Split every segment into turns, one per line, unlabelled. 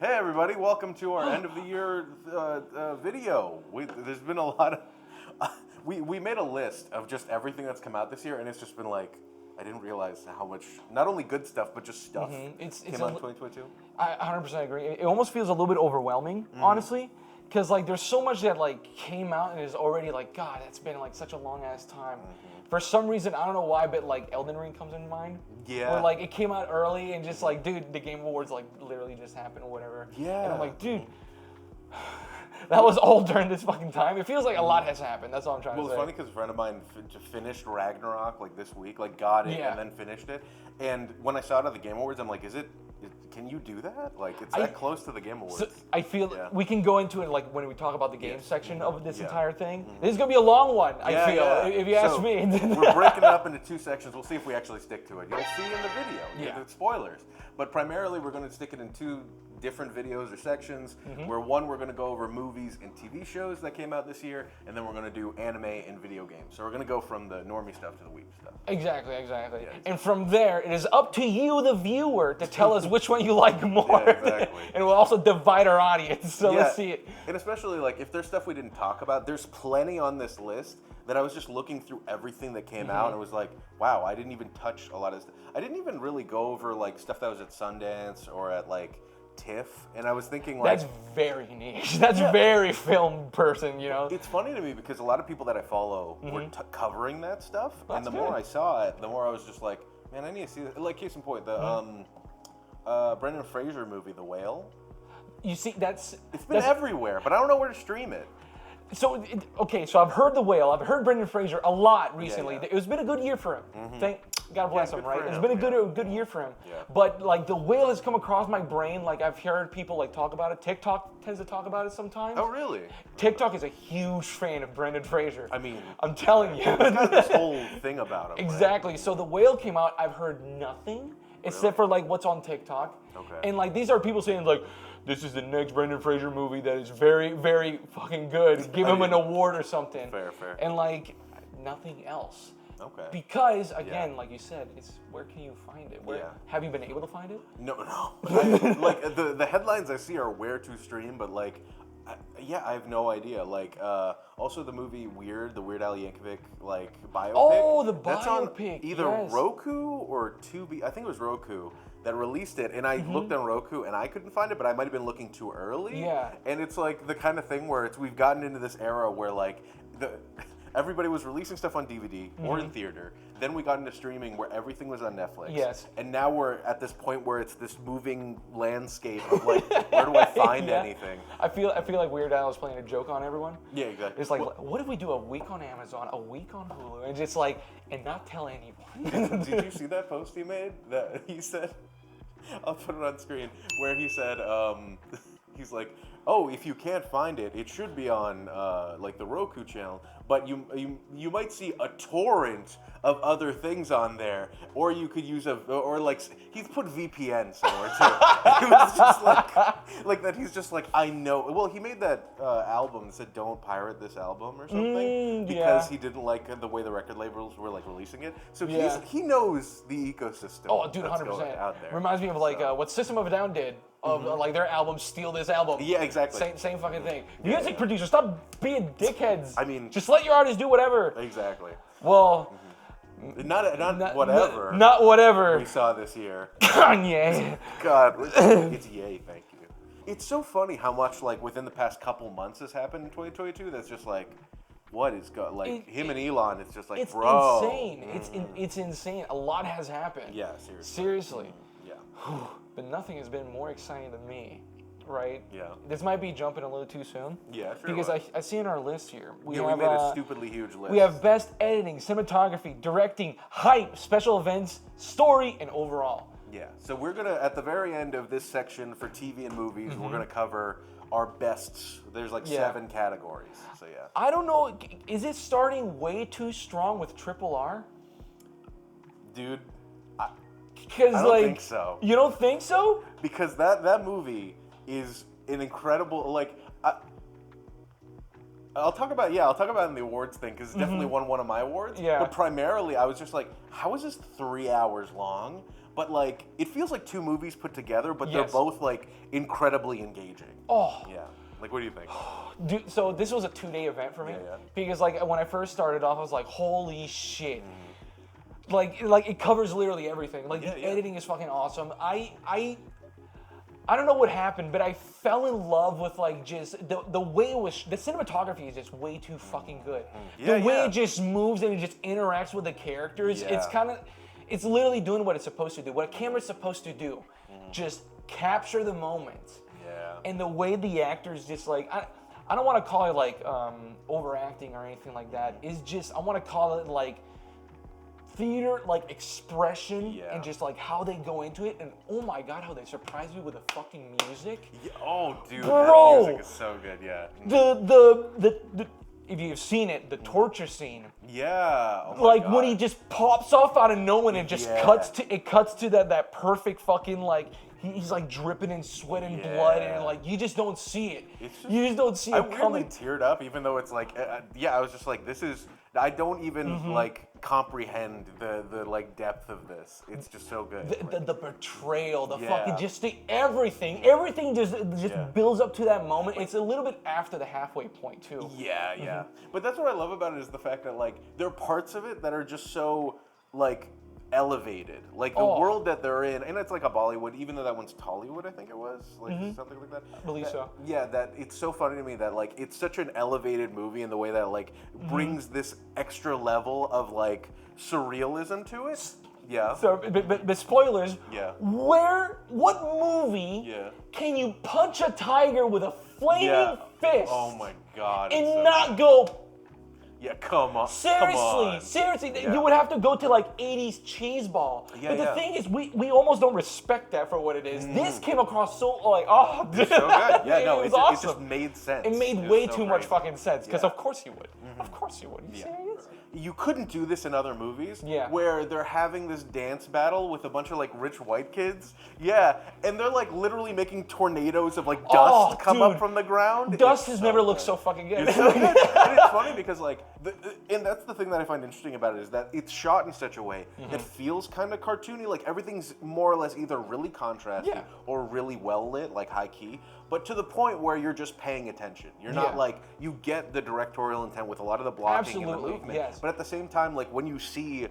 Hey everybody, welcome to our end of the year video. There's been a lot of, we made a list of just everything that's come out this year, and it's just been like, I didn't realize how much, not only good stuff, but just stuff came out in 2022.
I 100% agree. It almost feels a little bit overwhelming, honestly, because like there's so much that like came out and is already like, God, it's been like such a long ass time. For some reason, I don't know why, but like Elden Ring comes in mind.
Yeah.
Where like it came out early and just like, dude, the Game Awards like literally just happened or whatever.
Yeah.
And I'm like, dude, that was all during this fucking time. It feels like a lot has happened. That's all I'm trying to say.
Well, it's funny because a friend of mine finished Ragnarok like this week, like got it and then finished it. And when I saw it at the Game Awards, I'm like, can you do that? Like, it's that close to the Game Awards.
So I feel we can go into it like when we talk about the game section of this entire thing.
Mm-hmm.
This is gonna be a long one. I feel, if you ask me.
We're breaking it up into two sections. We'll see if we actually stick to it. You'll see in the video.
Yeah.
The spoilers. But primarily, we're going to stick it in two different videos or sections. Where one, we're going to go over movies and TV shows that came out this year, and then we're going to do anime and video games. So we're going to go from the normie stuff to the weeb stuff.
Exactly.
Yeah,
And from there, it is up to you, the viewer, to tell us which one you like more.
Yeah, exactly.
And we'll also divide our audience. So let's see it.
And especially like if there's stuff we didn't talk about, there's plenty on this list that I was just looking through everything that came out and it was like, wow, I didn't even touch a lot of stuff. I didn't even really go over like stuff that was at Sundance or at like TIFF, and I was thinking like
That's very niche. That's very film person, you know.
It's funny to me because a lot of people that I follow were covering that stuff, and the more I saw it, the more I was just like, man, I need to see that. Like case in point, the Brendan Fraser movie, The Whale.
You see,
it's been everywhere, but I don't know where to stream it.
So, so I've heard The Whale. I've heard Brendan Fraser a lot recently.
Yeah.
It's been a good year for him. God bless him, right? It's
him,
been a good year for him.
Yeah.
But like The Whale has come across my brain. Like I've heard people like talk about it. TikTok tends to talk about it sometimes.
Oh, really?
TikTok is a huge fan of Brendan Fraser.
I mean,
I'm telling you.
He's got this whole thing about him.
Exactly.
Right?
So The Whale came out. I've heard nothing except for like what's on TikTok.
Okay.
And like these are people saying like, this is the next Brendan Fraser movie that is very, very fucking good. Give him an award or something.
Fair.
And like, nothing else.
Okay.
Because again, like you said, it's where can you find it? Have you been able to find it?
No. Like the headlines I see are where to stream, but like, I have no idea. Like, also the movie Weird, the Weird Al Yankovic like biopic.
Oh, the
That's on
biopic.
either Roku or Tubi. I think it was Roku that released it, and I looked on Roku and I couldn't find it, but I might have been looking too early.
Yeah.
And it's like the kind of thing where we've gotten into this era where like everybody was releasing stuff on DVD or in theater. Then we got into streaming where everything was on Netflix.
Yes.
And now we're at this point where it's this moving landscape of like, where do I find anything?
I feel like Weird Al is playing a joke on everyone.
Yeah, exactly.
It's like, what if we do a week on Amazon, a week on Hulu, and just like, and not tell anyone?
Did you see that post he made? That he said, I'll put it on screen, where he said, he's like, oh, if you can't find it, it should be on like the Roku channel, but you might see a torrent of other things on there, or you could use or like he's put VPN somewhere too. It was just like that. He's just like, I know. Well, he made that album that said "Don't pirate this album" or something because he didn't like the way the record labels were like releasing it. So he knows the ecosystem.
Oh, dude, 100%.
Out there.
Reminds me of like what System of a Down did. Of like their album, Steal This Album.
Yeah, exactly.
Same fucking thing. Music producers, stop being dickheads.
I mean,
just let your artists do whatever.
Exactly.
Well,
not whatever.
Not whatever.
We saw this year.
Kanye.
God, it's yay. Thank you. It's so funny how much like within the past couple months has happened in 2022. That's just like, what is him and Elon? It's just like,
it's
bro.
Insane. It's insane. A lot has happened.
Yeah,
seriously.
Yeah.
But nothing has been more exciting than me, right?
Yeah.
This might be jumping a little too soon.
Yeah, sure.
Because I see in our list here.
We made a stupidly huge list.
We have best editing, cinematography, directing, hype, special events, story, and overall.
Yeah. So we're gonna at the very end of this section for TV and movies, we're gonna cover our bests. There's like 7 categories. So yeah.
I don't know. Is it starting way too strong with Triple R?
Dude.
Because
I don't think so.
You don't think so?
Because that movie is an incredible I'll talk about it in the awards thing because it definitely won one of my awards.
Yeah.
But primarily I was just like, how is this 3 hours long? but like it feels like two movies put together, but they're
Yes.
both like incredibly engaging.
Oh.
Yeah. Like, what do you think?
Dude, so this was a 2-day event for me
Yeah.
because like when I first started off, I was like, holy shit. Like it covers literally everything. Like the editing is fucking awesome. I don't know what happened, but I fell in love with like just the way it was. The cinematography is just way too fucking good.
Yeah,
the way
yeah.
it just moves and it just interacts with the characters.
Yeah.
It's literally doing what it's supposed to do. What a camera's supposed to do, just capture the moment.
Yeah.
And the way the actors just like I don't want to call it like overacting or anything like that. It's just I want to call it like theater like expression and just like how they go into it, and oh my god, how they surprise me with the fucking music.
Yeah. Oh, dude,
Bro!
that music is so good. Yeah.
The if you've seen it, the torture scene.
Yeah. Oh my
Like
God.
when he just pops off out of nowhere and just
Yeah.
cuts to that perfect fucking like he's like dripping in sweat and blood, and like you just don't see it. You just don't see it
I weirdly
coming.
teared up, even though it's like, I was just like, this is. I don't even like comprehend the like depth of this. It's just so good.
The betrayal, the
Yeah.
fucking just everything just builds up to that moment. It's a little bit after the halfway point too.
Yeah, yeah. But that's what I love about it is the fact that like there are parts of it that are just so like elevated. Like the world that they're in, and it's like a Bollywood, even though that one's Tollywood, I think it was, like something like that.
I believe so.
Yeah, that it's so funny to me that like it's such an elevated movie in the way that like brings this extra level of like surrealism to it. Yeah.
So, but spoilers.
Yeah.
What movie can you punch a tiger with a flaming fist
Oh my God.
and
it's so
not
good.
go?
Yeah, come on.
Seriously,
Yeah.
you would have to go to like 80s cheeseball.
Yeah,
but the
yeah.
thing is, we almost don't respect that for what it is. This came across so like, oh,
So good. Yeah,
it
no,
was
it
awesome.
just made sense.
It made
was
way
so
too much
crazy.
fucking sense, because
Yeah.
of course he would. Of course he would. You serious?
You couldn't do this in other movies.
Yeah.
Where they're having this dance battle with a bunch of like rich white kids. Yeah. And they're like literally making tornadoes of like dust come up
dude.
from the ground.
Dust
It's
has
so
never
good.
looked so fucking good.
It's so good. And it's funny because like, and that's the thing that I find interesting about it is that it's shot in such a way that feels kind of cartoony. Like everything's more or less either really contrasty or really well lit, like high key, but to the point where you're just paying attention. You're not like, you get the directorial intent with a lot of the blocking and the movement.
Yes.
But at the same time, like when you see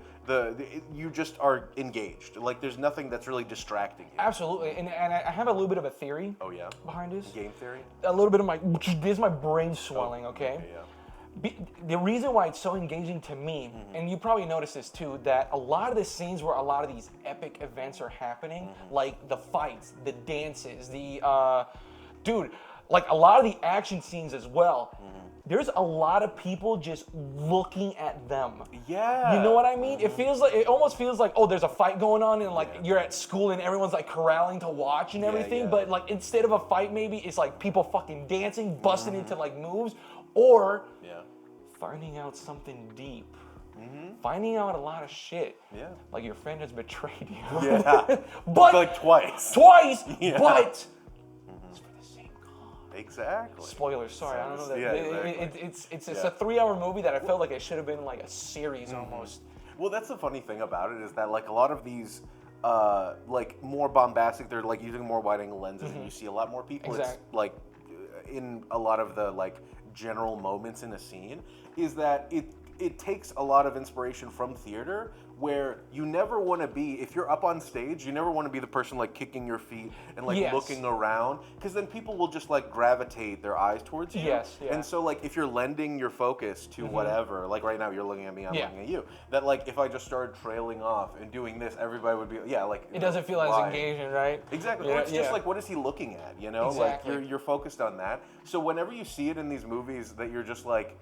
you just are engaged. Like there's nothing that's really distracting you.
Absolutely, and I have a little bit of a theory
Oh yeah.
behind this.
Game theory.
A little bit of this is my brain swelling, okay?
Yeah.
The reason why it's so engaging to me, and you probably noticed this too, that a lot of the scenes where a lot of these epic events are happening, like the fights, the dances, like a lot of the action scenes as well, there's a lot of people just looking at them.
Yeah.
You know what I mean? It almost feels like, oh, there's a fight going on, and like you're at school and everyone's like corralling to watch and everything, but like instead of a fight, maybe it's like people fucking dancing, busting into like moves, or finding out something deep. Finding out a lot of shit.
Yeah.
Like your friend has betrayed you.
Yeah.
But
like twice.
Yeah. But it's for the same cause.
Exactly.
Spoilers, sorry, I don't know that.
Yeah, exactly.
It's a 3-hour movie that I felt like it should have been like a series almost.
Well, that's the funny thing about it is that like a lot of these like more bombastic, they're like using more wide-angle lenses, and you see a lot more people.
Exactly.
It's like in a lot of the like general moments in a scene, is that it takes a lot of inspiration from theater, where you never want to be, if you're up on stage, you never want to be the person like kicking your feet and like looking around, because then people will just like gravitate their eyes towards you. And so like if you're lending your focus to whatever, like right now you're looking at me, I'm looking at you, that like if I just started trailing off and doing this, everybody would be, like.
It doesn't feel as engaging, right?
Exactly. Or it's just like, what is he looking at, you know?
Exactly.
Like you're focused on that. So whenever you see it in these movies that you're just like,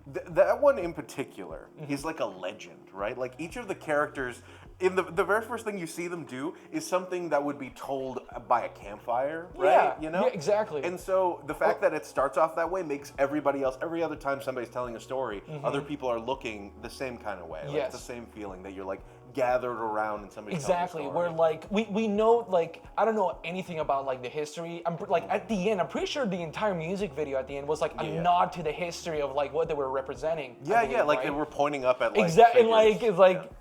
that one in particular is like a legend, right? Like each of the characters, in the very first thing you see them do is something that would be told by a campfire, right?
Yeah,
You know?
yeah, exactly.
And so the fact that it starts off that way makes everybody else, every other time somebody's telling a story, other people are looking the same kind of way. Like it's the same feeling that you're like gathered around and somebody's telling a story.
Where like we know, like I don't know anything about like the history. I'm like at the end, I'm pretty sure the entire music video at the end was like a nod to the history of like what they were representing.
Yeah, like they were pointing up at like
exactly, and like
figures.
it's like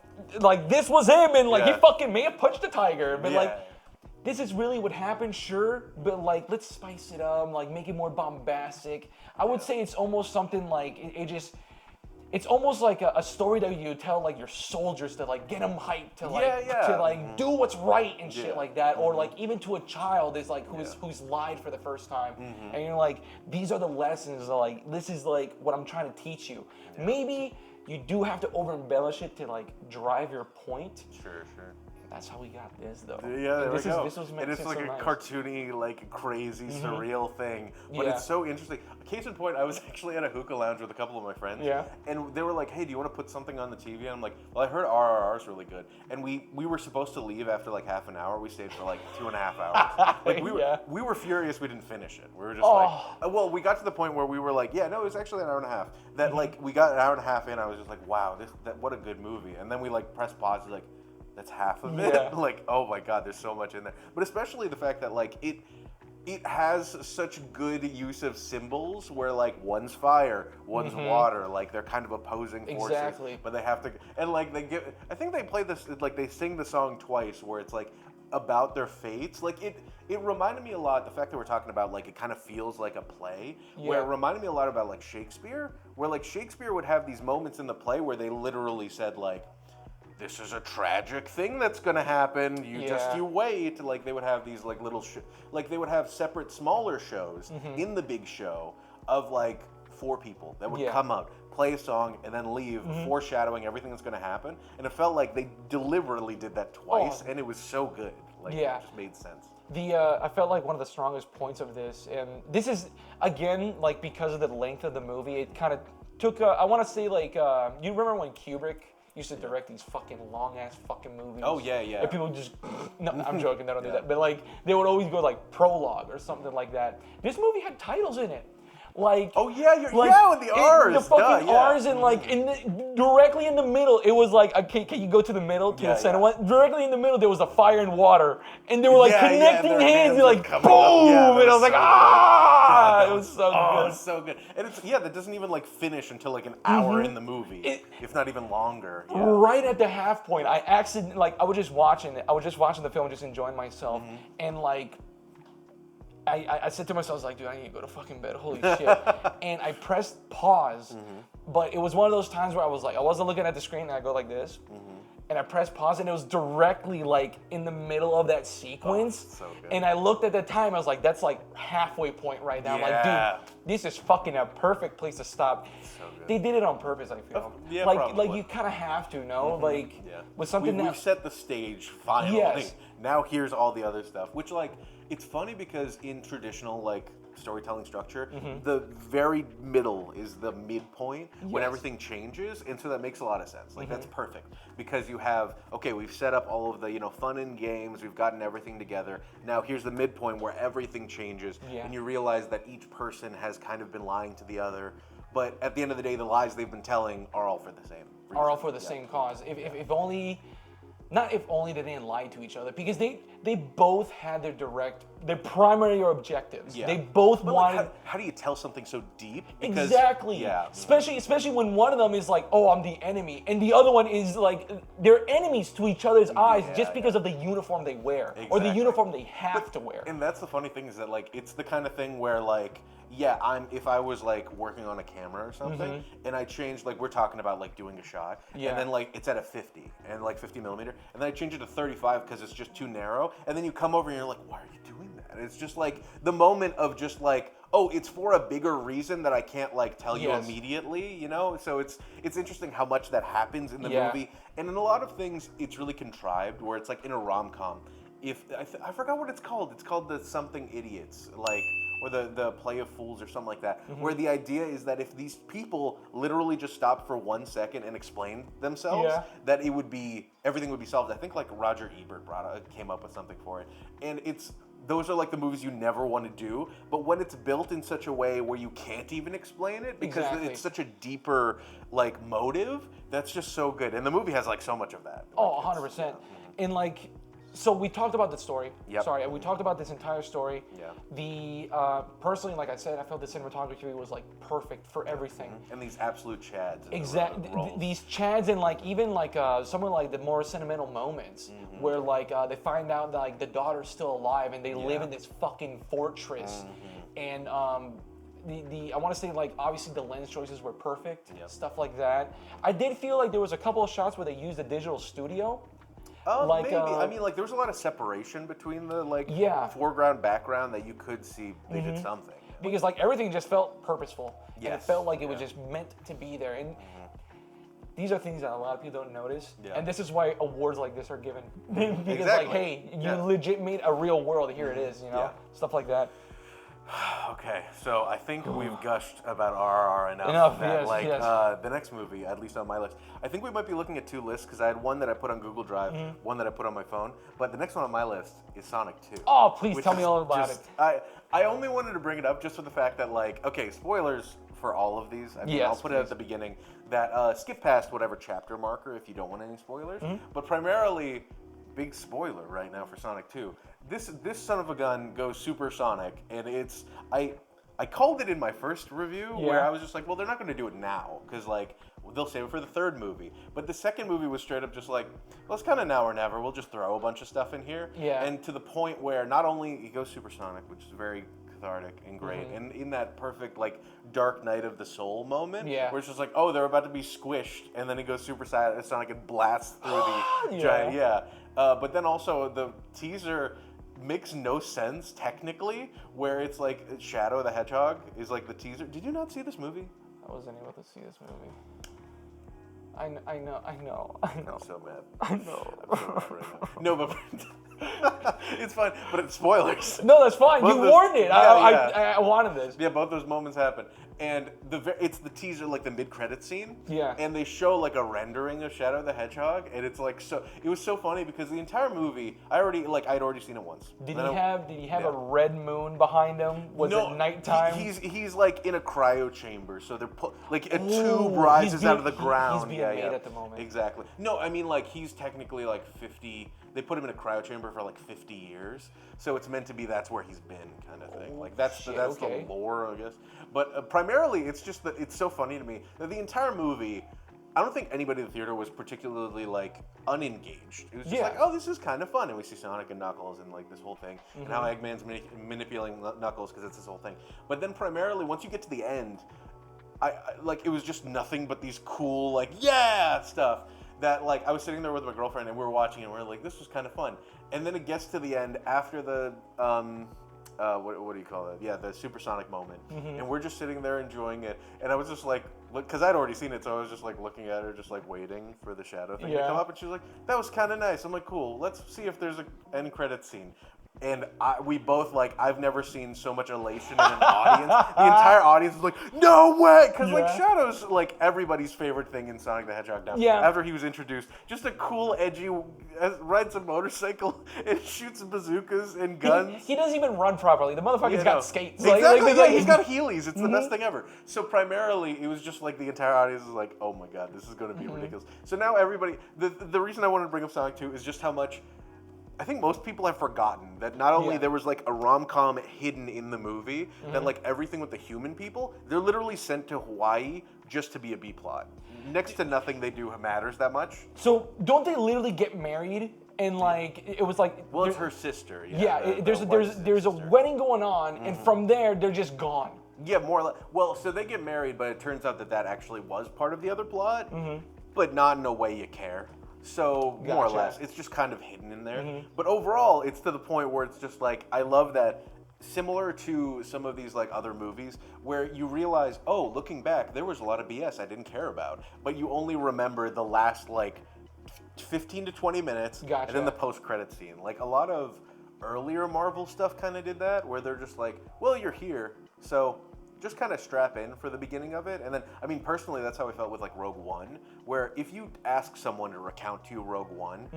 like this was him, and like he
Yeah.
fucking may have punched a tiger, but
Yeah.
like this is really what happened, sure, but like let's spice it up, like make it more bombastic. I would say it's almost something like it's almost like a story that you tell like your soldiers to like get them hyped to like to like do what's right and shit like that, or like even to a child is like who's lied for the first time, and you're like, these are the lessons, like this is like what I'm trying to teach you. Maybe you do have to over embellish it to like drive your point.
Sure.
That's how we got this, though.
Yeah, there we go.
This was meant
and it's
to
like
so
a
nice.
cartoony, like crazy, surreal thing. But
Yeah.
it's so interesting. Case in point, I was actually at a hookah lounge with a couple of my friends.
Yeah.
And they were like, "Hey, do you want to put something on the TV?" And I'm like, "Well, I heard RRR's really good." And we were supposed to leave after like half an hour. We stayed for like 2.5 hours. Like we were furious we didn't finish it. We were just like, well, we got to the point where we were like, yeah, no, it was actually an hour and a half. That like we got an hour and a half in. I was just like, wow, what a good movie. And then we like pressed pause, like, that's half of it.
Yeah.
Like, oh my God, there's so much in there. But especially the fact that like it has such good use of symbols where like one's fire, one's water, like they're kind of opposing forces.
Exactly.
But they have to, and like I think they play this, like they sing the song twice where it's like about their fates. Like it reminded me a lot, the fact that we're talking about like it kind of feels like a play, where it reminded me a lot about like Shakespeare, where like Shakespeare would have these moments in the play where they literally said like, this is a tragic thing that's gonna happen. You wait. Like they would have these like little, like they would have separate smaller shows in the big show of like 4 people that would come out, play a song, and then leave, foreshadowing everything that's gonna happen. And it felt like they deliberately did that twice, and it was so good. Like it just made sense.
I felt like one of the strongest points of this, and this is again like because of the length of the movie, it kind of took. I want to say like you remember when Kubrick used to direct these fucking long ass fucking movies.
Oh yeah.
And people just no, I'm joking, they don't do that. But like they would always go like prologue or something like that. This movie had titles in it. Like
with the R's.
The fucking R's and like directly in the middle, it was like, okay, can you go to the middle to the center one? Directly in the middle, there was a fire and water, and they were like connecting hands, and like boom, and I was like, it was so good.
Oh, it's so good. And it's that doesn't even like finish until like an hour in the movie, if not even longer. Yeah.
Right at the half point, I accidentally I was just watching the film, just enjoying myself, and like. I said to myself, I was like, dude, I need to go to fucking bed. Holy shit. And I pressed pause, but it was one of those times where I was like, I wasn't looking at the screen, and I go like this, and I pressed pause, and it was directly like in the middle of that sequence.
Oh, so good.
And I looked at the time, I was like, that's like halfway point right now. I'm like, dude, this is fucking a perfect place to stop.
So good.
They did it on purpose, I feel.
Yeah,
like
probably.
you kind of have to, no? Like with something
we've set the stage finally.
Yes.
Now here's all the other stuff, which like it's funny because in traditional like storytelling structure, the very middle is the midpoint when everything changes, and so that makes a lot of sense. Like that's perfect because you have we've set up all of the fun and games, we've gotten everything together. Now here's the midpoint where everything changes, and you realize that each person has kind of been lying to the other, but at the end of the day, the lies they've been telling are all for the same reason.
Are all for the same cause. If only. Not if only they didn't lie to each other, because they both had their primary objectives.
Yeah.
They both wanted.
Like, how do you tell something so deep? Because,
exactly.
Yeah.
Especially when one of them is like, oh, I'm the enemy, and the other one is like, they're enemies to each other's eyes just because of the uniform they wear or the uniform they have to wear.
And that's the funny thing is that like it's the kind of thing where like. If I was like working on a camera or something, and I changed, like we're talking about like doing a shot, and then like it's at a 50 and like 50 millimeter, and then I change it to 35 because it's just too narrow, and then you come over and you're like, why are you doing that? And it's just like the moment of just like, oh, it's for a bigger reason that I can't like tell you immediately, So it's interesting how much that happens in the movie, and in a lot of things it's really contrived, where it's like in a rom-com. I forgot what it's called. It's called the Something Idiots, like, or the Play of Fools or something like that, where the idea is that if these people literally just stopped for 1 second and explained themselves, that everything would be solved. I think like Roger Ebert came up with something for it, and those are like the movies you never want to do, but when it's built in such a way where you can't even explain it because it's such a deeper like motive, that's just so good. And the movie has like so much of that.
Oh, 100%. And like, So we talked about the story.
Yep.
Sorry, we talked about this entire story.
Yeah.
The personally, like I said, I felt the cinematography was like perfect for everything.
And these absolute chads.
Exactly. These chads and like even like some of like the more sentimental moments where like they find out that like the daughter's still alive and they live in this fucking fortress, and I want to say like obviously the lens choices were perfect, stuff like that. I did feel like there was a couple of shots where they used a digital studio.
Like, maybe. I mean, like, there was a lot of separation between the, like, foreground, background that you could see they did something.
Because, like, everything just felt purposeful.
Yes.
And it felt like it was just meant to be there. And these are things that a lot of people don't notice. Yeah. And this is why awards like this are given. Because, like, hey, you legit made a real world. Here it is, you know? Stuff like that.
Okay, so I think we've gushed about RRR enough. The next movie, at least on my list, I think we might be looking at two lists because I had one that I put on Google Drive, one that I put on my phone. But the next one on my list is Sonic 2.
Oh, please tell me all about it.
I only wanted to bring it up just for the fact that, like, okay, spoilers for all of these. I mean, I'll put it at the beginning that skip past whatever chapter marker if you don't want any spoilers. But primarily, big spoiler right now for Sonic 2. This son of a gun goes supersonic, and it's I called it in my first review where I was just like, well, they're not going to do it now because like they'll save it for the third movie. But the second movie was straight up just like, well, it's kind of now or never. We'll just throw a bunch of stuff in here, and to the point where not only he goes supersonic, which is very cathartic and great, and in that perfect like Dark Night of the Soul moment, where it's just like, oh, they're about to be squished, and then he goes supersonic and blasts through the giant, but then also the teaser makes no sense technically, where it's like Shadow the Hedgehog is like the teaser. Did you not see this movie?
I wasn't able to see this movie. I know.
I'm so mad.
I know.
I'm so mad right now. No, but it's fine. But it's spoilers.
No, that's fine. You warned it. I wanted this.
Yeah, both those moments happen. And it's the teaser, like the mid-credit scene.
Yeah.
And they show like a rendering of Shadow the Hedgehog, and it's like it was so funny because the entire movie, I'd already seen it once.
Did he have a red moon behind him? Was it nighttime?
He's like in a cryo chamber, so they're like a tube rises out of the ground.
He's being made at the moment.
Exactly. No, I mean like he's technically like 50. They put him in a cryo chamber for like 50 years, so it's meant to be that's where he's been, kind of thing. Like that's the lore, I guess. But primarily, it's just that it's so funny to me that the entire movie, I don't think anybody in the theater was particularly like unengaged. It was just like, oh, this is kind of fun, and we see Sonic and Knuckles and like this whole thing, and how Eggman's manipulating Knuckles because it's this whole thing. But then primarily, once you get to the end, I like it was just nothing but these cool like stuff. That like I was sitting there with my girlfriend and we were watching it and we were like, this was kind of fun. And then it gets to the end after the what do you call it? Yeah, the supersonic moment. And we're just sitting there enjoying it. And I was just like, because I'd already seen it, so I was just like looking at her, just like waiting for the shadow thing to come up. And she was like, that was kind of nice. I'm like, cool. Let's see if there's an end credit scene. And we both, like, I've never seen so much elation in an audience. The entire audience was like, no way! Because, like, Shadow's, like, everybody's favorite thing in Sonic the Hedgehog now.
Yeah.
After he was introduced. Just a cool, edgy, rides a motorcycle and shoots bazookas and guns.
He doesn't even run properly. The motherfucker's got skates.
Exactly, he's got Heelys. It's the best thing ever. So, primarily, it was just, like, the entire audience was like, oh my god, this is going to be ridiculous. So now everybody, the reason I wanted to bring up Sonic 2 is just how much I think most people have forgotten that not only there was like a rom-com hidden in the movie, that like everything with the human people, they're literally sent to Hawaii just to be a B-plot. Next to nothing they do matters that much.
So don't they literally get married? And like it was like
it's her sister.
There's a wedding going on, and from there they're just gone.
Yeah, more like so they get married, but it turns out that actually was part of the other plot, but not in a way you care. So, more or less, it's just kind of hidden in there. But overall, it's to the point where it's just like, I love that, similar to some of these like other movies, where you realize, oh, looking back, there was a lot of BS I didn't care about. But you only remember the last like 15 to 20 minutes, and then the post-credit scene. Like, a lot of earlier Marvel stuff kind of did that, where they're just like, well, you're here, so just kind of strap in for the beginning of it. And then, I mean, personally, that's how I felt with like Rogue One, where if you ask someone to recount to you Rogue One,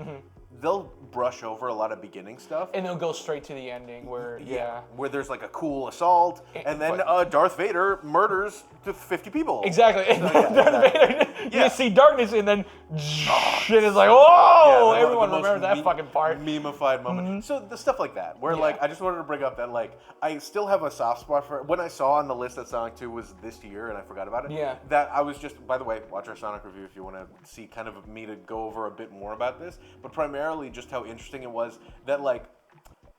they'll brush over a lot of beginning stuff.
And they'll go straight to the ending where,
where there's like a cool assault, and then Darth Vader murders 50 people.
Exactly. And Darth Vader, you see darkness, and then shit is like,
Yeah,
whoa!
the
Everyone
most
remembers that fucking part.
Meme-ified moment. So the stuff like that, where like I just wanted to bring up that like I still have a soft spot for when I saw on the list that Sonic 2 was this year and I forgot about it.
Yeah.
That I was just, by the way, watch our Sonic review if you want to see kind of me to go over a bit more about this, but primarily just how interesting it was that like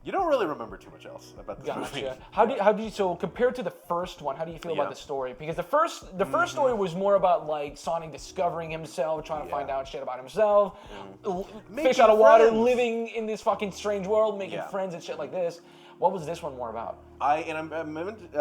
you don't really remember too much else about this movie.
How do you so compared to the first one, how do you feel about the story? Because the first story was more about like Sonic discovering himself, trying to find out shit about himself, fish out of water, living in this fucking strange world, making friends and shit like this. What was this one more about? I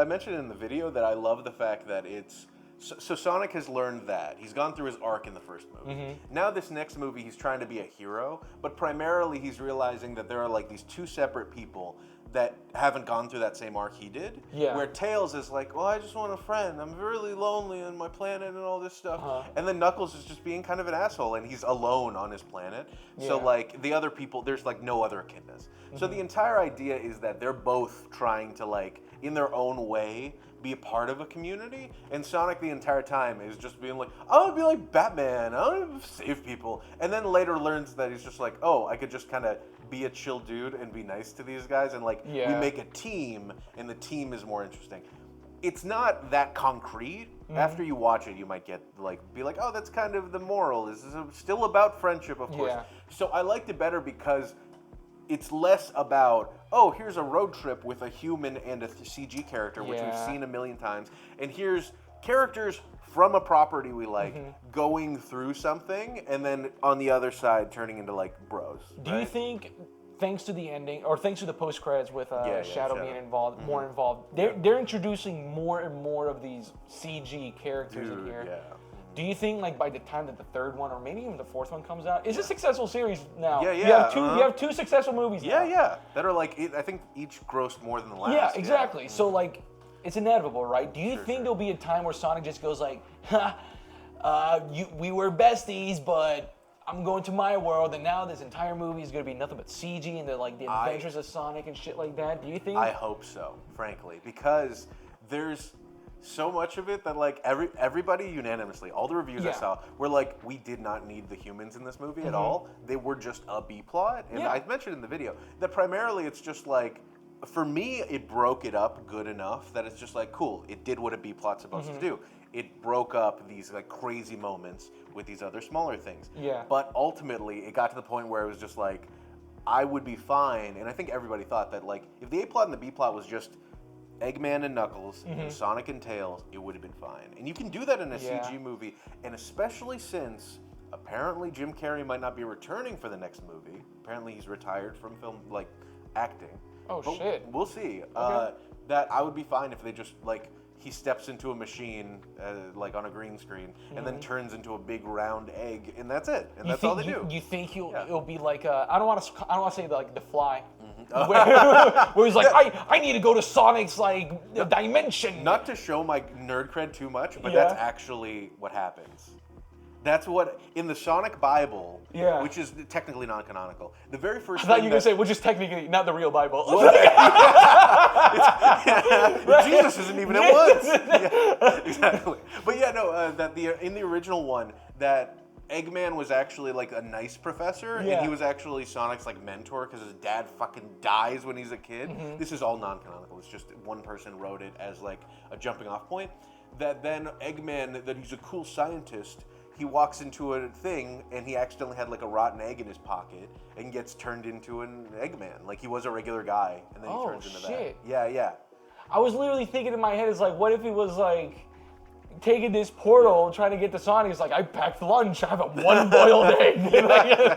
mentioned in the video that I love the fact that it's so Sonic has learned that. He's gone through his arc in the first movie. Now this next movie, he's trying to be a hero, but primarily he's realizing that there are like these two separate people that haven't gone through that same arc he did.
Yeah.
Where Tails is like, well, I just want a friend. I'm really lonely on my planet and all this stuff. And then Knuckles is just being kind of an asshole, and he's alone on his planet. So like the other people, there's like no other kindness. So the entire idea is that they're both trying to like, in their own way, be a part of a community, and Sonic the entire time is just being like, I want to be like Batman, I want to save people, and then later learns that he's just like, oh, I could just kind of be a chill dude and be nice to these guys, and like we make a team, and the team is more interesting. It's not that concrete. After you watch it, you might get like be like, oh, that's kind of the moral. This is still about friendship, of course. So I liked it better because it's less about, oh, here's a road trip with a human and a CG character, which we've seen a million times, and here's characters from a property we like going through something, and then on the other side turning into like bros.
Do you think, thanks to the ending, or thanks to the post-credits with Shadow being involved, more involved, they're introducing more and more of these CG characters in here? Do you think, like, by the time that the third one, or maybe even the fourth one comes out, it's a successful series now? You have two successful movies now.
That are like, I think each grossed more than the last.
Yeah, exactly. So like, it's inevitable, right? Do you think there'll be a time where Sonic just goes like, we were besties, but I'm going to my world, and now this entire movie is going to be nothing but CG and the adventures of Sonic and shit like that? Do you think?
I hope so, frankly, because there's so much of it that like everybody unanimously, all the reviews I saw were like, we did not need the humans in this movie at all. They were just a B plot, and I mentioned in the video that primarily it's just like, for me, it broke it up good enough that it's just like, cool, it did what a B plot's supposed to do. It broke up these like crazy moments with these other smaller things. But ultimately, it got to the point where it was just like, I would be fine, and I think everybody thought that like, if the A plot and the B plot was just Eggman and Knuckles and Sonic and Tails, it would have been fine. And you can do that in a CG movie, and especially since apparently Jim Carrey might not be returning for the next movie. Apparently he's retired from film, like, acting.
Oh, but shit.
We'll see. That I would be fine if they just, like, he steps into a machine, like on a green screen, and then turns into a big round egg, and that's it. And that's all they do.
You think it'll be like I don't want to say like The Fly, where he's like, I need to go to Sonic's like dimension.
Not to show my nerd cred too much, but that's actually what happens. That's what, in the Sonic Bible, which is technically non-canonical, the very first
I thought you were going to say, which is technically not the real Bible.
Jesus isn't even in once. Exactly. But that in the original one, that Eggman was actually like a nice professor, and he was actually Sonic's like mentor because his dad fucking dies when he's a kid. This is all non-canonical. It's just one person wrote it as like a jumping off point. That then Eggman, that he's a cool scientist, he walks into a thing and he accidentally had like a rotten egg in his pocket and gets turned into an Eggman. Like he was a regular guy and then he turns into that. Yeah.
I was literally thinking in my head, it's like, what if he was like taking this portal, trying to get to Sonic? He's like, I packed lunch, I have a one boiled egg.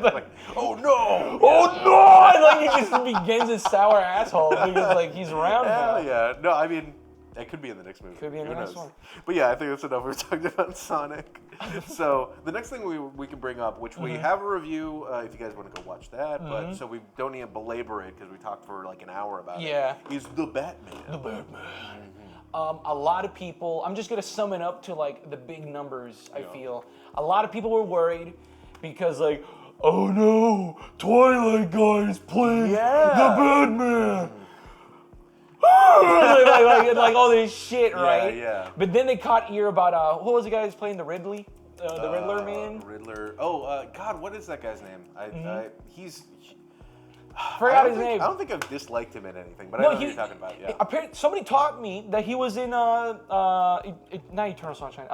Like, oh no!
Oh no! And like he just begins his sour asshole because like he's around now.
Yeah. No, I mean, that could be in the next movie.
Could be in the next one.
But yeah, I think that's enough. We've talked about Sonic. So the next thing we can bring up, which we have a review, if you guys want to go watch that, but so we don't need to belabor it because we talked for like an hour about it, is The Batman.
The Batman. A lot of people, I'm just going to sum it up to like the big numbers, I feel. A lot of people were worried because like, oh no, Twilight guys playing the Batman. like all this shit, right?
Yeah.
But then they caught ear about what was the guy who's playing the Ridley, the Riddler man?
Riddler. Oh, God, what is that guy's name? He's.
Forgot his name.
I don't think I've disliked him in anything, but I know what you're talking about. Yeah.
Apparently, somebody taught me that he was in not Eternal Sunshine,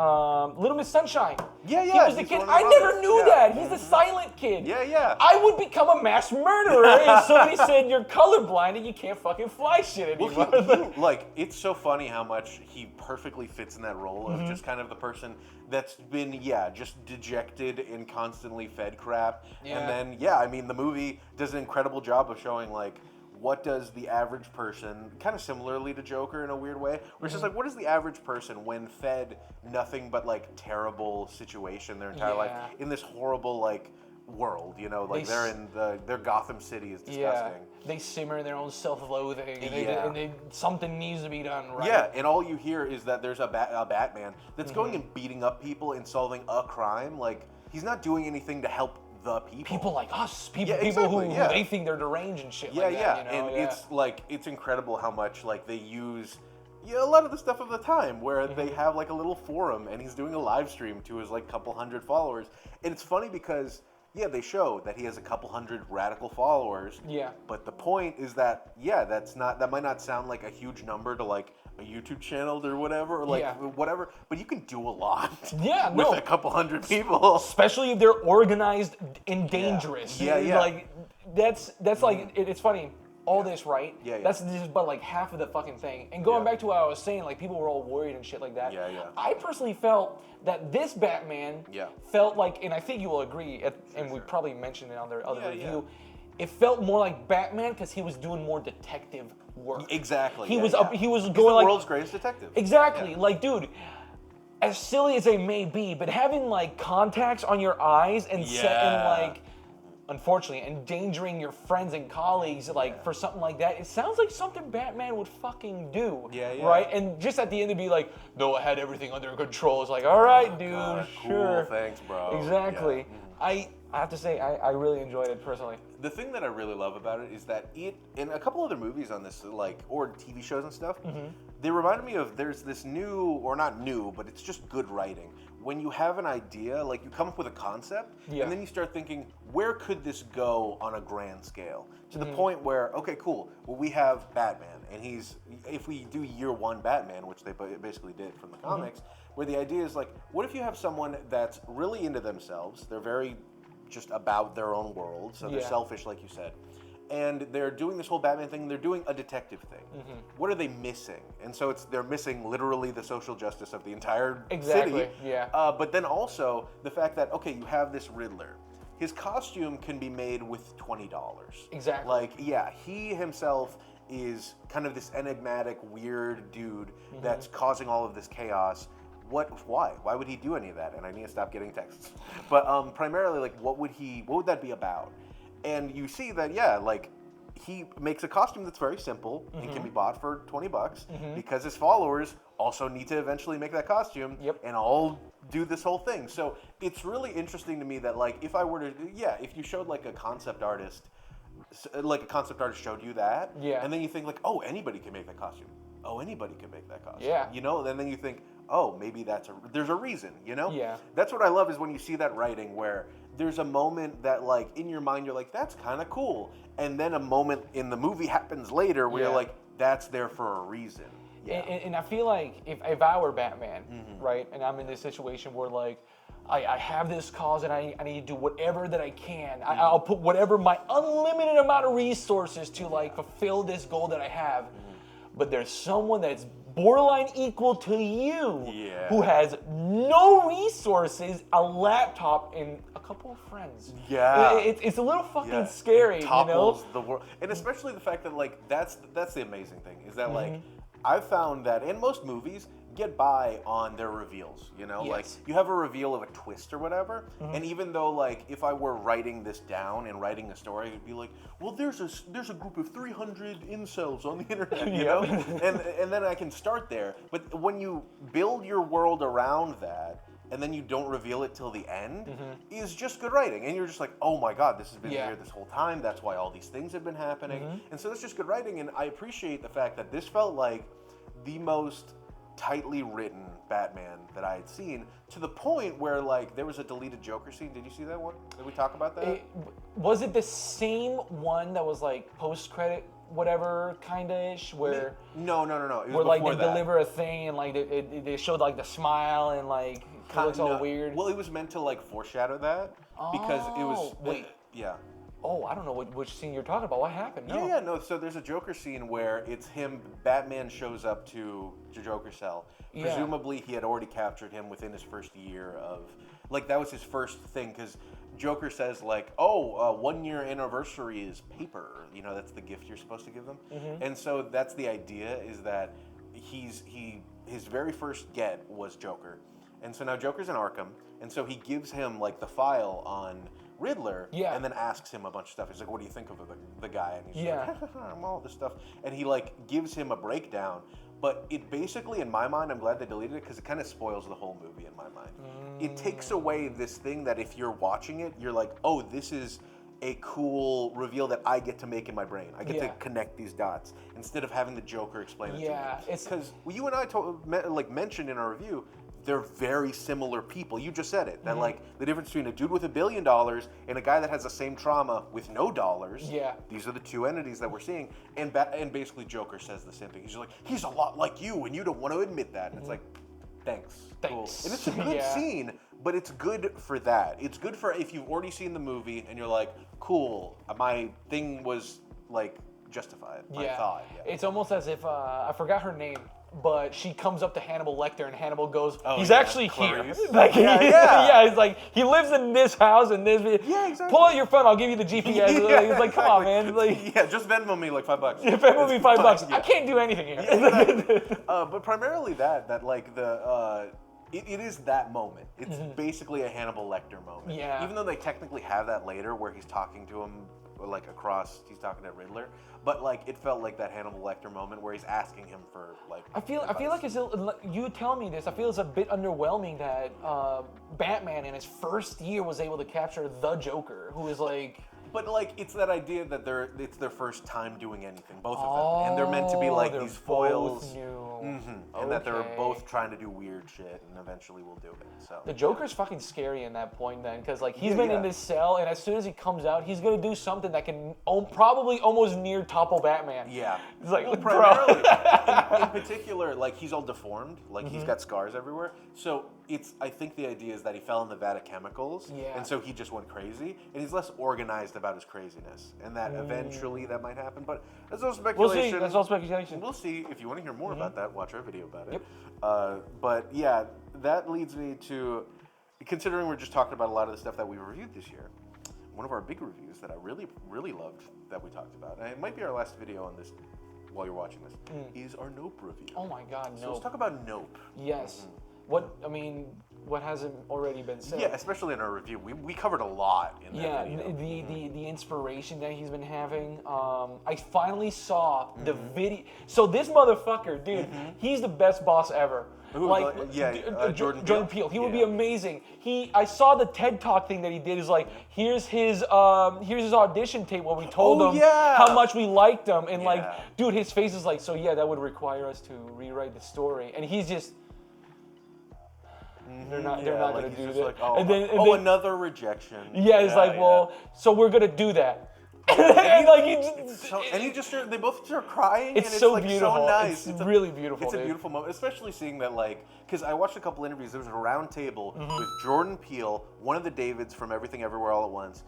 Little Miss Sunshine.
Yeah.
He was the kid. I never knew that. He's the silent kid.
Yeah.
I would become a mass murderer if somebody said you're colorblind and you can't fucking fly shit anymore.
Well, like, it's so funny how much he perfectly fits in that role of just kind of the person that's been, just dejected and constantly fed crap.
Yeah.
And then, I mean, the movie does an incredible job of showing, like, what does the average person, kind of similarly to Joker in a weird way, where it's just like, what is the average person when fed nothing but, like, terrible situation their entire life in this horrible, like, world, you know, like they're in their Gotham City is disgusting.
Yeah, they simmer in their own self-loathing, and something needs to be done, right?
Yeah, and all you hear is that there's a Batman that's going and beating up people and solving a crime. Like, he's not doing anything to help the people.
People like us, people who they think they're deranged and shit like that. You know?
And it's like, it's incredible how much like they use a lot of the stuff of the time where they have like a little forum and he's doing a live stream to his like couple hundred followers. And it's funny because they show that he has a couple hundred radical followers. Yeah. But the point is that, that might not sound like a huge number to like a YouTube channel or whatever, or like whatever, but you can do a lot. With a couple hundred people.
Especially if they're organized and dangerous.
Yeah.
Like, that's like, it's funny. All this, right? That's just but like half of the fucking thing. And going back to what I was saying, like people were all worried and shit like that. I personally felt that this Batman felt like, and I think you will agree, and we probably mentioned it on their other review, it felt more like Batman because he was doing more detective work.
Exactly.
He was
He's
going
the
like
world's greatest detective.
Exactly. Like, dude, as silly as they may be, but having like contacts on your eyes and like, unfortunately, endangering your friends and colleagues, like, for something like that, it sounds like something Batman would fucking do. Right? And just at the end, to be like, no, I had everything under control. It's like, all right, dude, sure.
Cool, thanks, bro.
Exactly. I have to say, I really enjoyed it personally.
The thing that I really love about it is that in a couple other movies on this, like, or TV shows and stuff, they reminded me of, there's this new, or not new, but it's just good writing. When you have an idea, like you come up with a concept, and then you start thinking, where could this go on a grand scale? To the point where, okay, cool, well, we have Batman, and if we do year one Batman, which they basically did from the comics, where the idea is like, what if you have someone that's really into themselves, they're very just about their own world, so they're selfish, like you said, and they're doing this whole Batman thing, they're doing a detective thing. What are they missing? And so they're missing literally the social justice of the entire city. But then also the fact that, okay, you have this Riddler. His costume can be made with $20.
Exactly.
Like, he himself is kind of this enigmatic, weird dude that's causing all of this chaos. Why? Why would he do any of that? And I need to stop getting texts. But primarily, like, what would that be about? And you see that, like, he makes a costume that's very simple and can be bought for $20 because his followers also need to eventually make that costume and all do this whole thing. So it's really interesting to me that, like, if I were to, if you showed, like, a concept artist showed you that, and then you think, like, oh, anybody can make that costume. Oh, anybody can make that costume. You know, and then you think, oh, maybe there's a reason, you know? That's what I love is when you see that writing where there's a moment that, like, in your mind, you're like, that's kind of cool. And then a moment in the movie happens later where you're like, that's there for a reason.
And I feel like if I were Batman, right, and I'm in this situation where, like, I have this cause and I need to do whatever that I can. I'll put whatever my unlimited amount of resources to, like, fulfill this goal that I have. But there's someone that's borderline equal to you who has no resources, a laptop, and a couple of friends. It's a little fucking scary,
it topples,
you know?
The world. And especially the fact that, like, that's the amazing thing is that, like, I've found that in most movies get by on their reveals, you know? Like, you have a reveal of a twist or whatever, and even though, like, if I were writing this down and writing a story, it'd be like, well, there's a group of 300 incels on the internet, you know? and then I can start there. But when you build your world around that, and then you don't reveal it till the end, is just good writing. And you're just like, oh my god, this has been here this whole time. That's why all these things have been happening. And so that's just good writing. And I appreciate the fact that this felt like the most tightly written Batman that I had seen, to the point where like there was a deleted Joker scene. Did you see that one? Did we talk about that?
Was it the same one that was like post-credit whatever kind-of-ish, where
no, it was
where like they
before that.
deliver a thing and like they showed like the smile and like it looks all weird.
Well, it was meant to like foreshadow that because it was yeah.
Oh, I don't know which scene you're talking about. What happened? No.
No. So there's a Joker scene where it's him. Batman shows up to Joker's cell.
Yeah.
Presumably, he had already captured him within his first year of, like, that was his first thing, because Joker says like, oh, 1 year anniversary is paper. You know, that's the gift you're supposed to give them. And so that's the idea, is that his very first get was Joker, and so now Joker's in Arkham, and so he gives him like the file on Riddler, and then asks him a bunch of stuff. He's like, what do you think of the guy? And he's like, all this stuff. And he like gives him a breakdown. But it basically, in my mind, I'm glad they deleted it because it kind of spoils the whole movie in my mind. It takes away this thing that if you're watching it, you're like, oh, this is a cool reveal that I get to make in my brain. I get to connect these dots instead of having the Joker explain it to me. Because you and I mentioned in our review, they're very similar people. You just said it. That like the difference between a dude with $1 billion and a guy that has the same trauma with no dollars. Yeah. These are the two entities that we're seeing. And basically Joker says the same thing. He's like, he's a lot like you, and you don't want to admit that. And it's like, thanks. Cool. And it's a good scene, but it's good for that. It's good for if you've already seen the movie and you're like, cool, my thing was like justified. My thought. Yeah.
It's almost as if I forgot her name, but she comes up to Hannibal Lecter, and Hannibal goes, he's actually
Clarice.
here. Like, he's like, he lives in this house and this.
Yeah, exactly.
Pull out your phone, I'll give you the GPS. He's like, come on, man. Like,
just Venmo me like $5.
Venmo me $5. I can't do anything here.
Exactly. But primarily that like the. It is that moment. It's basically a Hannibal Lecter moment. Yeah. Even though they technically have that later where he's talking to him, like he's talking to Riddler. But like it felt like that Hannibal Lecter moment where he's asking him for like. I feel
like you tell me this. I feel it's a bit underwhelming that Batman in his first year was able to capture the Joker, who is like.
But like it's that idea that it's their first time doing anything, both of them, and they're meant to be like these foils, and that they're both trying to do weird shit, and eventually will do it. So
the Joker's fucking scary in that point, then, because like he's been in this cell, and as soon as he comes out, he's gonna do something that can probably almost near topple Batman.
Yeah,
it's like
primarily in particular, like he's all deformed, like he's got scars everywhere. So I think the idea is that he fell in the vat of chemicals, and so he just went crazy, and he's less organized about his craziness, and that eventually that might happen. But that's all speculation.
We'll see. That's all speculation.
We'll see. If you want to hear more about that, watch our video about it. Yep. But yeah, that leads me to, considering we're just talking about a lot of the stuff that we reviewed this year, one of our big reviews that I really, really loved that we talked about, and it might be our last video on this while you're watching this, is our Nope review.
Oh my God, Nope.
So let's talk about Nope.
Yes. What hasn't already been said?
Yeah, especially in our review, we covered a lot in that video.
The inspiration that he's been having. I finally saw the video. So this motherfucker, dude, he's the best boss ever. Jordan Peele. He would be amazing. I saw the TED Talk thing that he did. Is like, here's his audition tape where we told him how much we liked him, and like, dude, his face is like, so yeah, that would require us to rewrite the story, and he's just. They're not gonna do that.
Like, and then another rejection.
Yeah, it's so we're gonna do that.
They both start crying.
It's
and it's
so
like
beautiful.
So nice.
It's really beautiful.
It's a beautiful moment, especially seeing that because I watched a couple interviews. There was a round table with Jordan Peele, one of the Davids from Everything Everywhere All at Once.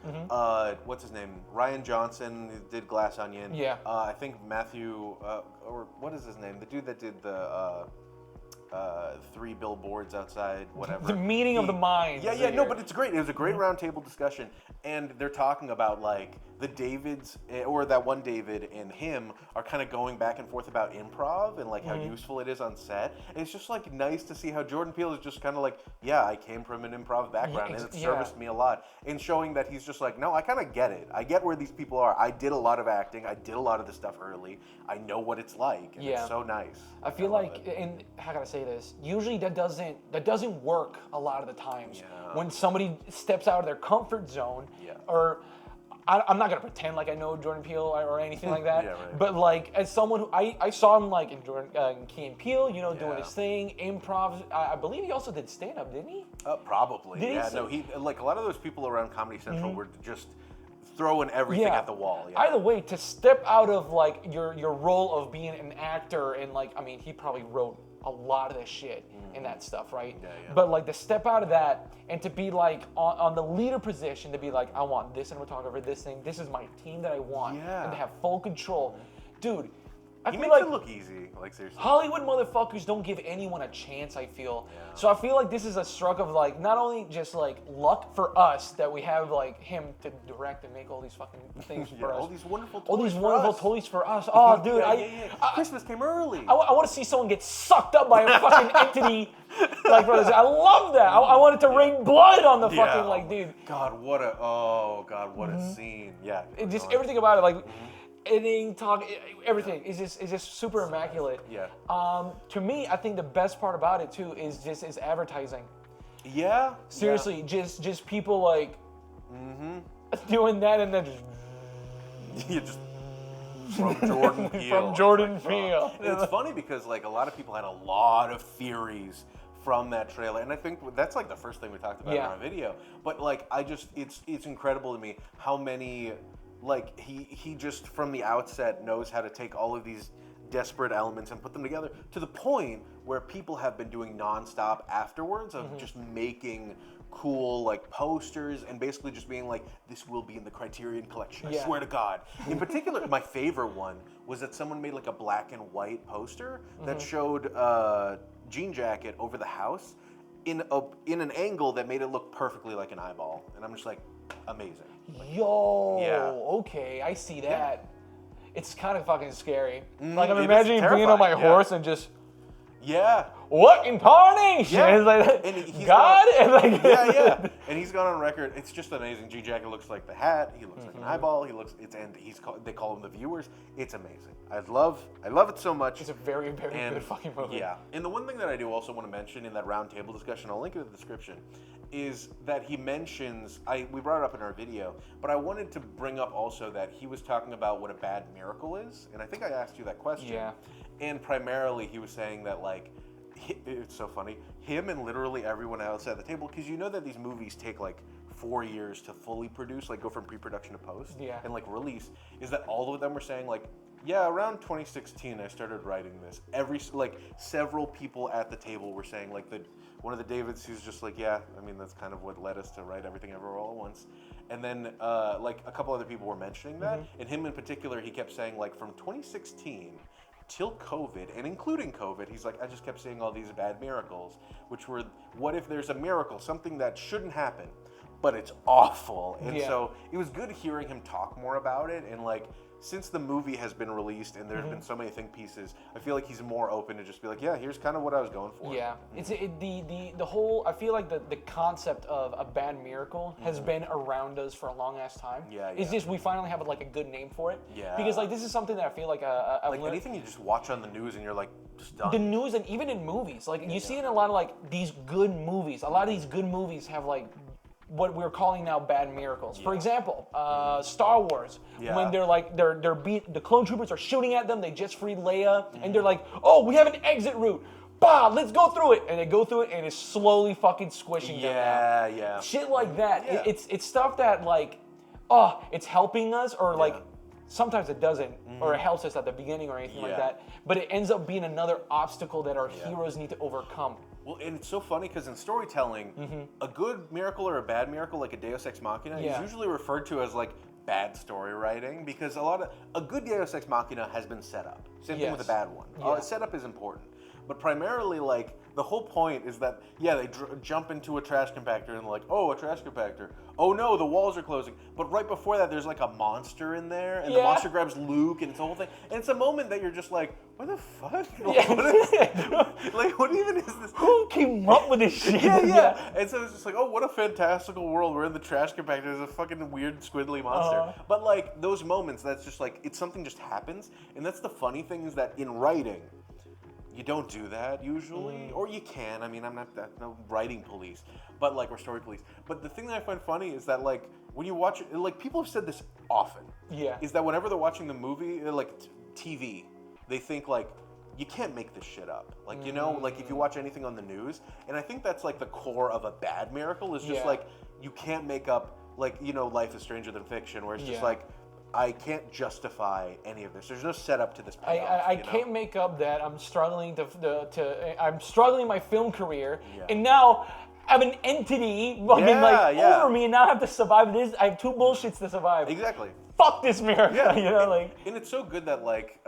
What's his name? Ryan Johnson, who did Glass Onion. Yeah. I think Matthew, or what is his name? The dude that did the. 3 billboards outside, whatever.
The meeting of the minds.
No, but it's great. It was a great roundtable discussion, and they're talking about like the Davids, or that one David and him are kind of going back and forth about improv and like how useful it is on set. And it's just like nice to see how Jordan Peele is just kind of like, I came from an improv background and it serviced me a lot, and showing that he's just like, no, I kind of get it. I get where these people are. I did a lot of acting. I did a lot of the stuff early. I know what it's like, and it's so nice.
I feel like, and how can I say say this. Usually that doesn't work a lot of the times.
Yeah.
When somebody steps out of their comfort zone,
Yeah.
or I'm not gonna pretend like I know Jordan Peele or anything like that.
Yeah, right.
But like as someone who I saw him like in Key and Peele, you know, doing his thing, improv. I believe he also did stand up, didn't he?
Probably.
Did he
Yeah.
say-
No, he like a lot of those people around Comedy Central were just throwing everything at the wall. Yeah.
Either way, to step out of like your role of being an actor and like, I mean, he probably wrote a lot of this shit and that stuff, right?
Yeah.
But like to step out of that and to be like on the leader position, to be like, I want this cinematographer, this thing, this is my team that I want, and to have full control, dude. I
He
feel
makes
like
it look easy, like seriously.
Hollywood motherfuckers don't give anyone a chance, I feel.
Yeah.
So I feel like this is a stroke of like, not only just like luck for us that we have like him to direct and make all these fucking things for us.
All these wonderful toys
All these
for
wonderful
us.
toys for us. Oh, dude,
Christmas came early.
I want to see someone get sucked up by a fucking entity like brothers. I love that. I want it to rain blood on the fucking like, dude.
God, what a scene. Yeah.
It just everything about it, like editing, talk, everything is just super immaculate.
Yeah.
To me, I think the best part about it too is advertising.
Yeah.
Seriously, just people like doing that and then just
You just from Jordan Peele.
from Jordan Peele.
And it's funny because like a lot of people had a lot of theories from that trailer, and I think that's like the first thing we talked about in our video. But like, it's incredible to me how many, like he just from the outset knows how to take all of these desperate elements and put them together to the point where people have been doing nonstop afterwards of just making cool like posters and basically just being like, this will be in the Criterion collection, I swear to God. In particular, my favorite one was that someone made like a black and white poster that showed Jean Jacket over the house in an angle that made it look perfectly like an eyeball, and I'm just like, amazing.
Yo,
Yeah.
okay, I see that. It's kind of fucking scary.
Mm,
Like I'm
it is
imagining being on my
terrifying,
horse and just
Yeah.
what incarnation?
Yeah.
It's like
And he's
God and like
yeah. And he's gone on record. It's just amazing. G Jacket looks like the hat. He looks like an eyeball. They call him the viewers. It's amazing. I love it so much.
It's a very, very good fucking movie.
Yeah. And the one thing that I do also want to mention in that round table discussion, I'll link it in the description, is that he mentions, we brought it up in our video, but I wanted to bring up also that he was talking about what a bad miracle is. And I think I asked you that question.
Yeah.
And primarily he was saying that like, it's so funny, him and literally everyone else at the table, because you know that these movies take like 4 years to fully produce, like go from pre-production to post and like release, is that all of them were saying like, yeah, around 2016 I started writing this. Several people at the table were saying like one of the Davids, who's just like, yeah, I mean that's kind of what led us to write Everything Everywhere All at Once. And then like a couple other people were mentioning that, and him in particular, he kept saying like from 2016 till COVID, and including COVID, he's like, I just kept seeing all these bad miracles, which were, what if there's a miracle, something that shouldn't happen, but it's awful. And so it was good hearing him talk more about it, and like, since the movie has been released and there's been so many think pieces, I feel like he's more open to just be like, yeah, here's kind of what I was going for.
Yeah, it's the whole. I feel like the concept of a bad miracle has been around us for a long ass time.
Yeah.
It's just we finally have like a good name for it.
Yeah.
Because like this is something that I feel like
Like anything you just watch on the news and you're like, just done.
the news and even in movies, like you see it in a lot of like these good movies. A lot of these good movies have like what we're calling now bad miracles. For example, Star Wars, when they're like the clone troopers are shooting at them, they just freed Leia, and they're like, oh, we have an exit route. Bah, let's go through it, and they go through it, and it's slowly fucking squishing them out.
Yeah.
Shit like that.
Yeah.
It's stuff that like, it's helping us, or like sometimes it doesn't, or it helps us at the beginning or anything like that. But it ends up being another obstacle that our heroes need to overcome.
Well, and it's so funny because in storytelling, a good miracle or a bad miracle, like a Deus Ex Machina, is usually referred to as like bad story writing, because a good Deus Ex Machina has been set up. Same thing with a bad one. Setup is important. But primarily, like, the whole point is that, they jump into a trash compactor and they're like, oh, a trash compactor. Oh no, the walls are closing. But right before that, there's like a monster in there, and the monster grabs Luke, and it's the whole thing. And it's a moment that you're just like, what the fuck? Like, what even is this?
Who came up with this shit?
Yeah. And so it's just like, oh, what a fantastical world. We're in the trash compactor. There's a fucking weird squiddly monster. But like, those moments, that's just like, it's something just happens. And that's the funny thing, is that in writing, you don't do that usually, or you can. I mean, I'm not no writing police, but like, or story police. But the thing that I find funny is that like when you watch it, like people have said this often.
Yeah.
Is that whenever they're watching the movie, like TV, they think like you can't make this shit up. Like, you know, like if you watch anything on the news, and I think that's like the core of a bad miracle is just like you can't make up, like, you know, life is stranger than fiction, where it's just like, I can't justify any of this. There's no setup to this payoff.
I can't make up that I'm struggling I'm struggling in my film career,
Yeah.
and now I have an entity fucking over me, and now I have to survive this. I have two bullshits to survive.
Exactly.
Fuck this miracle, you know, like.
And it's so good that like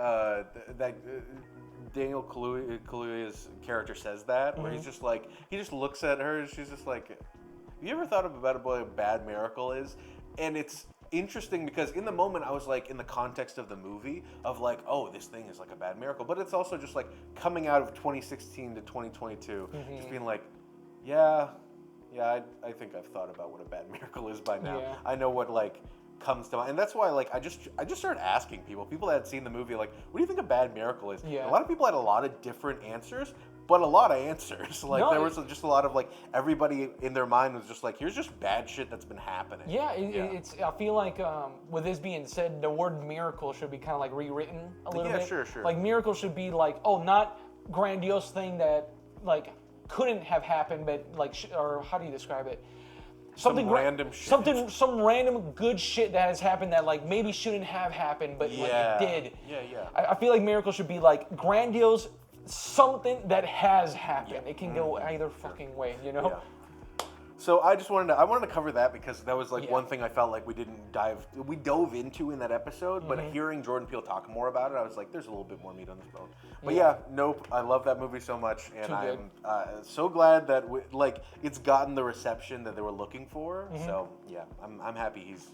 Daniel Kaluuya's character says that, where he's just like, he just looks at her and she's just like, have you ever thought about what a bad miracle is? And it's interesting because in the moment I was like, in the context of the movie of like, oh, this thing is like a bad miracle, but it's also just like coming out of 2016 to 2022, just being like, I think I've thought about what a bad miracle is by now. I know what like comes to mind, and that's why like I just started asking people that had seen the movie, like, what do you think a bad miracle is? A lot of people had a lot of different answers, but a lot of answers. Like there was just a lot of like, everybody in their mind was just like, here's just bad shit that's been happening.
It's. I feel like with this being said, the word miracle should be kind of like rewritten a little bit.
Sure.
Like miracle should be like, oh, not grandiose thing that like couldn't have happened, but like, or how do you describe it? Something
random shit.
Some random good shit that has happened that like maybe shouldn't have happened, but like it did. I feel like miracle should be like grandiose, something that has happened. It can go either fucking way, you know?
So I wanted to cover that because that was like one thing I felt like we dove into in that episode, but hearing Jordan Peele talk more about it, I was like, there's a little bit more meat on this bone. But nope, I love that movie so much, and I'm so glad that it's gotten the reception that they were looking for. So yeah, I'm happy he's,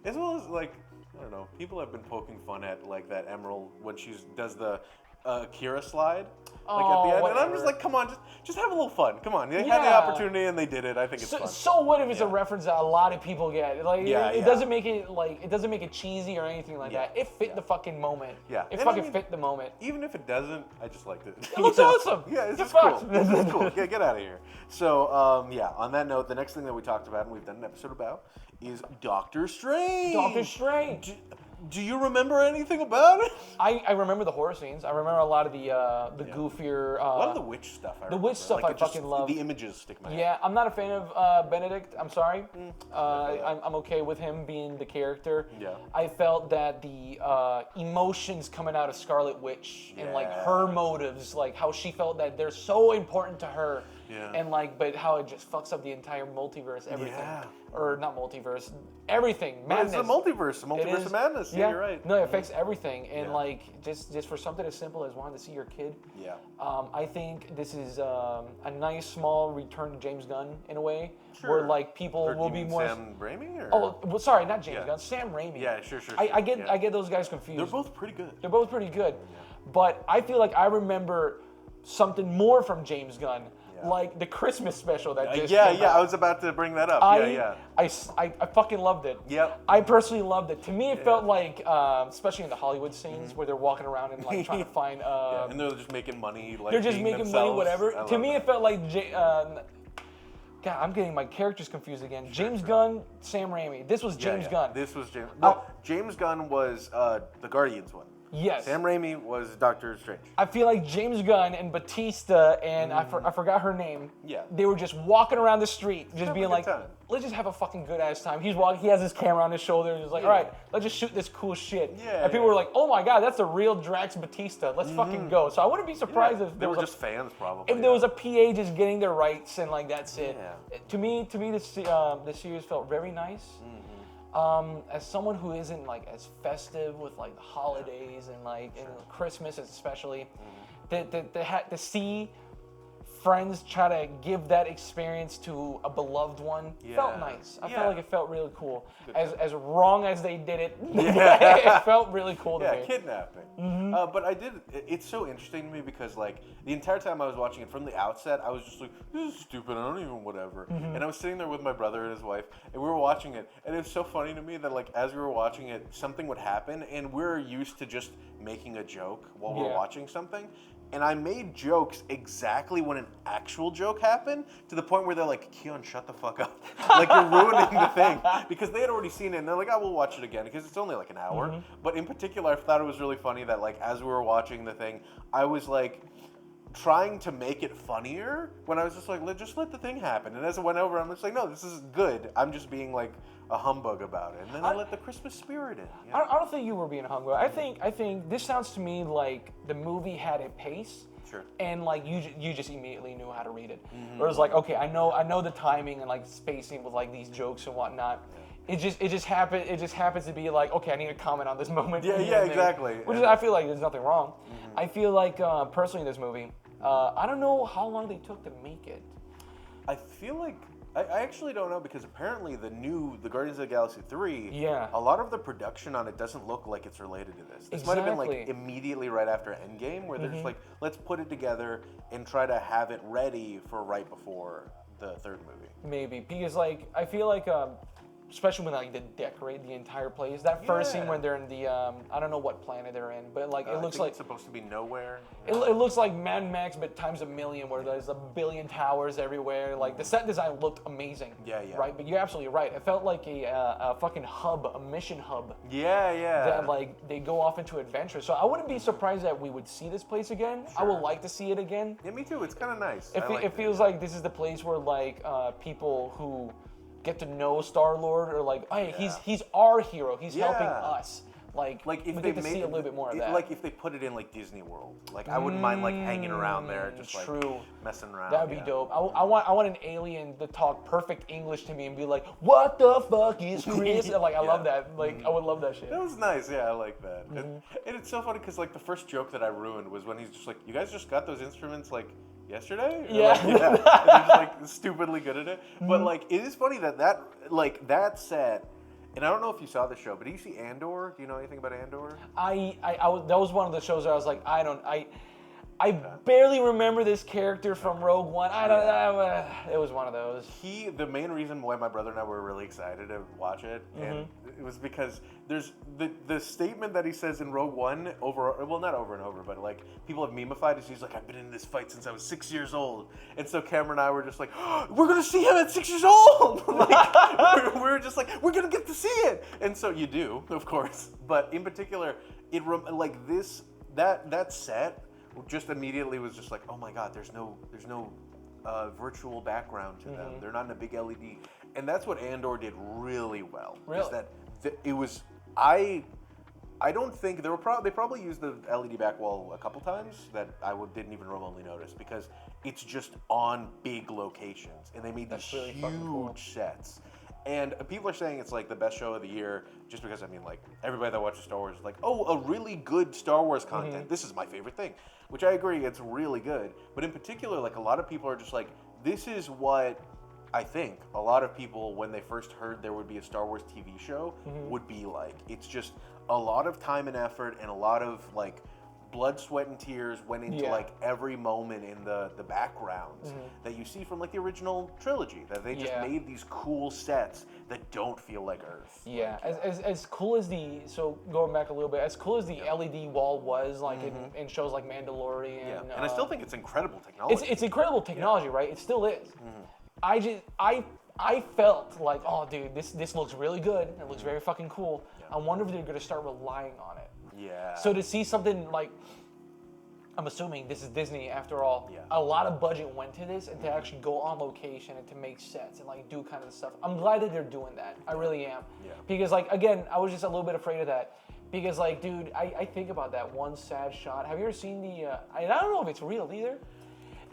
as well as like, I don't know, people have been poking fun at like that Emerald when she does the Kira slide, like at the end, and I'm just like, come on, just have a little fun. Come on, they had the opportunity and they did it. I think it's fun.
So what if it's a reference that a lot of people get? Like, it doesn't make it cheesy or anything like that. It fit the fucking moment. It fucking fit the moment.
Even if it doesn't, I just liked it.
It looks awesome.
It's just cool. It's cool. Yeah, get out of here. So on that note, the next thing that we talked about and we've done an episode about is Doctor Strange.
Doctor Strange.
Do you remember anything about it?
I remember the horror scenes. I remember a lot of the goofier.
A lot of the witch stuff.
The witch stuff I fucking love.
The images stick in my head.
Yeah, I'm not a fan of Benedict. I'm sorry. I'm okay with him being the character.
Yeah.
I felt that the emotions coming out of Scarlet Witch and like her motives, like how she felt that they're so important to her.
Yeah.
And like, but how it just fucks up the entire multiverse, everything. Or not multiverse, everything. Madness.
It's the multiverse of madness. Yeah, you're right.
No, it affects everything. And like, just for something as simple as wanting to see your kid.
Yeah.
I think this is a nice small return to James Gunn in a way.
Sure.
Where like people will be more.
Sam Raimi? Or?
Oh, well, sorry, not James Gunn. Sam Raimi.
Yeah, sure.
I get those guys confused.
They're both pretty good.
But I feel like I remember something more from James Gunn. Like the Christmas special that just came out.
I was about to bring that up.
I fucking loved it.
Yep.
I personally loved it. To me, it felt like, especially in the Hollywood scenes where they're walking around and like trying to find.
And they're just making money. Like
they're just making
themselves.
money, whatever. To me, it felt like. God, I'm getting my characters confused again. James Gunn, Sam Raimi. This was James Gunn.
This was James. No, James Gunn was the Guardians one.
Yes.
Sam Raimi was Doctor Strange.
I feel like James Gunn and Batista and I forgot her name.
Yeah.
They were just walking around the street, just being like,
time.
let's just have a fucking good ass time. He's walking, he has his camera on his shoulder, and he's like, all right, let's just shoot this cool shit.
Yeah.
And people were like, oh my god, that's the real Drax Batista. Let's fucking go. So I wouldn't be surprised if
they were just fans, probably.
If there was a PA just getting their rights and like that's it. To me, this series felt very nice. As someone who isn't like as festive with like the holidays and like and Christmas especially, to see friends try to give that experience to a beloved one felt nice. I felt like it felt really cool. As wrong as they did it, it felt really cool to me.
Yeah, kidnapping. But it's so interesting to me because like the entire time I was watching it from the outset, I was just like, this is stupid, I don't even whatever. And I was sitting there with my brother and his wife, and we were watching it, and it was so funny to me that like as we were watching it, something would happen, and we're used to just making a joke while we're watching something. And I made jokes exactly when an actual joke happened, to the point where they're like, Keon, shut the fuck up. Like, you're ruining the thing. Because they had already seen it, and they're like, we'll watch it again, because it's only like an hour. But in particular, I thought it was really funny that, like, as we were watching the thing, I was like, trying to make it funnier when I was just like, just let the thing happen. And as it went over, I'm just like, no, this is good. I'm just being like a humbug about it. And then I let the Christmas spirit in. You know?
I don't think you were being a humbug. I think this sounds to me like the movie had a pace.
Sure.
And like you just immediately knew how to read it. Or it was like, okay, I know the timing and like spacing with like these jokes and whatnot. It just happens to be like, okay, I need to comment on this moment.
Yeah, exactly.
Which is, I feel like there's nothing wrong. I feel like personally in this movie, I don't know how long they took to make it.
I feel like I actually don't know, because apparently the Guardians of the Galaxy 3, a lot of the production on it doesn't look like it's related to this. This might have been like immediately right after Endgame, where they're just like, let's put it together and try to have it ready for right before the third movie.
Maybe, because like I feel like especially when like they decorate the entire place. That first scene when they're in the I don't know what planet they're in, but like it looks like
it's supposed to be nowhere.
It looks like Mad Max, but times a million, where there's a billion towers everywhere. Like the set design looked amazing.
Yeah.
Right, but you're absolutely right. It felt like a fucking hub, a mission hub.
Yeah.
That like they go off into adventure. So I wouldn't be surprised that we would see this place again. Sure. I would like to see it again.
Yeah, me too. It's kind of nice.
It feels like this is the place where like people who get to know Star-Lord, or like, hey, he's our hero. He's helping us. Like if we get to see a little bit more of that.
Like if they put it in like Disney World, like I wouldn't mind like hanging around there, just like messing around.
That'd be dope. I want an alien to talk perfect English to me and be like, "What the fuck is Chris?" And like I love that. Like I would love that shit.
That was nice. Yeah, I like that. And it's so funny because like the first joke that I ruined was when he's just like, "You guys just got those instruments like yesterday?"
Yeah.
And they're just like stupidly good at it. But like it is funny that set. And I don't know if you saw the show, but did you see Andor? Do you know anything about Andor?
That was one of the shows where I was like, I barely remember this character from Rogue One. It was one of those.
The main reason why my brother and I were really excited to watch it, and it was because there's the statement that he says in Rogue One not over and over, but like people have memified it. He's like, I've been in this fight since I was 6 years old. And so Cameron and I were just like, we're going to see him at 6 years old. Like, we were just like, we're going to get to see it. And so you do, of course. But in particular, that set just immediately was just like, oh my God, there's no virtual background to them. They're not in a big LED. And that's what Andor did really well.
Really?
Is that it was, I don't think, they probably used the LED back wall a couple times that I didn't even remotely notice, because it's just on big locations. And they made these
really
huge sets. And people are saying it's like the best show of the year, just because, I mean, like, everybody that watches Star Wars is like, oh, a really good Star Wars content. This is my favorite thing. Which I agree, it's really good. But in particular, like, a lot of people are just like, this is what I think a lot of people, when they first heard there would be a Star Wars TV show, would be like. It's just a lot of time and effort, and a lot of, like, blood, sweat, and tears went into like every moment in the backgrounds that you see from like the original trilogy. That they just made these cool sets that don't feel like Earth.
Yeah, as cool as going back a little bit, as cool as the LED wall was, like in shows like Mandalorian.
Yeah, and I still think it's incredible technology.
It's incredible technology, right? It still is. I felt like, oh, dude, this looks really good. It looks very fucking cool. I wonder if they're gonna start relying on it.
Yeah.
So to see something like, I'm assuming this is Disney after all, a lot of budget went to this, and to actually go on location and to make sets and like do kind of stuff. I'm glad that they're doing that. I really am. Yeah. Because like, again, I was just a little bit afraid of that. Because like, dude, I think about that one sad shot. Have you ever seen I don't know if it's real either.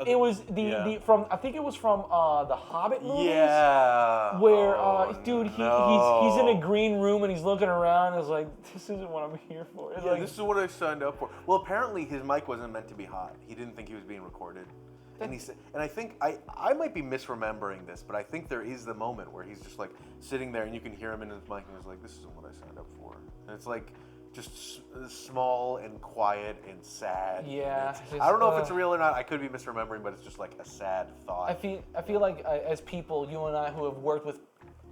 It was I think it was from the Hobbit movies.
Yeah.
Where, dude, he's in a green room and he's looking around and it's like, this isn't what I'm here for. It's like,
this is what I signed up for. Well, apparently his mic wasn't meant to be hot. He didn't think he was being recorded. And he said, and I think I might be misremembering this, but I think there is the moment where he's just like sitting there and you can hear him in his mic and he's like, this isn't what I signed up for. And it's like, just small and quiet and sad.
Yeah.
I don't know if it's real or not. I could be misremembering, but it's just like a sad thought.
I feel like as people, you and I, who have worked with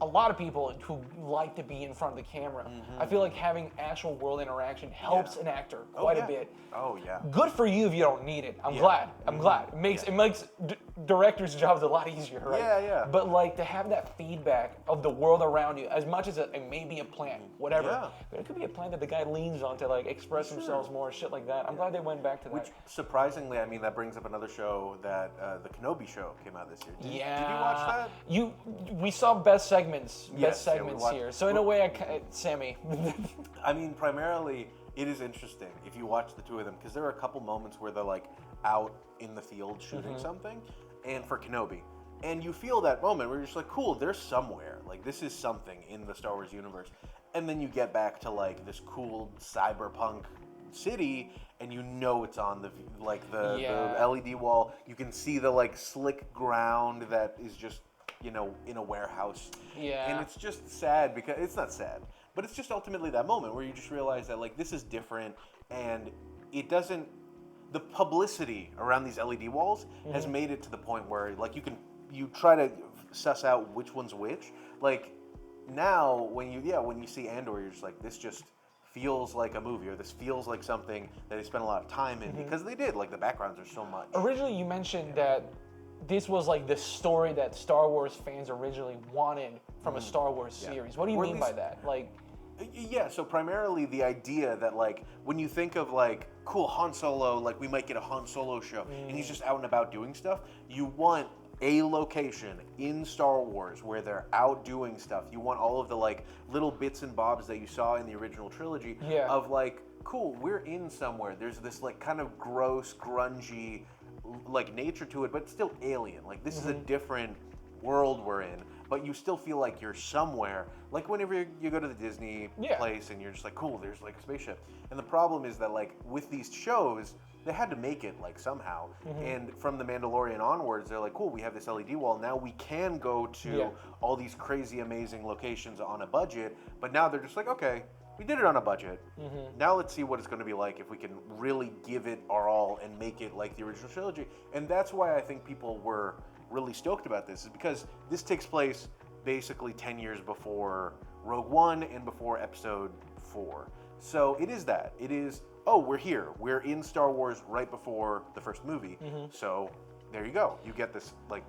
a lot of people who like to be in front of the camera. I feel like having actual world interaction helps an actor quite a bit.
Oh yeah.
Good for you if you don't need it. I'm glad. I'm glad. It makes directors' jobs a lot easier, right?
Yeah.
But like to have that feedback of the world around you, as much as it may be a plant, whatever. But it could be a plant that the guy leans on to like express themselves more, shit like that. I'm glad they went back to that.
Which surprisingly, I mean, that brings up another show that the Kenobi show came out this year. Did you watch that?
We saw best segments
watched-
here. So in a way, Sammy.
I mean, primarily, it is interesting if you watch the two of them because there are a couple moments where they're like out in the field shooting something, and for Kenobi, and you feel that moment where you're just like, cool, they're somewhere. Like this is something in the Star Wars universe, and then you get back to like this cool cyberpunk city, and you know it's on the LED wall. You can see the like slick ground that is just in a warehouse.
Yeah.
And it's just sad because it's not sad, but it's just ultimately that moment where you just realize that like this is different, and it doesn't. The publicity around these LED walls has made it to the point where like you try to suss out which one's which. Like now when you see Andor, you're just like, this just feels like a movie, or this feels like something that they spent a lot of time in because they did. Like the backgrounds are so much.
Originally, you mentioned that this was like the story that Star Wars fans originally wanted from a Star Wars series. What do you mean by that? Like,
yeah, so primarily the idea that like when you think of like cool Han Solo, like we might get a Han Solo show, and he's just out and about doing stuff. You want a location in Star Wars where they're out doing stuff. You want all of the like little bits and bobs that you saw in the original trilogy of like, cool, we're in somewhere. There's this like kind of gross, grungy like nature to it, but still alien. Like this is a different world we're in, but you still feel like you're somewhere. Like whenever you go to the Disney place and you're just like, cool, there's like a spaceship. And the problem is that like with these shows, they had to make it like somehow. And from The Mandalorian onwards, they're like, cool, we have this LED wall. Now we can go to all these crazy, amazing locations on a budget. But now they're just like, okay, we did it on a budget. Now let's see what it's going to be like if we can really give it our all and make it like the original trilogy. And that's why I think people were really stoked about this, is because this takes place basically 10 years before Rogue One and before Episode 4. So it is that. It is, oh, we're here. We're in Star Wars right before the first movie. So there you go. You get this like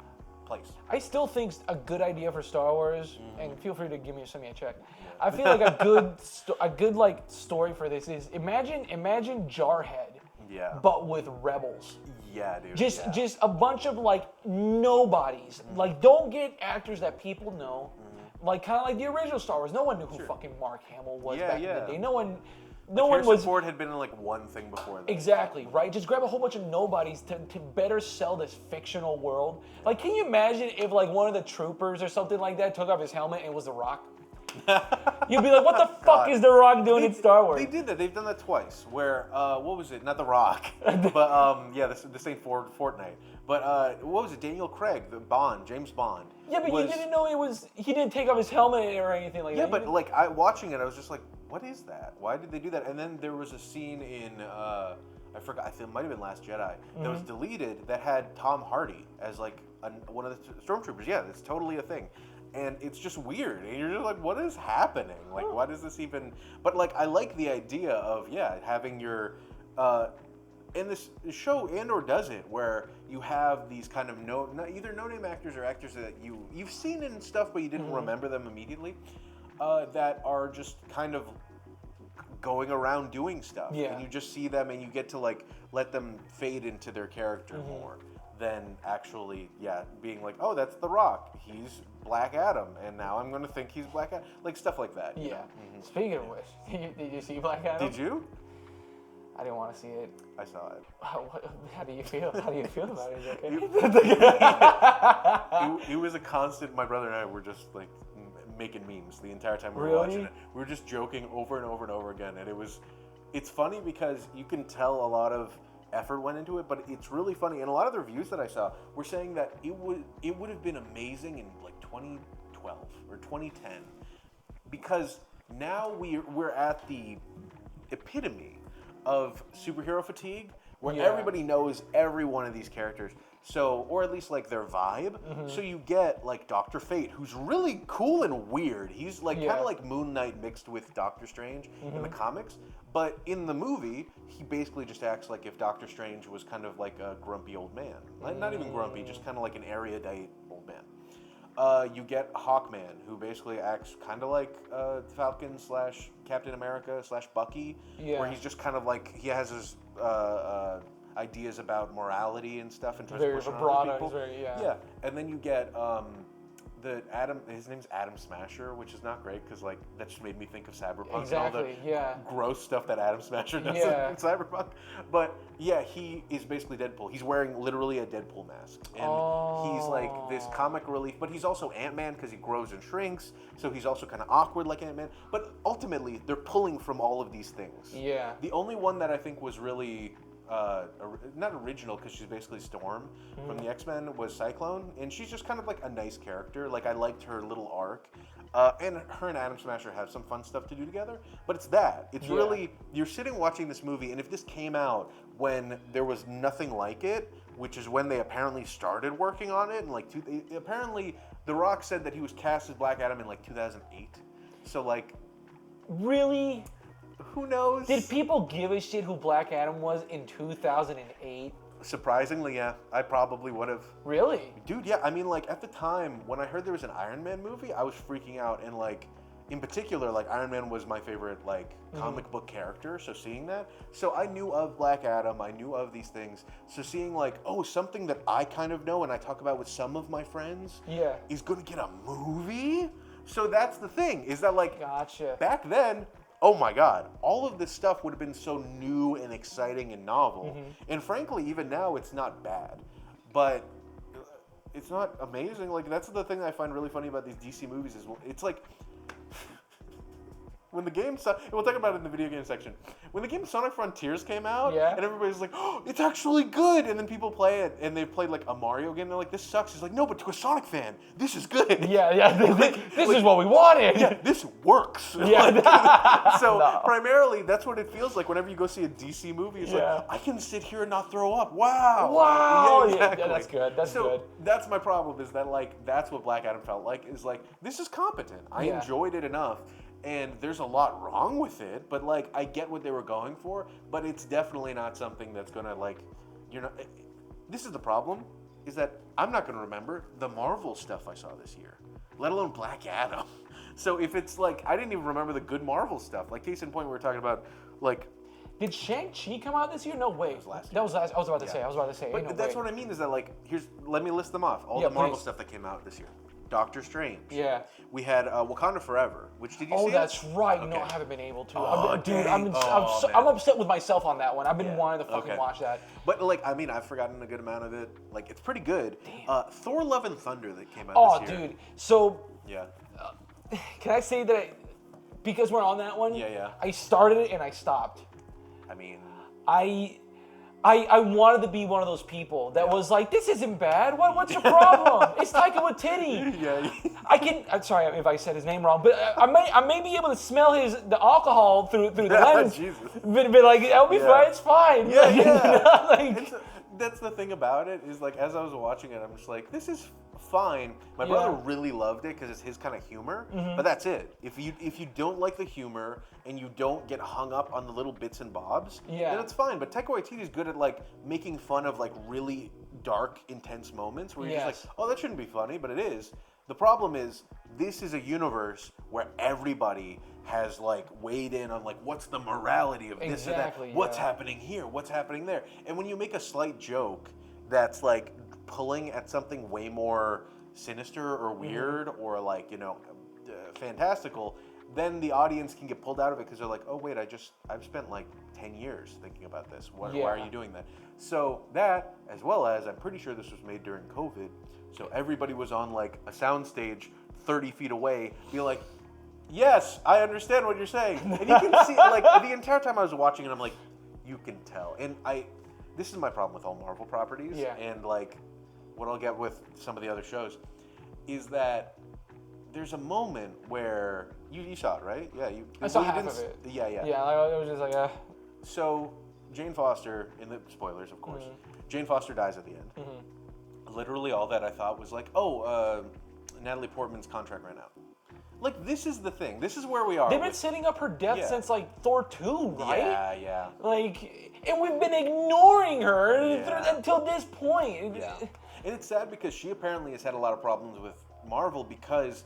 place.
I still think a good idea for Star Wars, and feel free to send me a check. I feel like a good like story for this is imagine Jarhead, but with rebels.
Yeah, dude.
Just a bunch of like nobodies. Like don't get actors that people know. Like kind of like the original Star Wars. No one knew who fucking Mark Hamill was back in the day. No one was.
Ford had been in like one thing before that.
Exactly, right? Just grab a whole bunch of nobodies to better sell this fictional world. Like, can you imagine if like one of the troopers or something like that took off his helmet and it was The Rock? You'd be like, what the fuck is The Rock doing in Star Wars?
They did that. They've done that twice. Where, what was it? Not The Rock, but this ain't Fortnite. But what was it? Daniel Craig, James Bond.
Yeah, but you didn't know he didn't take off his helmet or anything like that.
Yeah, but like watching it, I was just like, what is that? Why did they do that? And then there was a scene in I forgot. I think it might have been Last Jedi that was deleted that had Tom Hardy as like one of the stormtroopers. Yeah, it's totally a thing. And it's just weird. And you're just like, what is happening? Like, why does this even... But, like, I like the idea of, having your... and this show, Andor does it, where you have these kind of either no-name actors or actors that you've seen in stuff, but you didn't remember them immediately, that are just kind of going around doing stuff.
Yeah.
And you just see them and you get to, like, let them fade into their character more than actually, being like, oh, that's The Rock. He's Black Adam, and now I'm going to think he's Black Adam. Like, stuff like that.
Yeah. Speaking of which, did you see Black Adam?
Did you?
I didn't want to see it.
I saw it.
How do you feel? How do you feel about it? Is it okay?
It was a constant. My brother and I were just like making memes the entire time we were watching it. We were just joking over and over and over again, and it's funny because you can tell a lot of effort went into it, but it's really funny. And a lot of the reviews that I saw were saying that it would have been amazing in like 2012 or 2010, because now we're at the epitome of superhero fatigue, where everybody knows every one of these characters. So, or at least like their vibe. So you get like Dr. Fate, who's really cool and weird. He's like kind of like Moon Knight mixed with Doctor Strange in the comics. But in the movie, he basically just acts like if Doctor Strange was kind of like a grumpy old man. Like, not even grumpy, just kind of like an erudite old man. You get Hawkman, who basically acts kind of like Falcon / Captain America / Bucky, where he's just kind of like, he has his ideas about morality and stuff, and tries to push on other people. Yeah, and then you get his name's Adam Smasher, which is not great because like that just made me think of Cyberpunk and all the gross stuff that Adam Smasher does in Cyberpunk. But yeah, he is basically Deadpool. He's wearing literally a Deadpool mask, and he's like this comic relief. But he's also Ant-Man because he grows and shrinks, so he's also kind of awkward like Ant-Man. But ultimately, they're pulling from all of these things. Yeah. The only one that I think was really not original because she's basically Storm from the X-Men was Cyclone, and she's just kind of like a nice character. Like I liked her little arc, and her and Adam Smasher have some fun stuff to do together. But it's that. It's really, you're sitting watching this movie, and if this came out when there was nothing like it, which is when they apparently started working on it, and like apparently The Rock said that he was cast as Black Adam in like 2008. So like,
really?
Who knows?
Did people give a shit who Black Adam was in 2008?
Surprisingly, yeah. I probably would have.
Really?
Dude, yeah. I mean, like, at the time, when I heard there was an Iron Man movie, I was freaking out. And, like, in particular, like, Iron Man was my favorite, like, comic book character. So seeing that. So I knew of Black Adam. I knew of these things. So seeing, like, oh, something that I kind of know and I talk about with some of my friends is going to get a movie? So that's the thing, is that, like, back then, oh my God, all of this stuff would have been so new and exciting and novel. And frankly, even now, it's not bad. But it's not amazing. Like, that's the thing that I find really funny about these DC movies is it's like, when the game, we'll talk about it in the video game section. When the game Sonic Frontiers came out, and everybody's like, oh, it's actually good. And then people play it, and they've played like a Mario game, and they're like, this sucks. It's like, no, but to a Sonic fan, this is good.
This is what we wanted.
Yeah, this works. So primarily, that's what it feels like whenever you go see a DC movie. It's like, I can sit here and not throw up. Wow.
Yeah, exactly. Yeah, that's good. That's good.
That's my problem is that like, that's what Black Adam felt like, is like, this is competent. I enjoyed it enough. And there's a lot wrong with it, but like I get what they were going for, but it's definitely not something that's gonna like, you're not. This is the problem, is that I'm not gonna remember the Marvel stuff I saw this year, let alone Black Adam. So if it's like, I didn't even remember the good Marvel stuff. Like case in point, we were talking about like.
Did Shang-Chi come out this year? No way.
That was last year.
That was last. I was about to say.
But
no
that's
way.
what I mean is that like, let me list them off. All the Marvel stuff that came out this year. Doctor Strange. Yeah. We had Wakanda Forever, which did you see?
Oh, that's right. Okay. No, I haven't been able to. I'm upset with myself on that one. I've been wanting to fucking watch that.
But like, I mean, I've forgotten a good amount of it. Like, it's pretty good. Thor: Love and Thunder that came out this year. Oh, dude.
So. Yeah. Can I say that because we're on that one? Yeah. I started it and I stopped.
I mean.
I wanted to be one of those people that was like, this isn't bad. What's your problem? It's Taika Waititi. I'm sorry if I said his name wrong, but I may be able to smell the alcohol through the lens. Jesus. But like, it'll be fine. It's fine.
That's the thing about it is like, as I was watching it, I'm just like, this is fine. My brother really loved it because it's his kind of humor, but that's it. If you don't like the humor and you don't get hung up on the little bits and bobs, then it's fine. But Taika Waititi is good at like making fun of like really dark, intense moments where you're just like, oh, that shouldn't be funny, but it is. The problem is, this is a universe where everybody has like weighed in on like, what's the morality of this or that? What's happening here? What's happening there? And when you make a slight joke that's like pulling at something way more sinister or weird or like, fantastical, then the audience can get pulled out of it because they're like, oh wait, I've spent like 10 years thinking about this. Why are you doing that? So that, as well as, I'm pretty sure this was made during COVID, so everybody was on like a soundstage 30 feet away, be like, yes, I understand what you're saying. And you can see, like, the entire time I was watching it, I'm like, you can tell. And this is my problem with all Marvel properties, and like, what I'll get with some of the other shows, is that there's a moment where, you saw it, right? Yeah,
I saw half of it.
Yeah.
Yeah, it was just like,
So, Jane Foster, in the spoilers, of course, Jane Foster dies at the end. literally all that I thought was like, Natalie Portman's contract ran out. Like, this is the thing. This is where we are.
They've been setting up her death since, like, Thor 2, right?
Yeah.
Like, and we've been ignoring her until this point.
Yeah. And it's sad because she apparently has had a lot of problems with Marvel because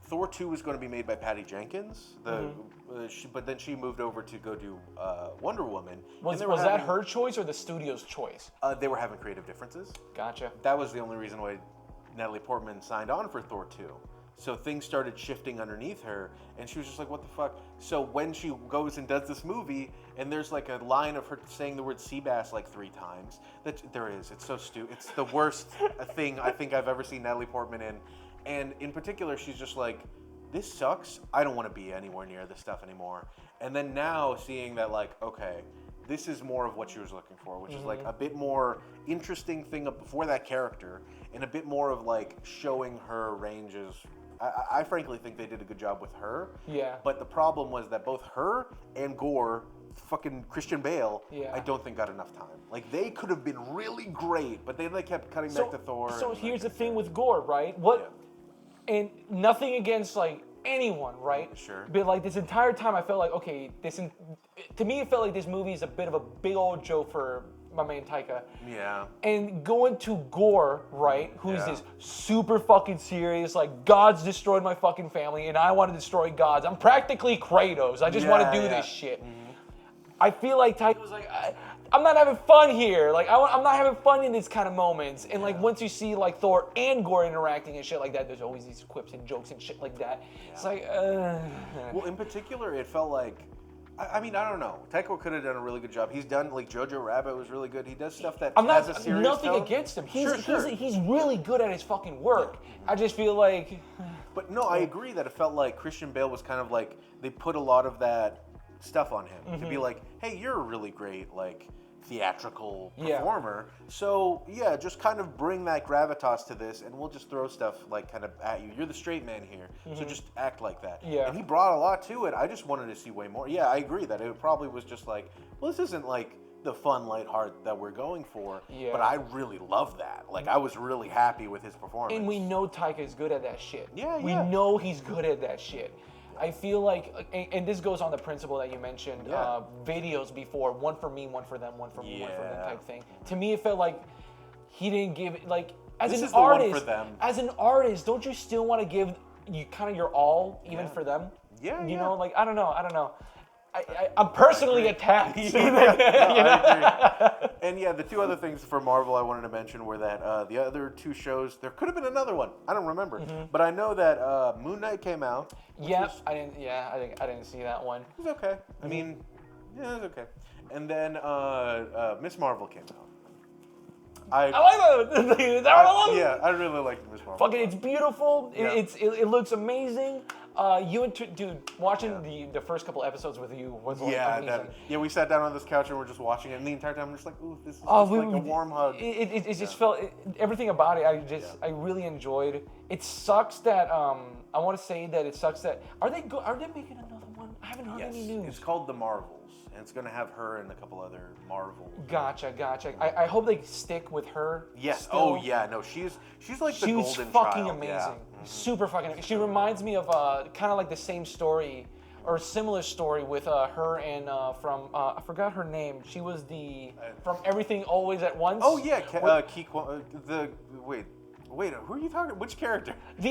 Thor 2 was going to be made by Patty Jenkins, but then she moved over to go do Wonder Woman.
Was that her choice or the studio's choice?
They were having creative differences.
Gotcha.
That was the only reason why Natalie Portman signed on for Thor 2. So things started shifting underneath her, and she was just like, what the fuck? So when she goes and does this movie, and there's like a line of her saying the word sea bass like 3 times, it's so stupid. It's the worst thing I think I've ever seen Natalie Portman in. And in particular, she's just like, this sucks. I don't want to be anywhere near this stuff anymore. And then now seeing that, like, okay, this is more of what she was looking for, which is like a bit more interesting thing before that character, and a bit more of like showing her ranges. I frankly think they did a good job with her.
Yeah.
But the problem was that both her and Gore, fucking Christian Bale, I don't think got enough time. Like, they could have been really great, but they kept cutting back to Thor.
So here's the thing with Gore, right? And nothing against, like, anyone, right?
Sure.
But, like, this entire time I felt like, okay, to me it felt like this movie is a bit of a big old joke for my main Taika.
Yeah.
And going to Gore, right, who's this super fucking serious, like, God's destroyed my fucking family and I want to destroy God's. I'm practically Kratos. I just want to do this shit. I feel like Taika was like, I'm not having fun here. Like, I'm not having fun in these kind of moments. And, like, once you see, like, Thor and Gore interacting and shit like that, there's always these quips and jokes and shit like that. Yeah. It's like,
Well, in particular, it felt like, I mean, I don't know. Taika could have done a really good job. He's done, like, Jojo Rabbit was really good. He does stuff that has a serious
nothing
tone.
against him. He's really good at his fucking work. I just feel like...
But, no, I agree that it felt like Christian Bale was kind of like, they put a lot of that stuff on him to be like, hey, you're a really great, like, theatrical performer. So, just kind of bring that gravitas to this, and we'll just throw stuff, like, kind of at you. You're the straight man here, so just act like that.
Yeah.
And he brought a lot to it. I just wanted to see way more. Yeah, I agree that it probably was just like, well, this isn't, like, the fun, light heart that we're going for, but I really love that. Like, I was really happy with his performance.
And we know Taika is good at that shit.
Yeah.
We know he's good at that shit. I feel like, and this goes on the principle that you mentioned, videos before, one for me, one for them, one for me, one for them type thing. To me, it felt like he didn't give, like, as an artist, don't you still want to give you kind of your all, even for them?
Yeah,
You know, like, I don't know. I'm personally attacked.
I agree. And the 2 other things for Marvel I wanted to mention were that the other 2 shows, there could have been another one. I don't remember, but I know that Moon Knight came out.
I didn't see that one.
It was okay. I mean, it was okay. And then Miss Marvel came out.
I like that.
I really liked Miss Marvel.
Fucking, it's beautiful. It looks amazing. Dude, watching the first couple episodes with you was like amazing.
We sat down on this couch and we're just watching it, and the entire time I'm just like, ooh, this is like a warm hug.
It just felt everything about it. I really enjoyed. It sucks that I want to say that it sucks that are they making another one? I haven't heard any news.
It's called The Marvels, and it's gonna have her and a couple other Marvel.
Gotcha. I hope they stick with her.
Yes.
Still.
Oh yeah. No, she's like the golden child.
She's fucking amazing. Super fucking amazing. She reminds me of kind of like the same story or similar story with her and from I forgot her name. She was from Everything Always at Once.
Oh yeah. Wait, who are you talking? Which character?
The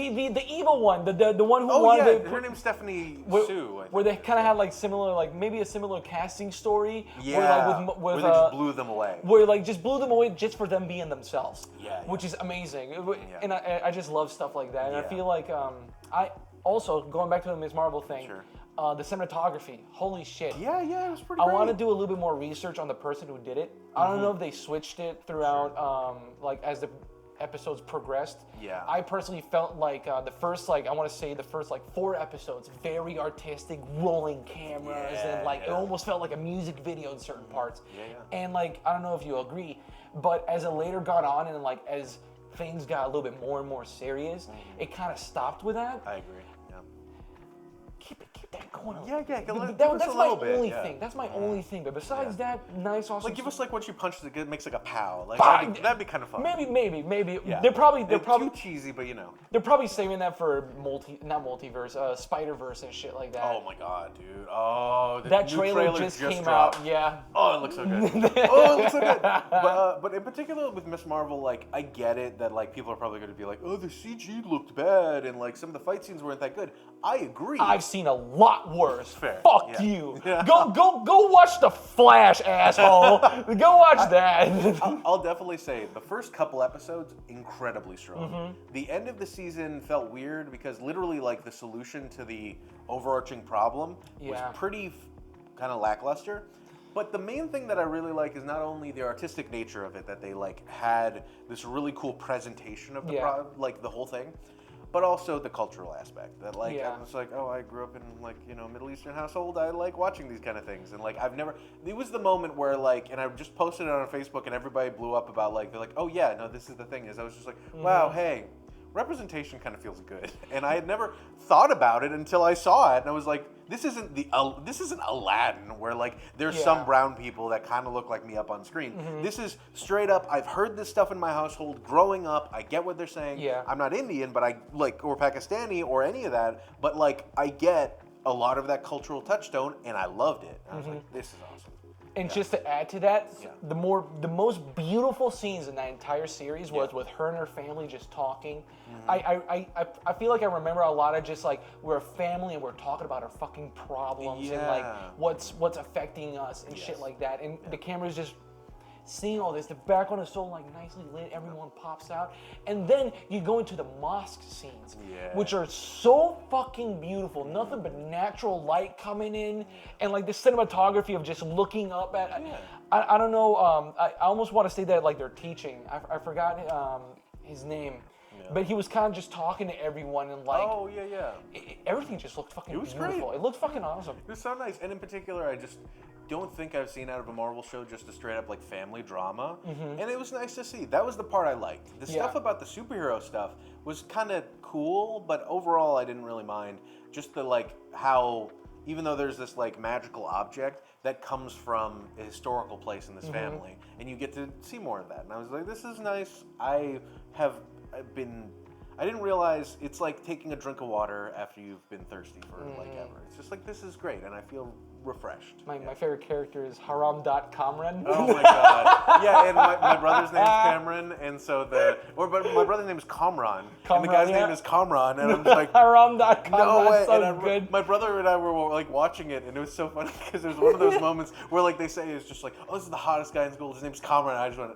evil one, the one who wanted.
Her name's Stephanie Sue. I think.
Where they kind of had like similar, like maybe a similar casting story.
Yeah. Where they just blew them away.
Where like just blew them away just for them being themselves.
Yeah.
Which is amazing, and I just love stuff like that. And I feel like I also going back to the Ms. Marvel thing.
Sure.
The cinematography, holy shit.
Yeah, it was pretty great.
I want to do a little bit more research on the person who did it. I don't know if they switched it throughout, like as the episodes progressed.
Yeah.
I personally felt like the first 4 episodes, very artistic, rolling cameras, and like it almost felt like a music video in certain parts.
Yeah.
And like I don't know if you agree, but as it later got on and like as things got a little bit more and more serious, it kind of stopped with that.
I agree. Yeah.
Keep that going. want to.
Yeah,
That's my only thing. That's my only thing. But besides that, nice, awesome.
Like, give us like once you punch it makes like a pow. Like that'd be kind of fun.
Maybe.
Yeah.
They're probably
too cheesy, but
they're probably saving that for not multiverse, Spider-Verse and shit like that.
Oh my god, dude. Oh,
that trailer just came
dropped.
out. Yeah.
Oh, it looks so good. Oh, it looks so good. But in particular with Ms. Marvel, like I get it that like people are probably going to be like, oh, the CG looked bad and like some of the fight scenes weren't that good. I agree.
I've seen a lot worse.
Fair.
Fuck you. Yeah. Go watch The Flash, asshole. Go watch that.
I'll definitely say the first couple episodes incredibly strong. The end of the season felt weird because literally like the solution to the overarching problem was pretty kind of lackluster. But the main thing that I really like is not only the artistic nature of it, that they like had this really cool presentation of the like the whole thing, but also the cultural aspect. That like I was like, oh, I grew up in like Middle Eastern household. I like watching these kind of things, and like I've never. It was the moment where like, and I just posted it on Facebook, and everybody blew up about like they're like, oh yeah, no, this is the thing. Is I was just like, wow, hey. Representation kind of feels good, and I had never thought about it until I saw it, and I was like, "This isn't Aladdin, where like there's some brown people that kind of look like me up on screen. This is straight up. I've heard this stuff in my household growing up. I get what they're saying. Yeah. I'm not Indian, but I like or Pakistani or any of that, but like I get a lot of that cultural touchstone, and I loved it. I was like, this is awesome."
And just to add to that, the most beautiful scenes in that entire series was with her and her family just talking. I feel like I remember a lot of just like we're a family and we're talking about our fucking problems and like what's affecting us and shit like that. And the camera's just seeing all this. The background is so like nicely lit. Everyone pops out, and then you go into the mosque scenes, which are so fucking beautiful. Nothing but natural light coming in, and like the cinematography of just looking up at. I don't know. I almost want to say that like they're teaching. I forgot his name. But he was kind of just talking to everyone and like, everything just looked fucking beautiful. Great. It looked fucking awesome.
It was so nice, and in particular, I just don't think I've seen out of a Marvel show just a straight up like family drama, and it was nice to see. That was the part I liked. The stuff about the superhero stuff was kind of cool, but overall, I didn't really mind. Just the like how even though there's this like magical object that comes from a historical place in this family, and you get to see more of that. And I was like, this is nice. I didn't realize it's like taking a drink of water after you've been thirsty for like ever. It's just like, this is great, and I feel refreshed.
My favorite character is Haram.Kamran.
Oh my god. Yeah, and my brother's name is Cameron, and so but my brother's name is Kamran, and the guy's name is Kamran, and I'm just like,
Haram.Kamran,
no way.
so
and
good.
My brother and I were like watching it, and it was so funny because there's one of those moments where like they say it's just like, oh, this is the hottest guy in school, his name's Kamran, and I just went,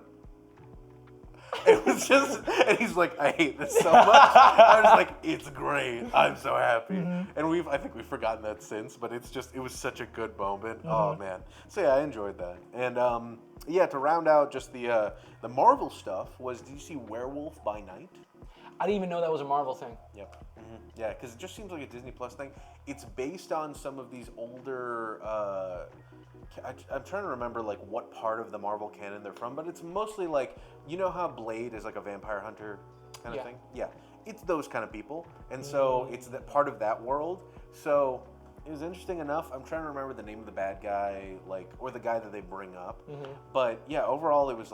it was just, and he's like, I hate this so much. I was like, it's great. I'm so happy. And I think we've forgotten that since, but it was such a good moment. Oh man. So yeah, I enjoyed that. And to round out just the Marvel stuff did you see Werewolf by Night?
I didn't even know that was a Marvel thing.
Yep. Yeah, because it just seems like a Disney Plus thing. It's based on some of these older. I'm trying to remember like what part of the Marvel canon they're from, but it's mostly like, you know how Blade is like a vampire hunter kind of thing? Yeah, it's those kind of people, and so it's that part of that world. So it was interesting enough. I'm trying to remember the name of the bad guy, like, or the guy that they bring up. But yeah, overall it was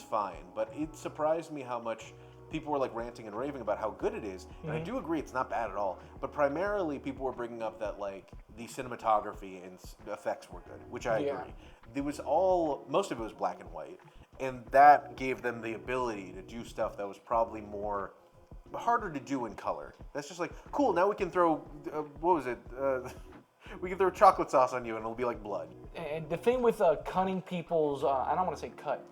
fine. But it surprised me how much people were like ranting and raving about how good it is, and I do agree it's not bad at all. But primarily, people were bringing up that like the cinematography and effects were good, which I agree. It was most of it was black and white, and that gave them the ability to do stuff that was probably more harder to do in color. That's just like, cool. Now we can throw we can throw chocolate sauce on you, and it'll be like blood.
And the thing with cutting people's, I don't want to say cut,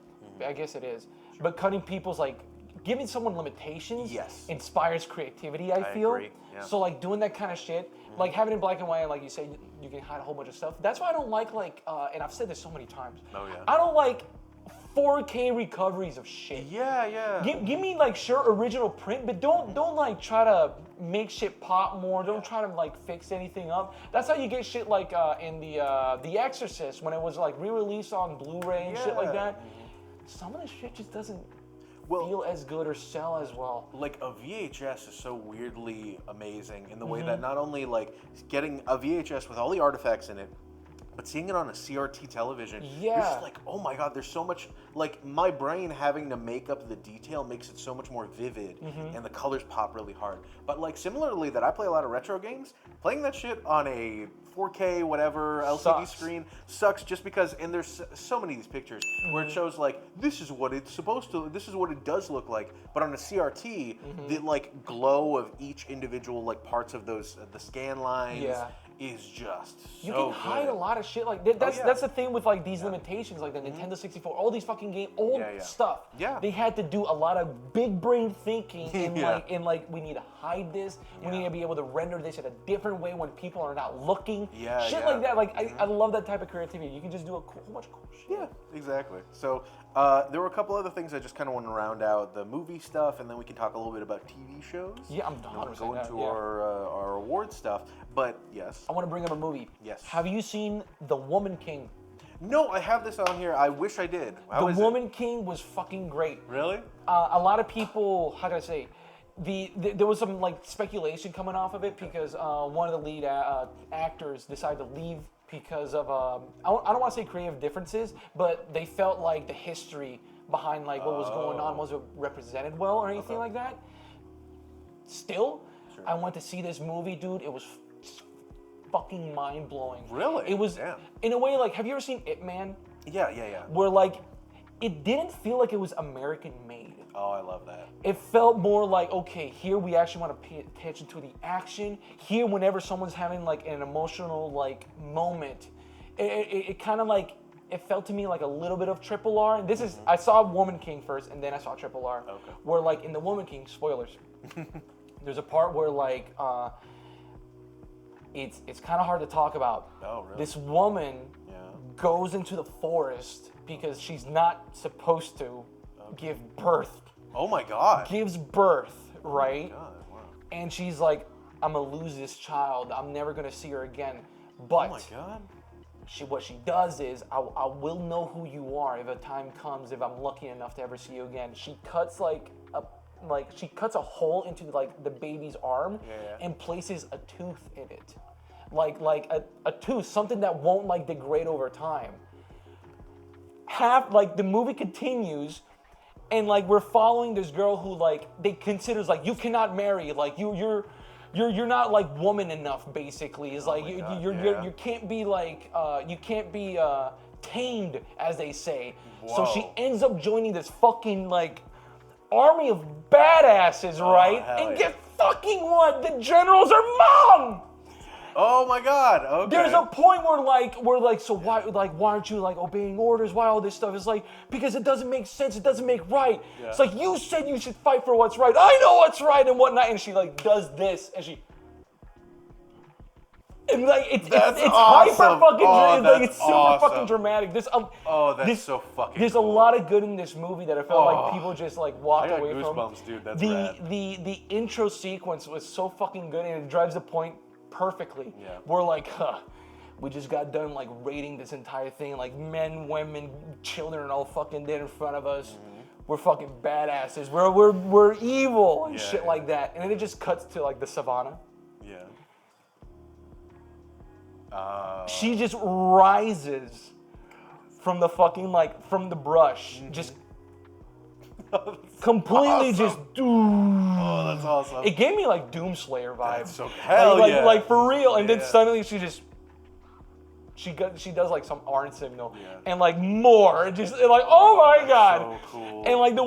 I guess it is, but cutting people's like. Giving someone limitations inspires creativity, I feel.
Agree. Yeah.
So like doing that kind of shit, like having it in black and white, like you say, you can hide a whole bunch of stuff. That's why I don't like and I've said this so many times.
Oh yeah.
I don't like 4K recoveries of shit.
Yeah.
Give me like original print, but don't like try to make shit pop more. Don't try to like fix anything up. That's how you get shit like in the Exorcist when it was like re-released on Blu-ray and shit like that. Some of the shit just doesn't. feel as good or sell as well.
Like a VHS is so weirdly amazing in the way that not only like getting a VHS with all the artifacts in it, but seeing it on a CRT television, you're just like, oh my god, there's so much, like my brain having to make up the detail makes it so much more vivid and the colors pop really hard. But like similarly that I play a lot of retro games, playing that shit on a 4K whatever LCD screen sucks just because, and there's so many of these pictures where it shows like, this is what it's supposed to, this is what it does look like, but on a CRT, the like glow of each individual like parts of those, the scan lines, is just so
you can hide a lot of shit like that's the thing with like these limitations, like the Nintendo 64, all these fucking old stuff. They had to do a lot of big brain thinking and like we need to hide this. We need to be able to render this in a different way when people are not looking. Shit like that. Like I love that type of creativity. You can just do a whole bunch of cool shit.
Yeah, exactly. So there were a couple other things I just kind of want to round out the movie stuff, and then we can talk a little bit about TV shows.
Yeah, I'm 100%
go into our award stuff. But yes,
I want to bring up a movie.
Yes.
Have you seen The Woman King?
No, I have this on here. I wish I did.
The Woman King was fucking great.
Really?
A lot of people, how can I say, there was some like speculation coming off of it because one of the lead actors decided to leave because of I don't want to say creative differences, but they felt like the history behind like what was going on wasn't represented well or anything like that. Still, I went to see this movie, dude. It was fucking mind blowing.
Really?
It was in a way like, have you ever seen Ip Man?
Yeah.
Where like it didn't feel like it was American made.
Oh, I love that.
It felt more like, okay, here we actually want to pay attention to the action. Here, whenever someone's having like an emotional like moment, it kind of like, it felt to me like a little bit of Triple R. And this is, I saw Woman King first, and then I saw Triple R. Okay. Where like in the Woman King, spoilers, there's a part where like it's kind of hard to talk about.
Oh, really?
This woman goes into the forest because she's not supposed to give birth.
Oh my god.
Gives birth, right?
Oh my god, wow.
And she's like, I'm gonna lose this child. I'm never gonna see her again. But
oh my god.
What she does is, I will know who you are if a time comes, if I'm lucky enough to ever see you again. She cuts she cuts a hole into like the baby's arm and places a tooth in it. Like a tooth, something that won't like degrade over time. The movie continues, and like we're following this girl who like they considers like, you cannot marry, like you're not like woman enough, basically. It's like you can't be like you can't be tamed, as they say. Whoa. So she ends up joining this fucking like army of badasses, right? And get fucking what? The general's her mom.
Oh my god, okay.
There's a point where so why aren't you like obeying orders? Why all this stuff? It's like, because it doesn't make sense, it doesn't make right. Yeah. It's like, you said you should fight for what's right. I know what's right and whatnot. And she like does this and she and like it's
awesome.
hyper fucking it's super
awesome.
fucking dramatic. There's
so fucking
There's
cool.
a lot of good in this movie that I felt like people just like walked away from.
Goosebumps, dude. That's rad.
The intro sequence was so fucking good, and it drives the point perfectly. Yeah. We're like, we just got done like rating this entire thing, like men, women, children all fucking dead in front of us. We're fucking badasses. We're evil and shit like that. And then it just cuts to like the savannah. Yeah. She just rises from the fucking from the brush, just completely awesome. Just
oh, that's awesome.
It gave me like Doomslayer vibes.
That's so hell
like for real. And then suddenly she does like some arm signal and like more, just and like, oh my god.
So cool.
And like not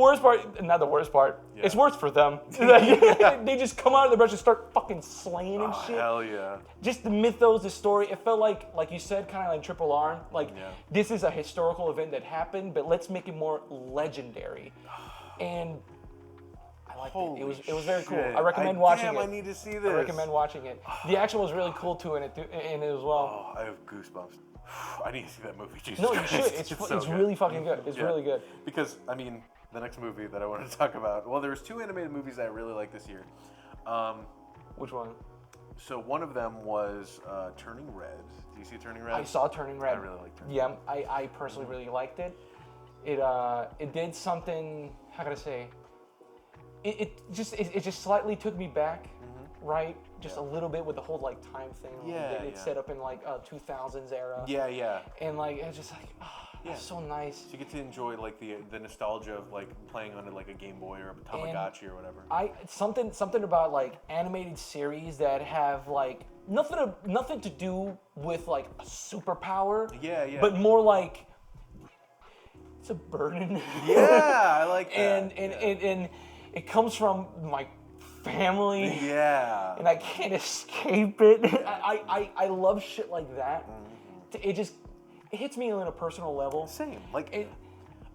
the worst part. It's worse for them. They just come out of the brush and start fucking slaying and shit.
Hell yeah.
Just the mythos, the story. It felt like you said, kind of like Triple R. Like this is a historical event that happened, but let's make it more legendary. And I liked it. It was very cool. I recommend watching it.
I need to see this.
I recommend watching it. The action was really cool too in it as well.
Oh, I have goosebumps. I need to see that movie. Jesus
no, you
Christ.
should. It's really fucking good. It's really good.
Because I mean, the next movie that I wanted to talk about. Well, there was 2 animated movies that I really liked this year.
Which one?
So one of them was Turning Red. Do you see Turning Red?
I saw Turning Red.
I really liked Turning Red.
Yeah, I personally really liked it. It did something. how can I say? It just slightly took me back, right? Just a little bit with the whole like time thing. It's set up in like 2000s era.
Yeah.
And like it's just like, that's so nice.
So you get to enjoy like the nostalgia of like playing on like a Game Boy or a Tamagotchi or whatever.
Something about like animated series that have like nothing to do with like a superpower.
Yeah.
But more like it's a burden.
Yeah, I like that.
And it comes from my family.
Yeah.
And I can't escape it. I love shit like that. It hits me on a personal level.
Same. Like,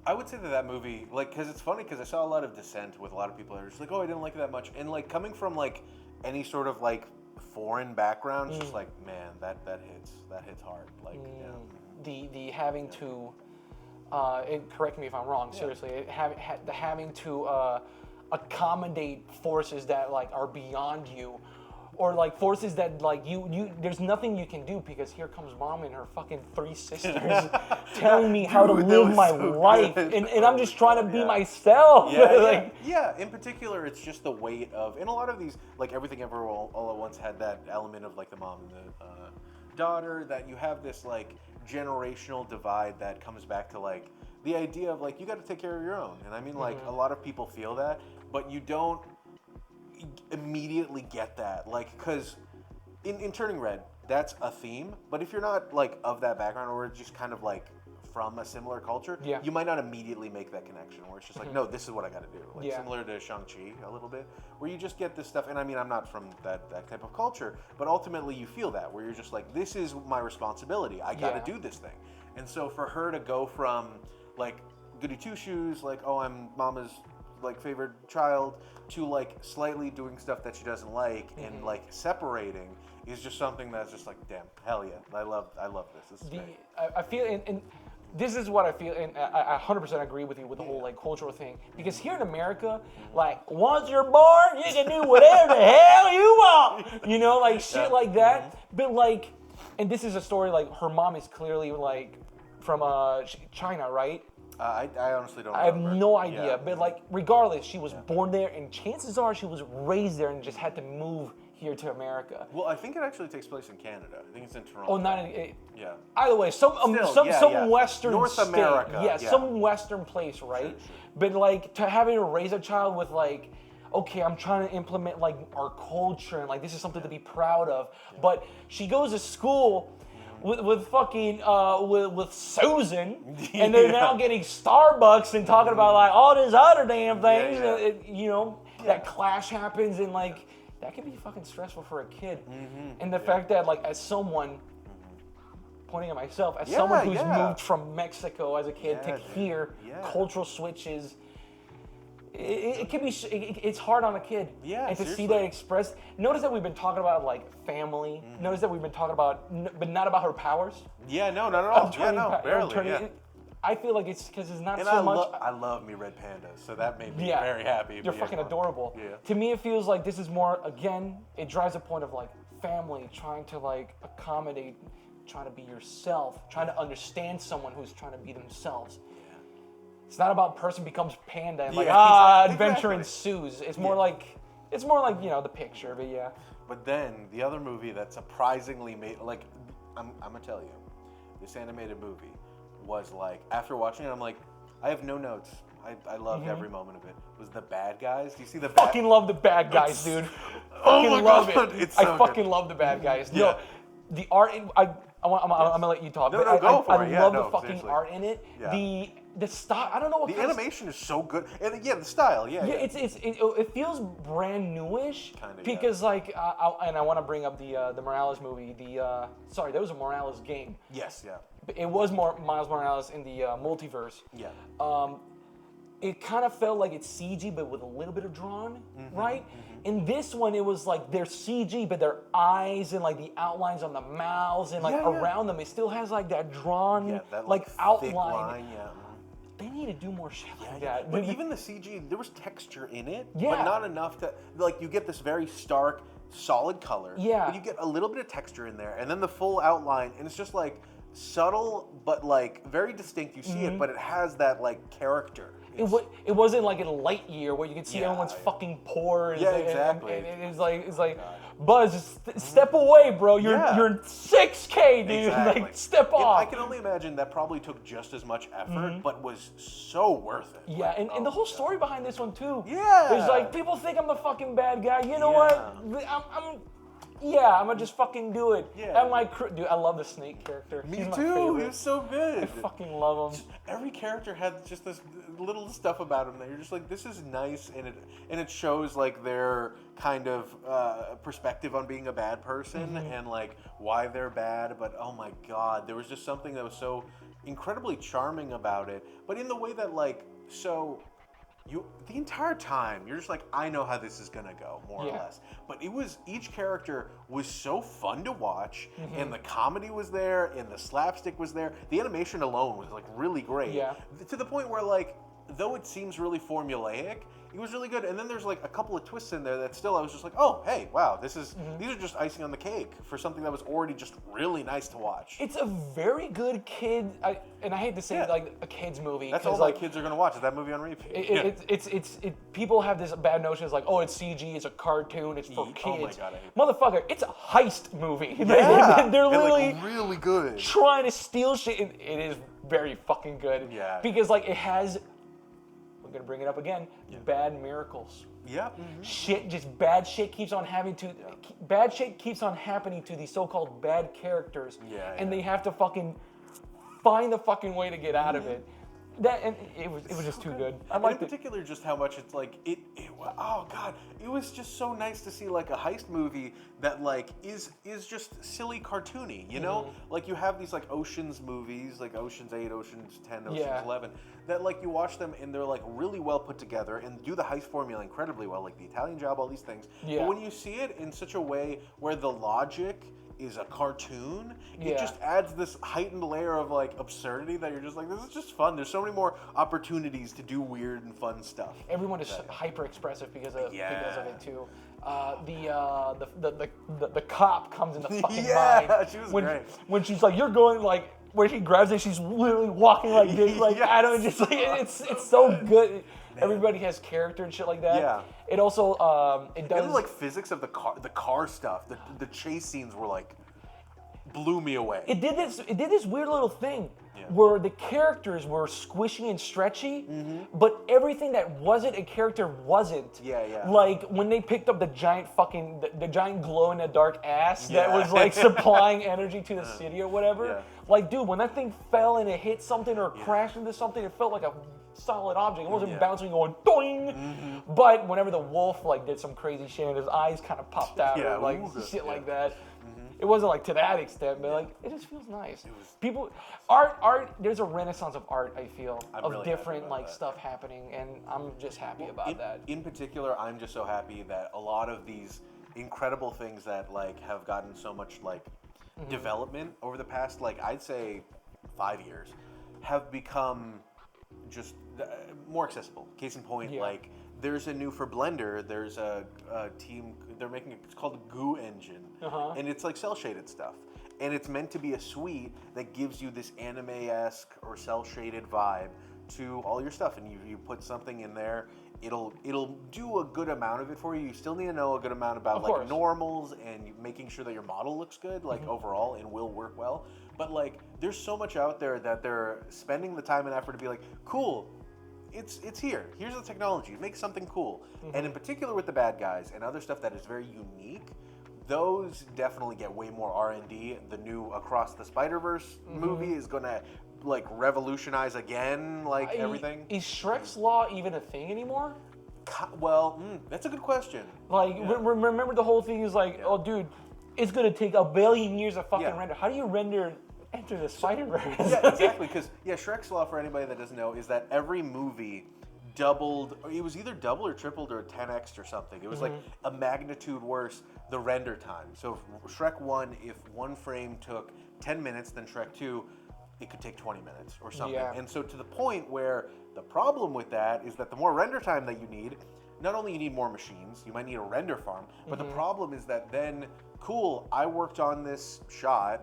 I would say that movie, like, because it's funny, because I saw a lot of dissent with a lot of people that are just like, oh, I didn't like it that much. And, like, coming from, like, any sort of, like, foreign background, it's just like, man, that hits hard. Like,
The having to, correct me if I'm wrong, seriously, having to accommodate forces that, like, are beyond you. Or like forces that like you there's nothing you can do because here comes mom and her fucking 3 sisters telling me how to live my life and I'm just trying to be myself.
Yeah, in particular it's just the weight of, in a lot of these, like Everything Ever All at Once had that element of like the mom and the daughter, that you have this like generational divide that comes back to like the idea of like you got to take care of your own. And I mean like a lot of people feel that, but you don't immediately get that, like, because in Turning Red, that's a theme, but if you're not like of that background or just kind of like from a similar culture, you might not immediately make that connection where it's just like, no, this is what I got to do, like similar to Shang-Chi a little bit, where you just get this stuff. And I mean, I'm not from that type of culture, but ultimately you feel that where you're just like, this is my responsibility, I got to do this thing. And so for her to go from like goody two shoes, like, oh, I'm mama's like favorite child, to like slightly doing stuff that she doesn't like and like separating is just something that's just like, damn, hell yeah, I love this. This is great.
I feel, and this is what I feel, and I 100% agree with you with the whole like cultural thing, because here in America, like once you're born, you can do whatever the hell you want, you know, like shit like that. But like, and this is a story like her mom is clearly like from China, right?
I honestly don't know.
I have no idea, but like regardless, she was born there, and chances are she was raised there and just had to move here to America.
Well, I think it actually takes place in Canada. I think it's in Toronto.
Oh, not in,
yeah.
Either way, some Western
North
state,
America,
some Western place, right? Sure. But like to having to raise a child with like, okay, I'm trying to implement like our culture and like this is something to be proud of, but she goes to school with fucking with Susan, and they're now getting Starbucks and talking about like all these other damn things. You know, that clash happens, and like that can be fucking stressful for a kid. And the fact that like as someone, pointing at myself, as someone who's moved from Mexico as a kid to here, cultural switches. It can be. It's hard on a kid.
Yeah,
and to
seriously.
see that expressed. Notice that we've been talking about like family. Notice that we've been talking about, but not about her powers.
Yeah, no, not at all. Barely.
I feel like it's because it's not
and
so much.
I love me red pandas, so that made me very happy.
They're fucking adorable.
Yeah.
To me, it feels like this is more. Again, it drives a point of like family, trying to like accommodate, trying to be yourself, trying to understand someone who's trying to be themselves. It's not about person becomes panda and like adventure ensues. It's more like you know the picture, but yeah.
But then the other movie that surprisingly made, like, I'm gonna tell you, this animated movie was like, after watching it, I'm like, I have no notes. I loved every moment of it. Was The Bad Guys? Do you see the
fucking love The Bad Guys, dude. Fucking love it. It's so I fucking love The Bad Guys. No, the art. I'm gonna let you talk.
No, go for it.
I love the fucking art in it.
Yeah.
The style, I don't know what
the animation is so good, and the style,
it feels brand newish.
Kinda,
because like, I want to bring up the Morales movie. Sorry, there was a Morales game.
Yes, yeah.
It was Miles Morales in the Multiverse.
Yeah.
It kind of felt like it's CG, but with a little bit of drawn, right? In this one, it was like they're CG, but their eyes and like the outlines on the mouths and like around them, it still has like that drawn,
that,
like
outline.
Thick line, They need to do more shit like that.
But even the CG, there was texture in it, but
Yeah.
not enough to, like, you get this very stark, solid color,
Yeah.
but you get a little bit of texture in there, and then the full outline, and it's just like subtle, but like very distinct. You see it, but it has that like character.
it wasn't like in Lightyear where you could see everyone's fucking pores.
Yeah, exactly.
And it's like Buzz, just step away, bro. You're in 6K, dude.
Exactly.
Like, step off.
I can only imagine that probably took just as much effort, but was so worth it.
Yeah, and the whole story behind this one too.
Yeah.
It's like people think I'm the fucking bad guy. You know what? I'm gonna just fucking do it.
Yeah.
That my dude, I love the Snake character.
Me
He's my
too.
favorite.
He was so good.
I fucking love him.
Every character had just this little stuff about him that you're just like, this is nice, and it shows like their kind of perspective on being a bad person and like why they're bad. But oh my god, there was just something that was so incredibly charming about it. But in the way that like the entire time you're just like, I know how this is gonna go, more or less. But each character was so fun to watch, and the comedy was there, and the slapstick was there. The animation alone was like really great. Yeah. To the point where like, though it seems really formulaic, it was really good. And then there's like a couple of twists in there that still I was just like, oh hey, wow, these are just icing on the cake for something that was already just really nice to watch.
It's a very good kid, and I hate to say like a kid's movie.
That's all
like,
my kids are gonna watch, is that movie on repeat.
People have this bad notion. It's like, oh, it's CG, it's a cartoon, it's for kids.
Oh my god, I hate that.
Motherfucker, it's a heist movie.
Yeah.
They're literally
like, really good.
trying to steal shit, and it is very fucking good.
Yeah.
Because like it has, I'm gonna bring it up again, bad miracles.
Yeah.
Bad shit keeps on happening to these so-called bad characters. And they have to fucking find the fucking way to get out of it. It was just too good. I liked
in particular, just how much it's like oh god, it was just so nice to see like a heist movie that like is just silly cartoony, you know? Like you have these like Ocean's movies, like Ocean's 8, Ocean's 10, Ocean's 11, that like you watch them and they're like really well put together and do the heist formula incredibly well, like The Italian Job, all these things. But when you see it in such a way where the logic is a cartoon, it just adds this heightened layer of like absurdity that you're just like, this is just fun. There's so many more opportunities to do weird and fun stuff.
Everyone is hyper expressive because of it too. The cop comes in the fucking mind.
She was great.
When she's like, you're going like, where she grabs it, she's literally walking like this, like I don't just like it's so good. Everybody has character and shit like that. Yeah. It also it does.
And like physics of the car stuff. The chase scenes were like blew me away.
It did this weird little thing where the characters were squishy and stretchy, but everything that wasn't a character wasn't. Like when they picked up the giant fucking the giant glow in the dark ass that was like supplying energy to the city or whatever. Like dude, when that thing fell and it hit something or crashed into something, it felt like a solid object. It wasn't bouncing going doing. But whenever the wolf like did some crazy shit and his eyes kind of popped out or like shit like that. It wasn't like to that extent, but like it just feels nice. People, art. There's a renaissance of art. I feel of really different like stuff happening, and I'm just happy about that.
In particular, I'm just so happy that a lot of these incredible things that like have gotten so much like development over the past like I'd say 5 years have become just more accessible. Case in point, like. There's a new for Blender. There's a team. They're making it's called the Goo engine, and it's like cel shaded stuff. And it's meant to be a suite that gives you this anime-esque or cel shaded vibe to all your stuff. And you put something in there, it'll do a good amount of it for you. You still need to know a good amount about like normals and making sure that your model looks good, like overall, and will work well. But like, there's so much out there that they're spending the time and effort to be like, cool. It's here. Here's the technology. Make something cool. And in particular with the bad guys and other stuff that is very unique, those definitely get way more R&D. The new Across the Spider-Verse movie is going to like revolutionize again like everything.
Is Shrek's Law even a thing anymore?
Well, that's a good question.
Like remember the whole thing is like, oh dude, it's going to take a billion years of fucking render. How do you render Enter the Spider-Verse?
Yeah, exactly. Because Shrek's Law, for anybody that doesn't know, is that every movie doubled. It was either double or tripled or 10x or something. It was like a magnitude worse the render time. So Shrek 1, if one frame took 10 minutes, then Shrek 2, it could take 20 minutes or something. Yeah. And so to the point where the problem with that is that the more render time that you need, not only you need more machines, you might need a render farm, but the problem is that then, cool, I worked on this shot.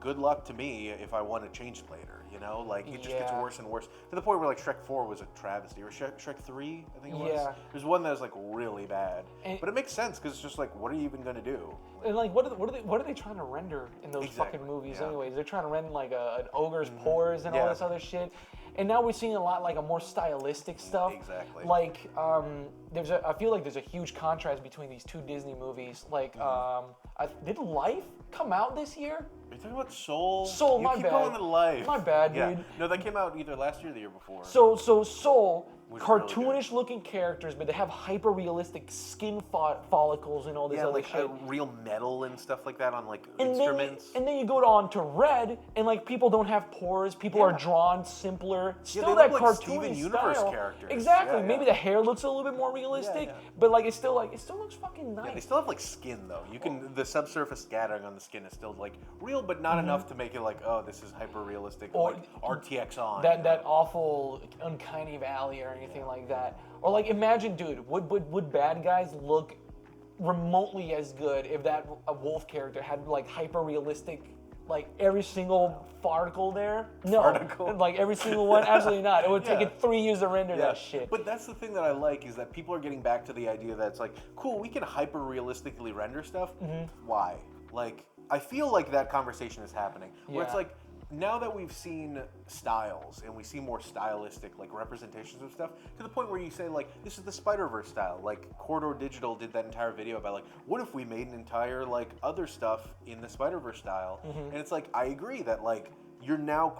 Good luck to me if I want to change it later. you know? Like, it just gets worse and worse. To the point where, like, Shrek 4 was a travesty. Or Shrek 3, I think it was.
Yeah.
There's one that was, like, really bad. But it makes sense, because it's just like, what are you even going to do?
And, like, what are they trying to render in those fucking movies anyways? They're trying to render, like, an ogre's pores and all this other shit. And now we're seeing a lot, like, a more stylistic stuff.
Exactly.
Like, I feel like there's a huge contrast between these two Disney movies. Like, did Life come out this year?
Are you talking about Soul?
Soul, my
keep
bad.
going to Life.
My bad,
yeah.
dude.
No, that came out either last year or the year before.
So Soul,
Was
cartoonish looking characters, but they have hyper realistic skin follicles and all this other
like
shit.
real metal and stuff like that on like
And
instruments.
then you go on to Red, and like people don't have pores. People are drawn simpler. Still
they
that
look like
cartoony
Steven Universe
style.
characters.
Exactly.
Yeah,
Maybe the hair looks a little bit more realistic, but like it still looks fucking nice.
Yeah, they still have like skin though. You can the subsurface scattering on the skin is still like real, but not enough to make it like, oh, this is hyper realistic, or like RTX on.
That awful Uncanny Valley or anything like that. Or like imagine, dude, would bad guys look remotely as good if that wolf character had like hyper realistic, like every single particle there? No, like every single one, absolutely not. It would take it 3 years to render that shit.
But that's the thing that I like is that people are getting back to the idea that it's like, cool, we can hyper realistically render stuff. Why? Like, I feel like that conversation is happening where it's like, now that we've seen styles and we see more stylistic like representations of stuff to the point where you say like this is the Spider-Verse style, like Corridor Digital did that entire video about like what if we made an entire like other stuff in the Spider-Verse style, and it's like I agree that like you're now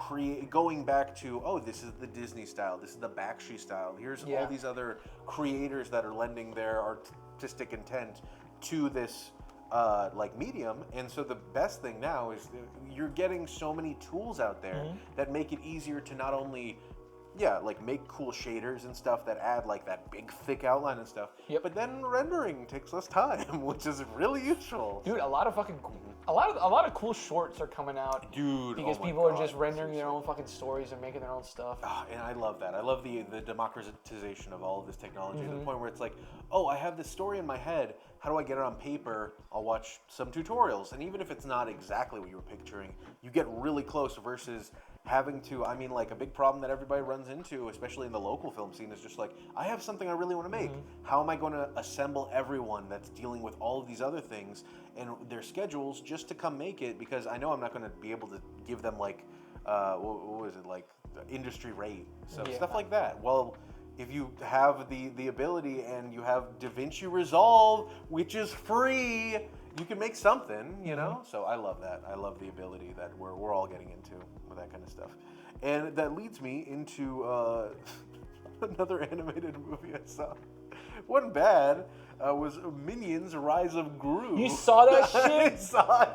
going back to, oh, this is the Disney style, this is the Bakshi style, here's all these other creators that are lending their artistic intent to this like medium, and so the best thing now is you're getting so many tools out there that make it easier to not only like make cool shaders and stuff that add like that big thick outline and stuff, but then rendering takes less time, which is really useful.
Dude, a lot of cool shorts are coming out,
dude,
because people are just rendering their own fucking stories and making their own stuff.
And I love that. I love the democratization of all of this technology to the point where it's like, oh, I have this story in my head. How do I get it on paper? I'll watch some tutorials, and even if it's not exactly what you were picturing, you get really close versus having to, I mean, like a big problem that everybody runs into, especially in the local film scene, is just like, I have something I really want to make. How am I going to assemble everyone that's dealing with all of these other things and their schedules just to come make it? Because I know I'm not going to be able to give them like, what was it, like industry rate. So stuff like that. Well, if you have the ability and you have DaVinci Resolve, which is free, you can make something, you know? So I love that. I love the ability that we're all getting into with that kind of stuff. And that leads me into another animated movie I saw. Wasn't bad. Was Minions: Rise of Gru.
You saw that shit?
I saw it.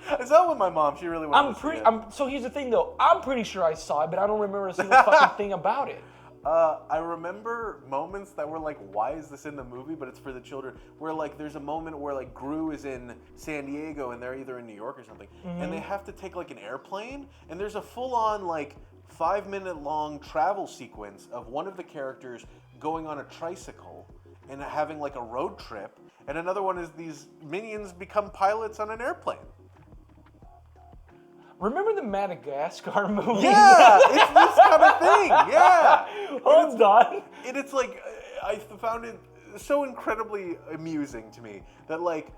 I saw it with my mom. She really wanted to see it.
So here's the thing, though. I'm pretty sure I saw it, but I don't remember a single fucking thing about it.
I remember moments that were like, why is this in the movie? But it's for the children. Where like there's a moment where like Gru is in San Diego and they're either in New York or something, and they have to take like an airplane, and there's a full-on like 5-minute long travel sequence of one of the characters going on a tricycle and having like a road trip, and another one is these minions become pilots on an airplane.
Remember the Madagascar movie?
Yeah, it's this kind of thing. Yeah.
Hold on.
And it's like, I found it so incredibly amusing to me that like,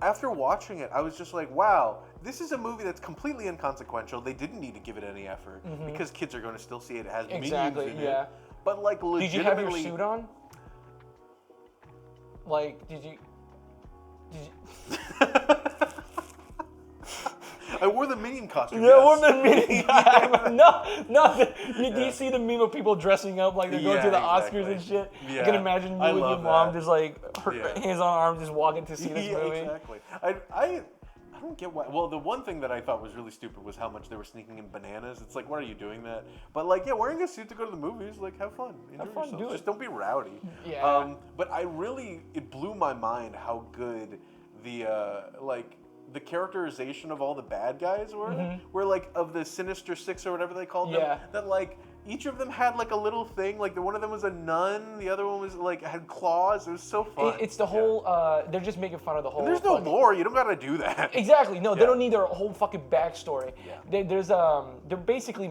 after watching it, I was just like, wow, this is a movie that's completely inconsequential. They didn't need to give it any effort because kids are going to still see it. It has minions in it. But like legitimately...
Did you have your suit on? Like, did you...
I wore the Minion costume.
Yeah, I wore the Minion. Do you see the meme of people dressing up like they're going to the Oscars and shit?
Yeah.
I can imagine you with your mom just like hands on arm just walking to see this movie.
Exactly. I don't get why. Well, the one thing that I thought was really stupid was how much they were sneaking in bananas. It's like, why are you doing that? But like, yeah, wearing a suit to go to the movies, like, have fun. Enjoy yourself.
Do it.
Just don't be rowdy.
Yeah.
But it blew my mind how good the characterization of all the bad guys were, where like of the Sinister Six or whatever they called them, that like each of them had like a little thing. Like one of them was a nun, the other one was like had claws. It was so fun.
It's the whole. They're just making fun of the whole.
And there's no lore. You don't gotta do that.
Exactly. No, they don't need their whole fucking backstory.
Yeah.
They're basically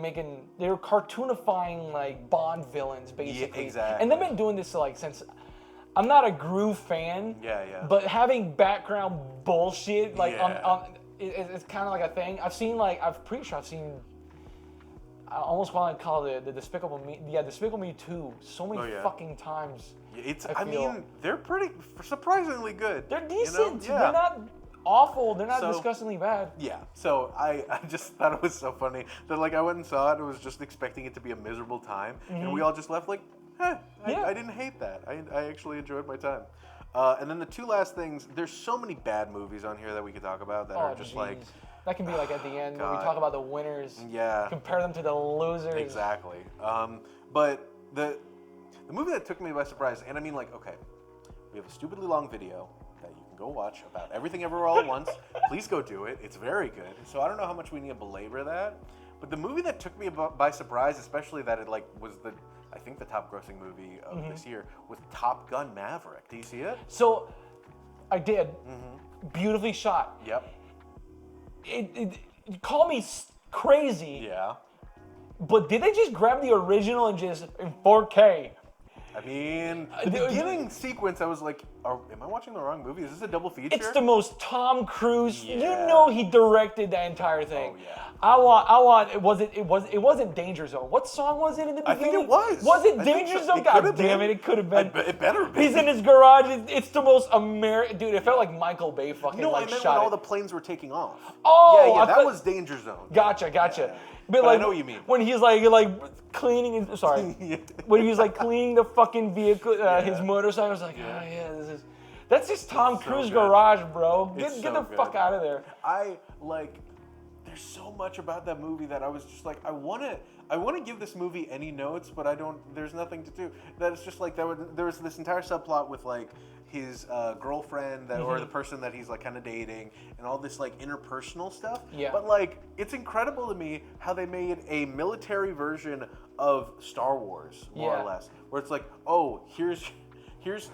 they're cartoonifying like Bond villains basically.
Yeah, exactly.
And they've been doing this like since. I'm not a Gru fan.
Yeah.
But having background bullshit like
Yeah.
it's kind of like a thing. I'm pretty sure I've seen. I almost want to call it the Despicable Me. Yeah, Despicable Me 2. So many fucking times.
I mean, they're pretty surprisingly good.
They're decent.
You know? Yeah.
They're not awful. They're not disgustingly bad.
Yeah. So I just thought it was so funny that like I went and saw it and was just expecting it to be a miserable time, and we all just left like, I didn't hate that. I actually enjoyed my time. And then the two last things. There's so many bad movies on here that we could talk about that are just like.
That can be like at the end when we talk about the winners.
Yeah.
Compare them to the losers.
Exactly. But the movie that took me by surprise, and I mean like, okay, we have a stupidly long video that you can go watch about Everything Everywhere All at Once. Please go do it. It's very good. So I don't know how much we need to belabor that. But the movie that took me by surprise, especially that it like was I think the top grossing movie of this year, was Top Gun Maverick. Do you see it?
So I did. Beautifully shot.
Yep.
It call me crazy.
Yeah.
But did they just grab the original and just in 4K?
I mean, the beginning sequence, I was like, am I watching the wrong movie? Is this a double feature?
It's the most Tom Cruise.
Yeah.
You know he directed that entire thing.
Oh yeah.
I want. It wasn't Danger Zone. What song was it in the beginning?
I think it was.
Was it
I think
Danger
so.
Zone?
It
God
could've
damn
been.
it! It could have been.
It better be.
He's in his garage. It's the most American. Dude, it felt like Michael Bay fucking
No,
like
I meant
shot
when
it.
all the planes were taking off.
Oh,
yeah,
I
that
thought-
was Danger Zone.
Gotcha.
Yeah.
But
I
like,
know what you mean.
when he's like cleaning his, when he was like cleaning the fucking vehicle, his motorcycle, I was like, that's just Tom Cruise
good.
garage, bro. Get
It's
the
so
fuck
good.
out of there.
There's so much about that movie that I was just like, I want to give this movie any notes, but I don't. There's nothing to do. That it's just like there was this entire subplot with like his girlfriend or the person that he's like kind of dating, and all this like interpersonal stuff.
Yeah.
But like, it's incredible to me how they made a military version of Star Wars, more or less, where it's like, oh, here's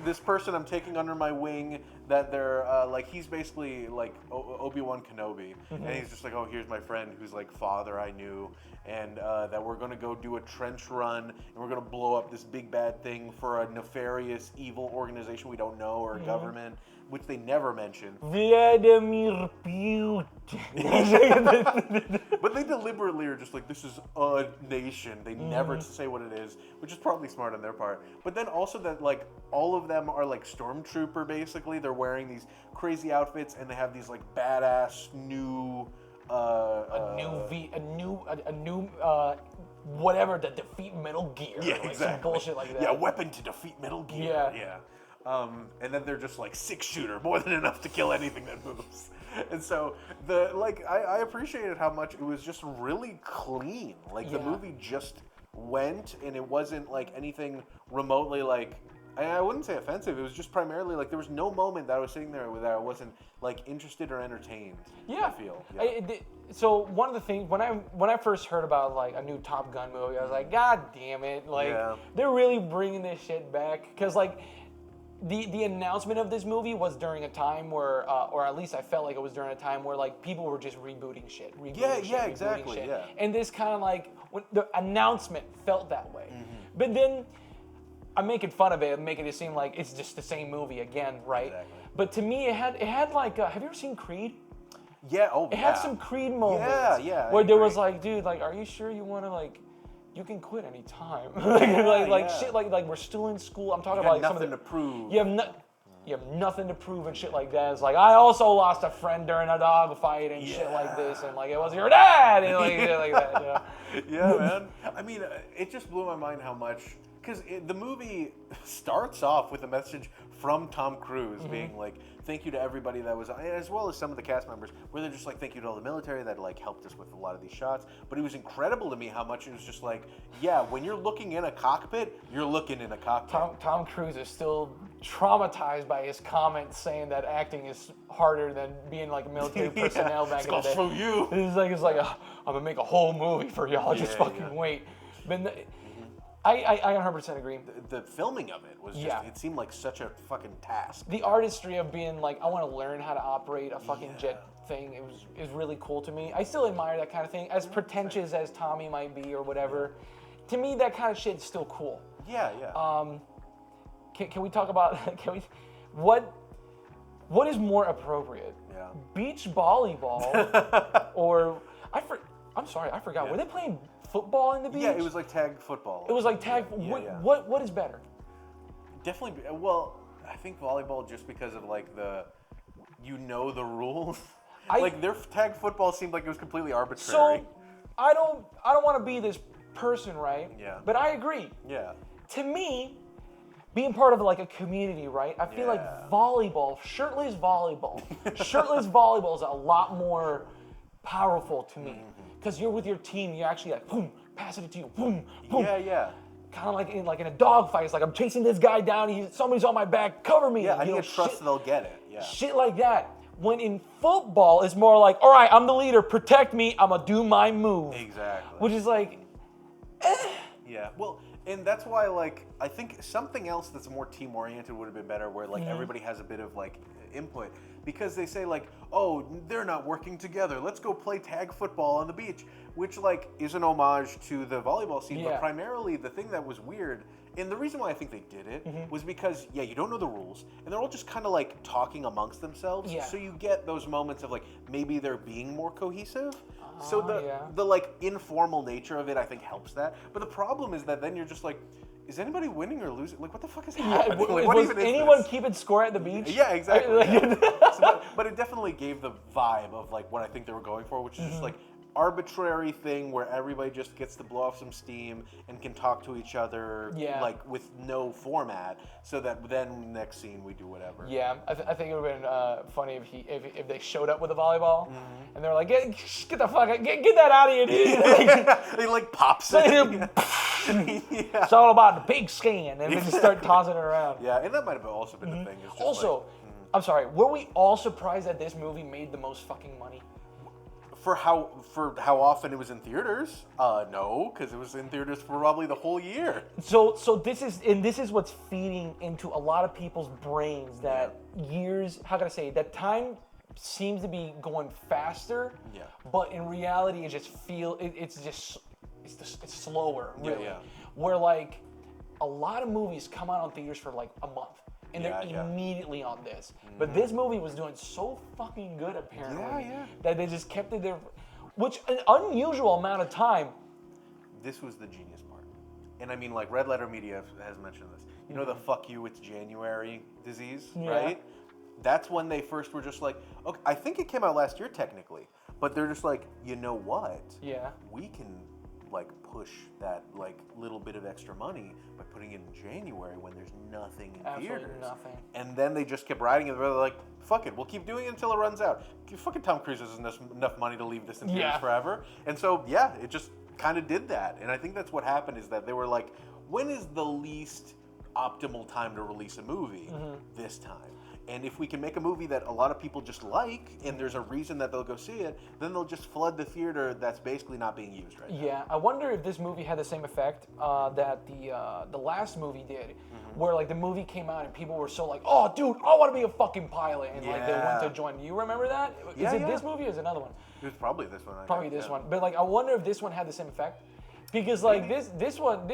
this person I'm taking under my wing that they're like, he's basically like Obi-Wan Kenobi, and he's just like, oh, here's my friend who's like father I knew, and that we're gonna go do a trench run, and we're gonna blow up this big bad thing for a nefarious evil organization we don't know, or a government, which they never mention.
Vladimir Putin.
But they deliberately are just like, this is a nation. They never say what it is, which is probably smart on their part. But then also that like all of them are like stormtrooper basically. They're wearing these crazy outfits and they have these like badass new
whatever to defeat Metal Gear.
Yeah,
like
exactly.
some bullshit like that.
Yeah, weapon to defeat Metal Gear.
Yeah.
And then they're just like 6-shooter, more than enough to kill anything that moves. And so I appreciated how much it was just really clean. Like the movie just went, and it wasn't like anything remotely like, I wouldn't say offensive. It was just primarily like there was no moment that I was sitting there that I wasn't like interested or entertained.
Yeah.
I feel. Yeah.
So one of the things when I first heard about like a new Top Gun movie, I was like, God damn it! Like they're really bringing this shit back, because like the announcement of this movie was during a time where, or at least I felt like it was during a time where like people were just rebooting shit.
Exactly.
Shit.
Yeah.
And this kind of like when the announcement felt that way, but then I'm making fun of it, making it seem like it's just the same movie again, right? Exactly. But to me, it had like, have you ever seen Creed?
Yeah.
It had some Creed moments.
Yeah.
Where there was like, dude, like, are you sure you want to like? You can quit any time. Shit, like we're still in school. I'm talking about like
nothing
some of the,
to prove.
You have nothing to prove and shit like that. It's like, I also lost a friend during a dog fight and shit like this, and like it was your dad and like shit like that. You know?
Yeah, man. I mean, it just blew my mind how much, because the movie starts off with a message from Tom Cruise being like, thank you to everybody that was, as well as some of the cast members, where they're just like, thank you to all the military that like helped us with a lot of these shots. But it was incredible to me how much it was just like, yeah, when you're looking in a cockpit, you're looking in a cockpit.
Tom Cruise is still traumatized by his comments saying that acting is harder than being like military personnel back in the day.
It's you.
It's like I'm gonna make a whole movie for y'all. Just fucking wait. But I 100% agree.
The filming of it was just, it seemed like such a fucking task.
The artistry of being like, I want to learn how to operate a fucking jet thing, is really cool to me. I still admire that kind of thing. As pretentious as Tommy might be or whatever, to me that kind of shit's still cool.
Yeah, yeah.
Can we talk about, what is more appropriate?
Yeah.
Beach volleyball or, I'm sorry, I forgot.
Yeah.
Were they playing football in the beach?
Yeah, it was like tag football.
It was like tag. What is better?
Definitely. Well, I think volleyball just because of like the rules. Like their tag football seemed like it was completely arbitrary.
So I don't want to be this person, right?
Yeah.
But I agree.
Yeah.
To me, being part of like a community, right? I feel like shirtless volleyball is a lot more powerful to me. Because you're with your team, you're actually like, boom, passing it to you, boom, boom.
Yeah, yeah.
Kind of like in a dog fight. It's like I'm chasing this guy down. Somebody's on my back. Cover me.
Yeah, I need to trust they'll get it. Yeah.
Shit like that. When in football, it's more like, all right, I'm the leader. Protect me. I'm gonna do my move.
Exactly.
Which is like,
Yeah. Well, and that's why like I think something else that's more team oriented would have been better, where like everybody has a bit of like input. Because they say like, oh, they're not working together. Let's go play tag football on the beach, which like is an homage to the volleyball scene. But primarily the thing that was weird, and the reason why I think they did it was because you don't know the rules, and they're all just kind of like talking amongst themselves.
Yeah.
So you get those moments of like maybe they're being more cohesive. So the like informal nature of it I think helps that. But the problem is that then you're just like, is anybody winning or losing? Like, what the fuck is happening? Like, what
was
even is
anyone
this?
keeping score at the beach?
Yeah, exactly. But it definitely gave the vibe of like what I think they were going for, which is just like arbitrary thing where everybody just gets to blow off some steam and can talk to each other like with no format, so that then next scene we do whatever.
Yeah, I think it would have been funny if they showed up with a volleyball and they're like, get the fuck out, get that out of here, dude.
He like pops it.
It's all about the pigskin, and they just start tossing it around.
Yeah, and that might have also been the thing. It's just
also,
like,
I'm sorry, were we all surprised that this movie made the most fucking money?
For how often it was in theaters? No, because it was in theaters for probably the whole year.
So this is what's feeding into a lot of people's brains that that time seems to be going faster. Yeah. But in reality, it's slower. Really. Yeah. Where like a lot of movies come out on theaters for like a month. And they're immediately on this. But this movie was doing so fucking good, apparently, that they just kept it there, which an unusual amount of time.
This was the genius part. And I mean, like, Red Letter Media has mentioned this. You know the fuck you, it's January disease, right? That's when they first were just like, okay, I think it came out last year technically, but they're just like, you know what?
Yeah.
We can like push that like little bit of extra money by putting it in January when there's nothing in theaters.
Nothing.
And then they just kept riding it. They're like, fuck it, we'll keep doing it until it runs out. Fucking Tom Cruise has enough money to leave this in theaters forever. And so it just kind of did that. And I think that's what happened, is that they were like, when is the least optimal time to release a movie? This time. And if we can make a movie that a lot of people just like, and there's a reason that they'll go see it, then they'll just flood the theater that's basically not being used right now.
Yeah, I wonder if this movie had the same effect that the last movie did, where like the movie came out and people were so like, oh dude, I want to be a fucking pilot, and like they went to join. You remember that? Is it this movie or is it another one?
It was probably this one.
Probably this one. But like, I wonder if this one had the same effect, because like this one.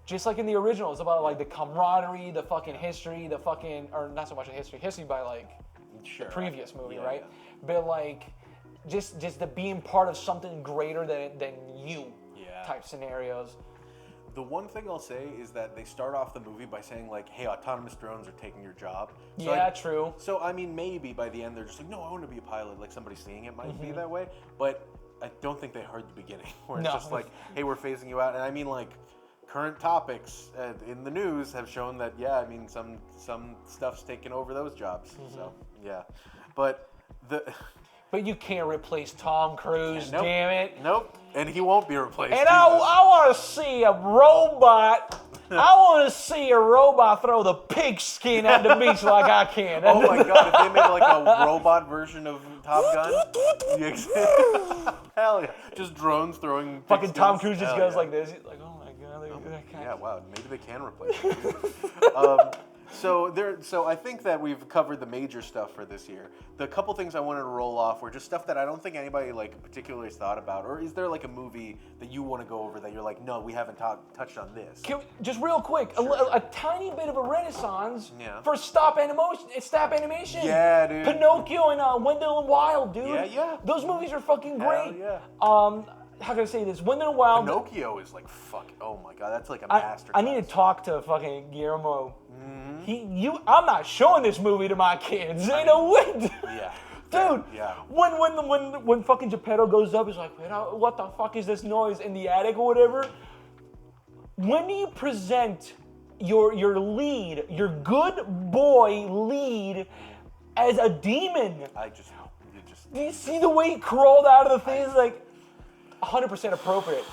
Just like in the original, it's about like the camaraderie, the fucking history, or not so much the history by like the previous movie, right? But like, just the being part of something greater than you type scenarios.
The one thing I'll say is that they start off the movie by saying like, hey, autonomous drones are taking your job. So
true.
So I mean, maybe by the end they're just like, no, I want to be a pilot. Like somebody seeing it might be that way, but I don't think they heard the beginning where it's just like, hey, we're phasing you out. And I mean, like, current topics in the news have shown that some stuff's taken over those jobs. So but
you can't replace Tom Cruise, damn it.
Nope, and he won't be replaced.
And I want to see a robot. I want to see a robot throw the pigskin at the beach like I can.
Oh my god! If they made like a robot version of Top Gun, hell yeah! Just drones throwing.
Fucking Tom Cruise just goes like this. He's like, oh my
Yeah, wow. Maybe they can replace it. So I think that we've covered the major stuff for this year. The couple things I wanted to roll off were just stuff that I don't think anybody like particularly has thought about. Or is there like a movie that you want to go over that you're like, no, we haven't touched on this?
Just real quick,
Sure.
a tiny bit of a renaissance
Yeah.
for stop animation.
Yeah, dude.
Pinocchio and Wendell and Wild, dude.
Yeah.
Those movies are fucking great.
Hell yeah.
How can I say this? Wendell and Wild.
Pinocchio is like fuck. Oh my god, that's like a masterclass.
I need to talk to fucking Guillermo. I'm not showing this movie to my kids. Ain't no way.
Yeah.
Dude,
Yeah.
when fucking Geppetto goes up, he's like, what the fuck is this noise in the attic or whatever? When do you present your lead, your good boy lead, as a demon? Do you see the way he crawled out of the thing? It's like 100% appropriate.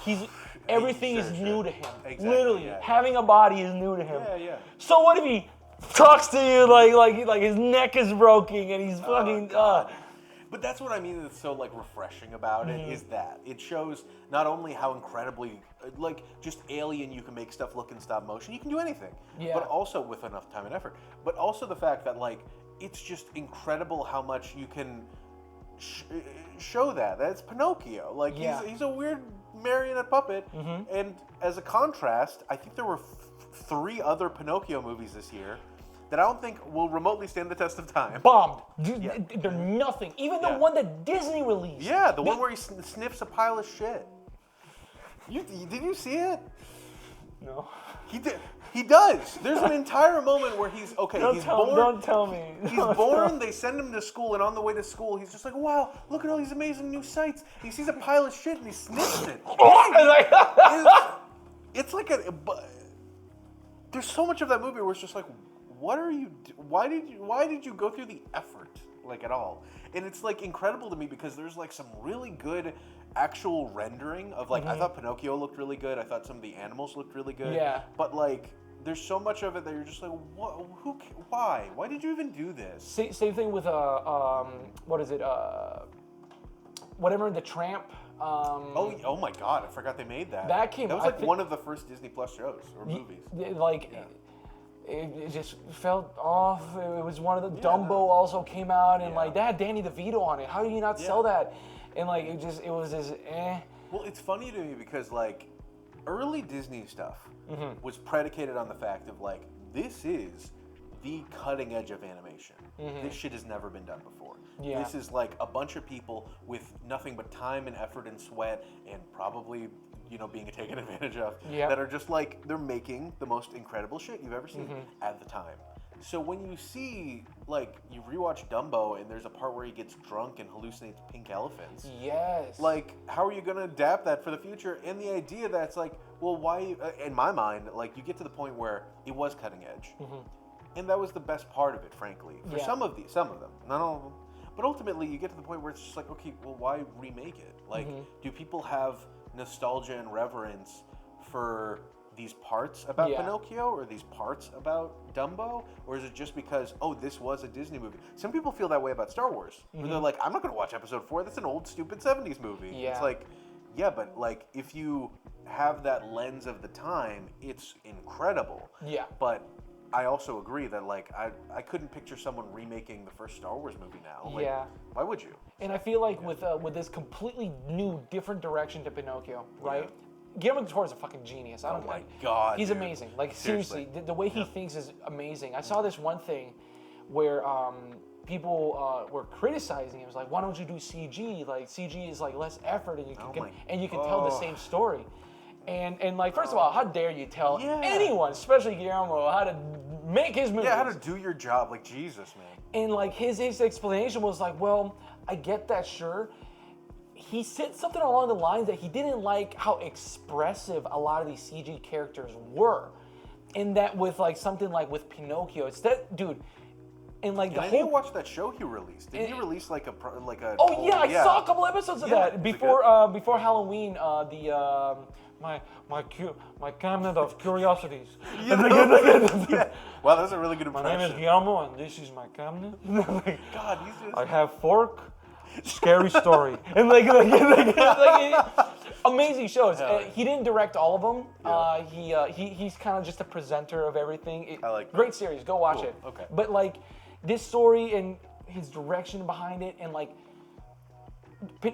Everything is new to him.
Exactly,
Literally,
yeah.
having a body is new to him.
Yeah.
So what if he talks to you like his neck is broken and he's fucking.
But that's what I mean that's so like refreshing about it is that it shows not only how incredibly like just alien you can make stuff look in stop motion. You can do anything.
Yeah.
But also with enough time and effort. But also the fact that like it's just incredible how much you can show that. That's Pinocchio. Like he's a weird marionette puppet. And as a contrast, I think there were 3 other Pinocchio movies this year that I don't think will remotely stand the test of time.
Bombed. They're nothing. Even the one that Disney released.
Yeah, the one where he sniffs a pile of shit. Did you see it?
No.
He did. He does. There's an entire moment where he's born.
Don't tell me.
He's born. They send him to school, and on the way to school, he's just like, "Wow, look at all these amazing new sights." He sees a pile of shit, and he sniffs it. It's like there's so much of that movie where it's just like, what are you? Why did you go through the effort like at all? And it's like incredible to me because there's like some really good actual rendering of like I thought Pinocchio looked really good. I thought some of the animals looked really good.
Yeah.
But like there's so much of it that you're just like, what? Why? Why did you even do this?
Same thing with what is it? Whatever, the Tramp.
Oh my God! I forgot they made that.
That was
like one of the first Disney Plus shows or movies.
It just felt off. It was one of the Dumbo also came out, and like that had Danny DeVito on it. How do you not sell that? And like it was just eh.
Well, it's funny to me because like early Disney stuff was predicated on the fact of like this is the cutting edge of animation. This shit has never been done before.
Yeah.
This is like a bunch of people with nothing but time and effort and sweat and probably being taken advantage of that are just like they're making the most incredible shit you've ever seen at the time. So when you see like you rewatch Dumbo and there's a part where he gets drunk and hallucinates pink elephants.
Yes.
Like how are you going to adapt that for the future? And the idea that's like, well, why? In my mind, like you get to the point where it was cutting edge, and that was the best part of it, frankly. For some of them, not all of them. But ultimately, you get to the point where it's just like, okay, well, why remake it? Like, do people have nostalgia and reverence for these parts about Pinocchio or these parts about Dumbo? Or is it just because, this was a Disney movie? Some people feel that way about Star Wars. Where they're like, I'm not going to watch Episode 4. That's an old, stupid 70s movie.
Yeah.
It's like, yeah, but like, if you have that lens of the time, it's incredible.
Yeah.
But I also agree that like I couldn't picture someone remaking the first Star Wars movie now. Like, why would you?
And I feel like with this completely new, different direction to Pinocchio, right? Guillermo del Toro is a fucking genius.
Oh my God,
he's
dude.
amazing. Like seriously, the way he thinks is amazing. I saw this one thing where people were criticizing him. It was like, why don't you do CG? Like CG is like less effort, and you can tell the same story. And like, first of all, how dare you tell anyone, especially Guillermo, how to make his movies?
Yeah, how to do your job, like Jesus, man.
And like his explanation was like, well, I get that, sure. He said something along the lines that he didn't like how expressive a lot of these CG characters were, and that with like something like with Pinocchio, it's that dude. And like
I didn't watch that show he released. Did he release like a?
Oh yeah, I saw a couple episodes of that before Halloween. My cabinet of curiosities.
Wow, that's a really good impression.
My name is Guillermo, and this is my cabinet.
God, he's just...
I have fork, scary story, and amazing shows. He didn't direct all of them. He's kind of just a presenter of everything.
I like that.
Great series. Go watch it.
Okay.
But like this story and his direction behind it, and like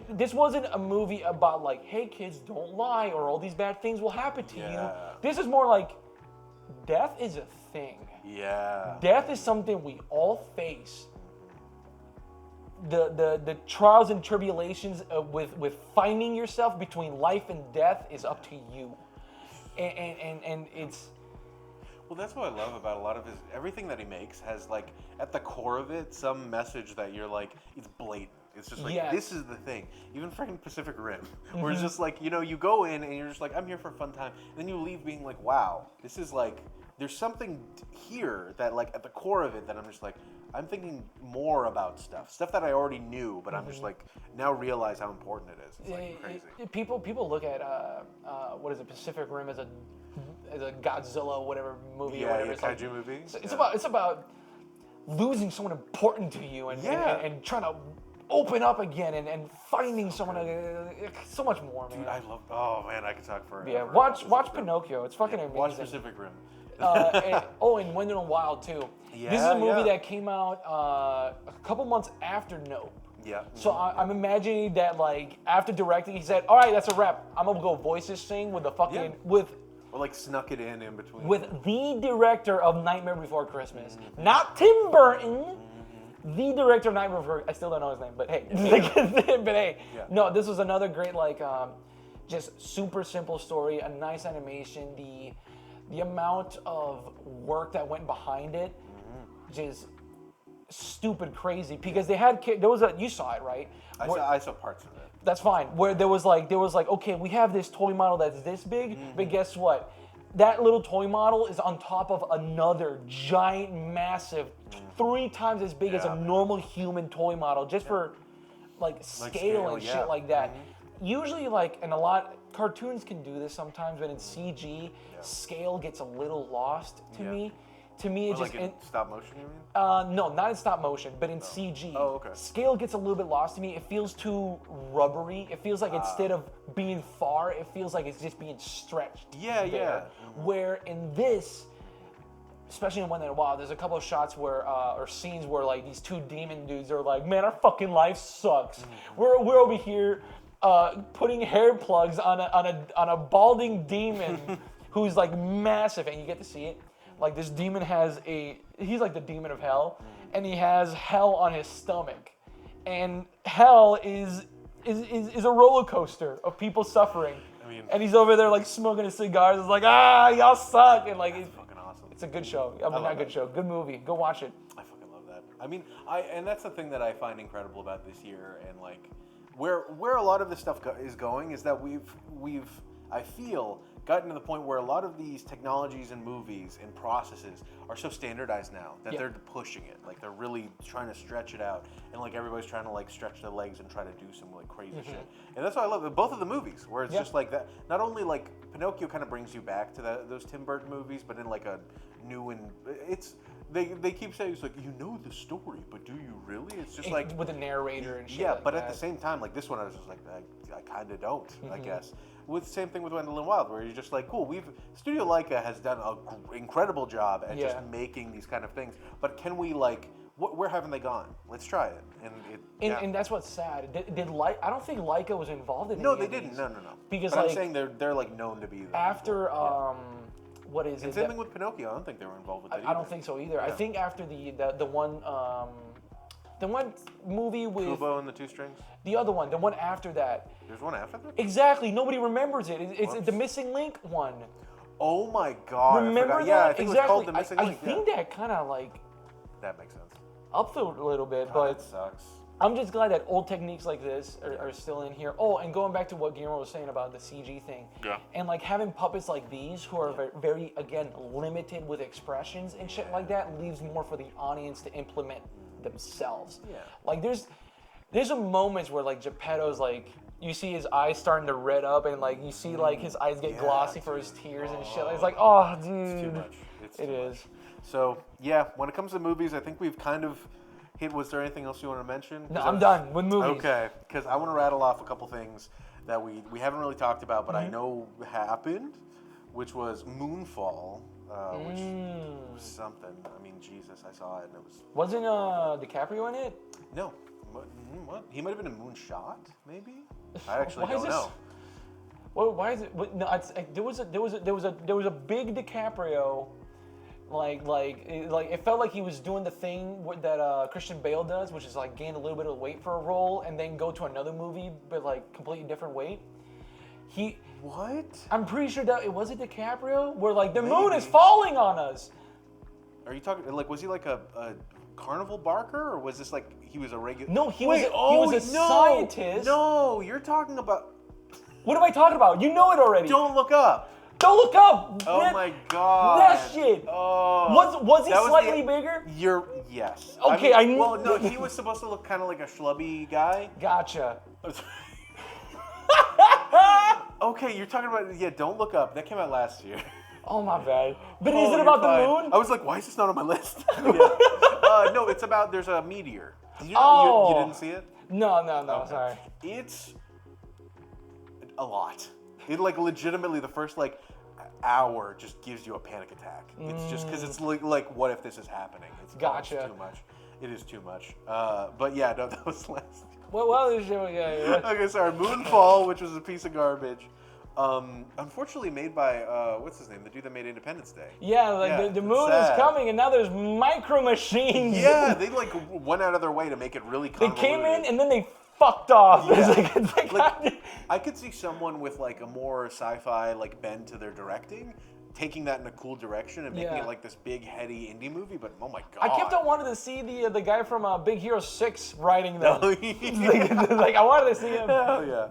this wasn't a movie about like, hey kids, don't lie, or all these bad things will happen to you. This is more like death is a thing.
Yeah.
Death is something we all face. The trials and tribulations with finding yourself between life and death is up to you, and it's.
Well, that's what I love about a lot of everything that he makes has like at the core of it some message that you're like, it's blatant. It's just like, this is the thing. Even freaking Pacific Rim, where it's just like, you go in and you're just like, I'm here for a fun time. And then you leave being like, wow, this is like, there's something here that like at the core of it that I'm just like, I'm thinking more about stuff that I already knew, but I'm just like, now realize how important it is. It's like crazy.
People look at, what is it, Pacific Rim as a Godzilla, whatever movie or whatever.
It's kaiju like, movie.
It's about losing someone important to you and trying to open up again and finding someone. So much more, man.
Dude, I love. Oh man, I could talk forever.
Yeah, watch Pinocchio. It's fucking amazing.
Watch Pacific Rim.
And Wendel and Wild too.
Yeah,
this is a movie that came out a couple months after Nope.
Yeah.
So I'm imagining that like after directing, he said, "All right, that's a wrap. I'm gonna go voice this thing with the fucking
Or like snuck it in between.
With the director of Nightmare Before Christmas, not Tim Burton. The director of Nightmare Before. I still don't know his name, but hey, no, this was another great like, just super simple story, a nice animation. The amount of work that went behind it, just stupid crazy because you saw it, right?
I saw parts of it.
That's fine. Where there was like, okay, we have this toy model that's this big, but guess what? That little toy model is on top of another giant, massive, 3 times as big as a normal human toy model, just for like scale and shit like that. Usually, like, and a lot cartoons can do this sometimes, but in CG, scale gets a little lost to me. To me, it just
like in stop motion. You mean?
No, not in stop motion, but in CG.
Oh, okay.
Scale gets a little bit lost to me. It feels too rubbery. It feels like instead of being far, it feels like it's just being stretched.
Yeah.
Where in this, especially in Wendell and Wild, there's a couple of shots where, or scenes where like these 2 demon dudes are like, man, our fucking life sucks. We're over here putting hair plugs on a balding demon who's like massive, and you get to see it. Like this demon he's like the demon of hell, and he has hell on his stomach, and hell is a roller coaster of people suffering. I mean, and he's over there like smoking his cigars. It's like, y'all suck, and like it's
fucking awesome.
It's a good show. Good movie. Go watch it.
I fucking love that. I mean, and that's the thing that I find incredible about this year, and like where a lot of this stuff is going is that we've I feel gotten to the point where a lot of these technologies and movies and processes are so standardized now that they're pushing it. Like they're really trying to stretch it out, and like everybody's trying to like stretch their legs and try to do some like crazy shit. And that's why I love both of the movies, where it's just like that. Not only like Pinocchio kind of brings you back to those Tim Burton movies, but in like a new and they keep saying it's like, you know the story, but do you really? It's just like
with a narrator and shit.
Yeah,
like
but
that.
At the same time, like this one, I was just like, I kind of don't, I guess. With the same thing with Wendell and Wild, where you're just like, cool, Studio Leica has done an incredible job at just making these kind of things, but can we like, where haven't they gone? Let's try it.
And that's what's sad. I don't think Leica was involved in
No,
any
they
of
didn't.
these.
No.
Because
but
like,
I'm saying they're like known to be there.
After what is
and
it?
Same thing with Pinocchio. I don't think they were involved with it.
I don't think so either. I think after the one movie with
Kubo and the 2 Strings.
The other one, the one after that.
There's one after that?
Exactly. Nobody remembers it. It's the Missing Link one.
Oh my god.
Remember that?
Yeah, I think
exactly.
it was called the Missing Link.
I think that kind of like.
That makes sense.
Up a little bit,
God,
but
that sucks.
I'm just glad that old techniques like this are still in here. Oh, and going back to what Guillermo was saying about the CG thing.
Yeah.
And like having puppets like these who are very, again, limited with expressions and shit like that leaves more for the audience to implement themselves.
Yeah.
Like there's a moments where like Geppetto's like, you see his eyes starting to red up and like you see like his eyes get glossy for his tears and shit. It's like, oh dude.
It's too much.
It is.
So yeah, when it comes to movies, I think we've kind of Was there anything else you want to mention?
No, I'm done with movies.
Okay, because I want to rattle off a couple things that we haven't really talked about, but I know happened, which was Moonfall, which was something. I mean, Jesus, I saw it and it was...
Wasn't DiCaprio in it?
No. What? He might have been in Moonshot, maybe? I actually don't know.
Well, why is it? No, there was a big DiCaprio, like it felt like he was doing the thing that Christian Bale does, which is like gain a little bit of weight for a role and then go to another movie but like completely different weight.
What?
I'm pretty sure that it was DiCaprio where like the moon is falling on us.
Are you talking like was he like a carnival barker, or was this like he was a regular?
No, he was a scientist.
No, you're talking about.
What am I talking about? You know it already.
Don't look up.
Don't look up.
Oh my god.
That shit.
Oh.
Was he slightly bigger?
Yes.
Okay, I knew.
Well, no, he was supposed to look kind of like a schlubby guy.
Gotcha.
Okay, you're talking about Don't Look Up. That came out last year.
Oh my bad. But is it about the moon?
I was like, why is this not on my list? No, it's about there's a meteor. You didn't see it?
No,
Okay.
sorry.
It's a lot. It like legitimately the first like hour just gives you a panic attack. It's just because it's like what if this is happening? It's too much. It is too much. But yeah, no, that was last.
Well,
Okay, sorry. Moonfall, which was a piece of garbage. Unfortunately made by what's his name? The dude that made Independence Day.
Yeah, the moon is coming, and now there's micro machines.
Yeah, they like went out of their way to make it really convoluted.
They came in and then they fucked off.
Yeah. I could see someone with like a more sci-fi like bend to their directing, taking that in a cool direction and making it like this big heady indie movie. But oh my god,
I kept on wanting to see the guy from Big Hero 6 writing them.
Oh, yeah.
like I wanted to see him.
Hell yeah.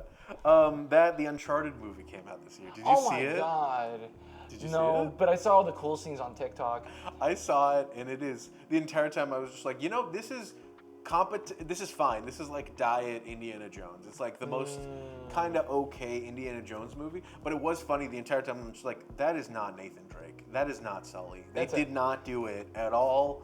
The Uncharted movie came out this year. Did you see it?
Oh my god.
Did you see
No, but I saw all the cool scenes on TikTok.
I saw it, and it is the entire time I was just like, this is this is fine. This is like diet Indiana Jones. It's like the most kind of okay Indiana Jones movie. But it was funny the entire time. I'm just like, that is not Nathan Drake. That is not Sully. They did not do it at all.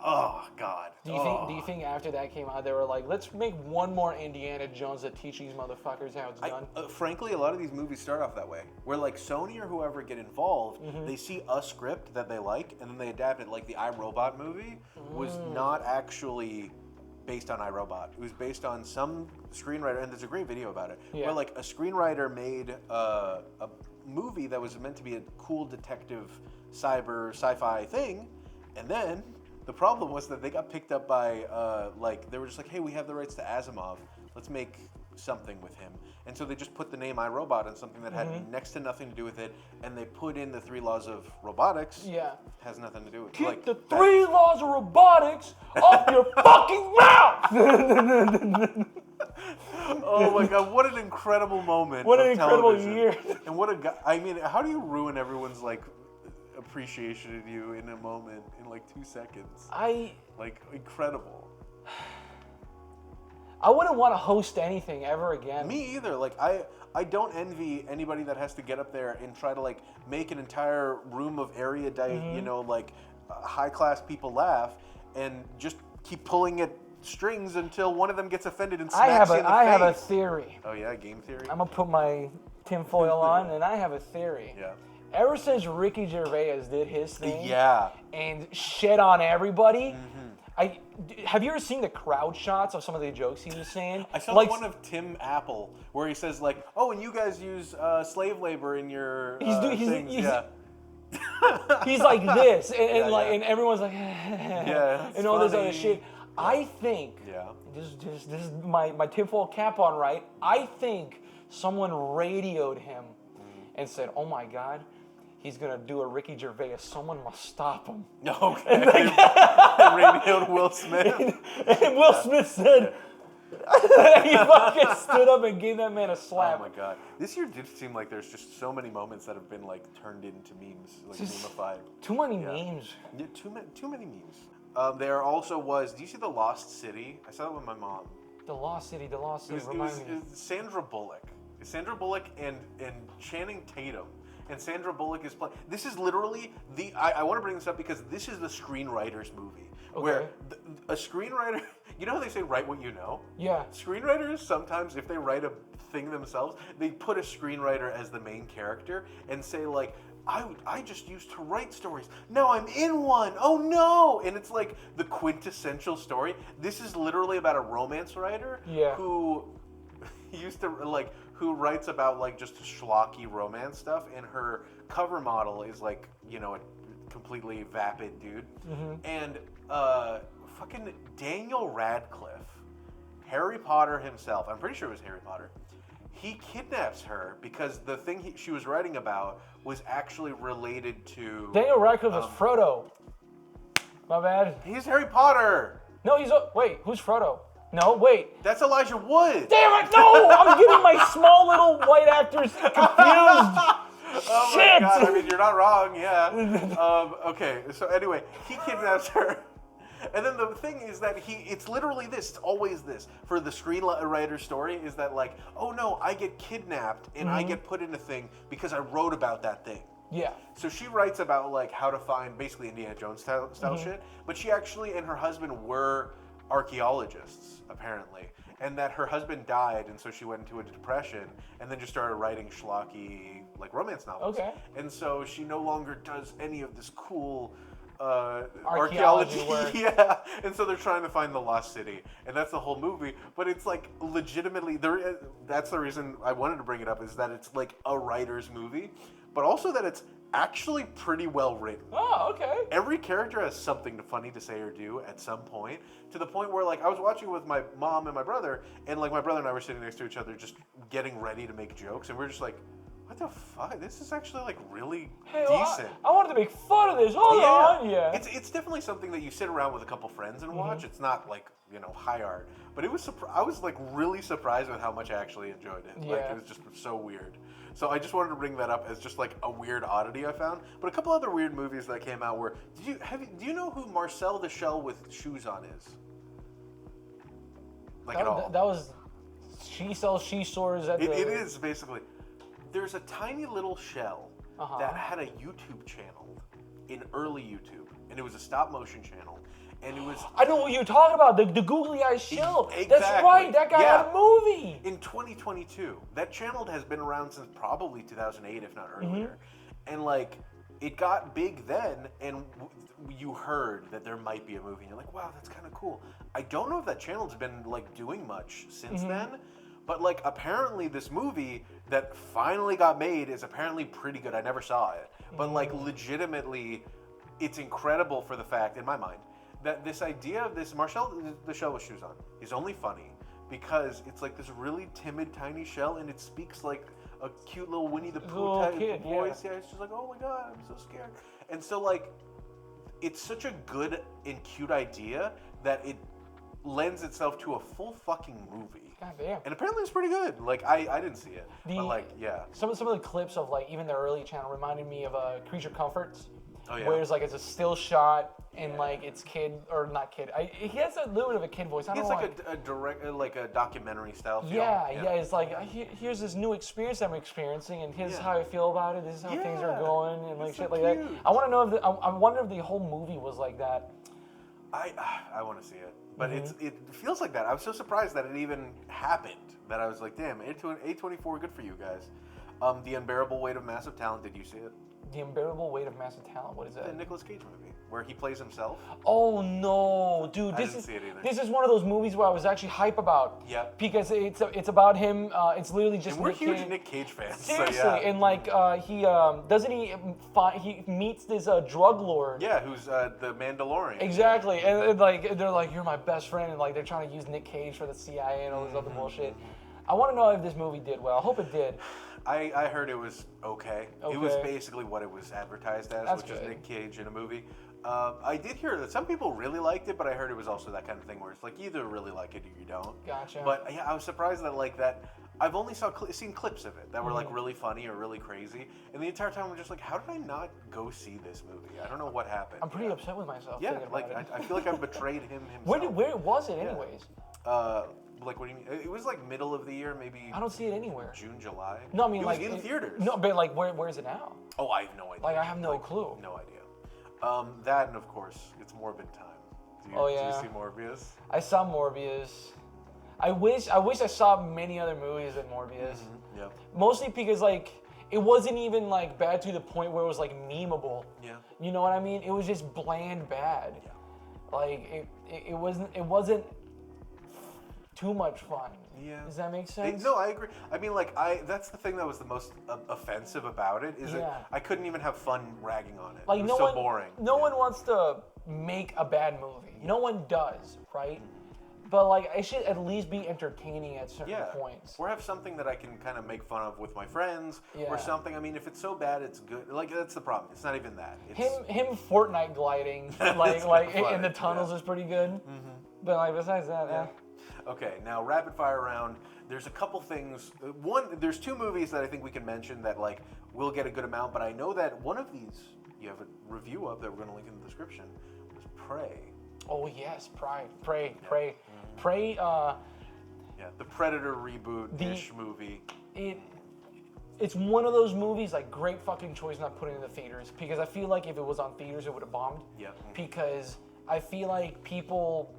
Oh God.
Do you think after that came out, they were like, let's make one more Indiana Jones to teach these motherfuckers how it's done?
Frankly, a lot of these movies start off that way, where like Sony or whoever get involved, they see a script that they like, and then they adapt it. Like the iRobot movie was not actually based on iRobot. It was based on some screenwriter, and there's a great video about it, where like a screenwriter made a movie that was meant to be a cool detective sci-fi thing, and then the problem was that they got picked up by, they were just like, hey, we have the rights to Asimov. Let's make something with him. And so they just put the name iRobot on something that had next to nothing to do with it, and they put in the 3 laws of robotics.
Yeah.
Has nothing to do with it.
Keep the 3 laws of robotics off your fucking mouth!
Oh my god, what an incredible moment.
What an incredible
television.
year.
And what a guy. I mean, how do you ruin everyone's, appreciation of you in a moment in 2 seconds? Incredible.
I wouldn't want to host anything ever again.
Me either. I don't envy anybody that has to get up there and try to make an entire room of erudite, high class people laugh and just keep pulling at strings until one of them gets offended and smacks you in the face.
I have a theory.
Oh yeah, game theory.
I'm gonna put my tinfoil on, and I have a theory.
Yeah.
Ever since Ricky Gervais did his thing,
and
shit on everybody, have you ever seen the crowd shots of some of the jokes he was saying?
I saw one of Tim Apple where he says oh, and you guys use slave labor in your things.
He's like this, and everyone's like, and all this other shit. I think this is my tinfoil cap on, right? I think someone radioed him and said, "Oh my God, he's gonna do a Ricky Gervais. Someone must stop him."
Okay. And radioed Will Smith.
And Will Smith said, he fucking stood up and gave that man a slap.
Oh my God. This year did seem like there's just so many moments that have been turned into memes, memeified.
Too many memes.
Yeah, too many memes. There also was, do you see The Lost City? I saw it with my mom.
The Lost City, remind me.
It was Sandra Bullock. Sandra Bullock and Channing Tatum. And Sandra Bullock is playing. This is literally I want to bring this up because this is the screenwriter's movie. where a screenwriter, you know how they say write what you know?
Yeah.
Screenwriters sometimes, if they write a thing themselves, they put a screenwriter as the main character and say like, I just used to write stories. Now I'm in one. Oh no! And it's like the quintessential story. This is literally about a romance writer who used to like who writes about like just schlocky romance stuff, and her cover model is like, you know, a completely vapid dude. And fucking Daniel Radcliffe, Harry Potter himself, I'm pretty sure it was Harry Potter, he kidnaps her because the thing she was writing about was actually related to...
Daniel Radcliffe is Frodo. My bad.
He's Harry Potter.
No, wait, who's Frodo? No, wait.
That's Elijah Wood.
Damn it, no! I'm getting my small little white actors confused.
Oh
Shit!
my God, I mean, you're not wrong, yeah. Okay, so anyway, he kidnaps her. And then the thing is that it's literally this, it's always this. For the screenwriter story is that like, oh no, I get kidnapped and I get put in a thing because I wrote about that thing.
Yeah.
So she writes about like how to find basically Indiana Jones style shit, but she actually and her husband were archaeologists, apparently. And that her husband died, and so she went into a depression, and then just started writing schlocky, like, romance novels.
Okay.
And so she no longer does any of this cool
archaeology work.
Yeah. And so they're trying to find the lost city, and that's the whole movie. But it's like legitimately, that's the reason I wanted to bring it up, is that it's like a writer's movie, but also that it's actually pretty well written.
Oh, okay.
Every character has something funny to say or do at some point, to the point where like I was watching with my mom and my brother, and like my brother and I were sitting next to each other just getting ready to make jokes, and we were just like, what the fuck? This is actually like really decent.
I wanted to make fun of this. Hold on. Yeah.
It's definitely something that you sit around with a couple friends and watch. It's not like, you know, high art, but it was I was like really surprised with how much I actually enjoyed it.
Yeah.
Like it was just so weird. So I just wanted to bring that up as just like a weird oddity I found. But a couple other weird movies that came out were, do you know who Marcel the Shell with shoes on is? Like at all?
That was, she sells she stores at
It is basically. There's a tiny little shell that had a YouTube channel in early YouTube, and it was a stop motion channel, and it was.
I know what you're talking about, the googly eyed shell.
Exactly.
That's right. That guy had a movie.
In 2022, that channel has been around since probably 2008, if not earlier, and like it got big then, and you heard that there might be a movie, and you're like, wow, that's kind of cool. I don't know if that channel's been like doing much since then. But like apparently this movie that finally got made is apparently pretty good. I never saw it. But like legitimately it's incredible for the fact, in my mind, that this idea of this Marcel the Shell with shoes on is only funny because it's like this really timid tiny shell, and it speaks like a cute little Winnie the Pooh type voice. Yeah, it's just like, oh my God, I'm so scared. And so like it's such a good and cute idea that it lends itself to a full fucking movie.
God damn.
And apparently it's pretty good. Like I didn't see it, but like
Some of the clips of like even the early channel reminded me of Creature Comforts.
Oh yeah.
Where it's like it's a still shot and like it's kid or not kid. He has a little bit of a kid voice. I don't know.
It's like a direct, like a documentary style film.
Yeah. It's like here's this new experience I'm experiencing, and here's how I feel about it. This is how things are going, and like shit like that. I want to know if I wonder if the whole movie was like that.
I want to see it, but it feels like that. I was so surprised that it even happened. That I was like, damn, A24, good for you guys. The Unbearable Weight of Massive Talent. Did you see it?
The Unbearable Weight of Massive Talent. What is that?
The Nicolas Cage movie where he plays himself.
Oh no, dude!
I didn't see it either.
This is one of those movies where I was actually hype about.
Yeah.
Because it's about him. It's literally just.
And we're huge Nick Cage fans.
Seriously,
so
and like he meets this drug lord.
Yeah, who's the Mandalorian.
Exactly, and like they're like, you're my best friend, and like they're trying to use Nick Cage for the CIA and all this other bullshit. I want to know if this movie did well. I hope it did.
I heard it was okay. It was basically what it was advertised as, which is Nick Cage in a movie. I did hear that some people really liked it, but I heard it was also that kind of thing where it's like you either really like it or you don't.
Gotcha.
But yeah, I was surprised that like that. I've only seen clips of it that were like really funny or really crazy, and the entire time I'm just like, how did I not go see this movie? I don't know what happened.
I'm pretty upset with myself.
Yeah, like I feel like I betrayed him himself.
Where was it anyways?
Like what do you mean? It was like middle of the year, maybe.
I don't see it anywhere.
June, July.
No, I mean
it
like
was in theaters.
No, but like where is it now?
Oh, I have no idea.
Like I have no clue.
No idea. That and of course it's Morbid time. Did you see Morbius?
I saw Morbius. I wish I saw many other movies than Morbius.
Mm-hmm. Yeah.
Mostly because like it wasn't even like bad to the point where it was like memeable.
Yeah.
You know what I mean? It was just bland bad.
Yeah.
Like it wasn't too much fun.
Yeah.
Does that make sense?
No, I agree. I mean, like, that's the thing that was the most offensive about it, is that I couldn't even have fun ragging on it.
Like,
it was so boring.
No one wants to make a bad movie. No one does, right? But, like, it should at least be entertaining at certain points.
Or have something that I can kind of make fun of with my friends, or something. I mean, if it's so bad, it's good. Like, that's the problem. It's not even that. It's...
Him Fortnite gliding, like in the tunnels is pretty good. Mm-hmm. But, like, besides that,
Okay, now rapid fire round. There's a couple things. There's two movies that I think we can mention that like will get a good amount, but I know that one of these you have a review of that we're going to link in the description. Was Prey.
Oh yes, Prey.
The Predator reboot-ish movie.
It's one of those movies like great fucking choice not putting it in the theaters because I feel like if it was on theaters it would have bombed.
Yeah.
Because I feel like people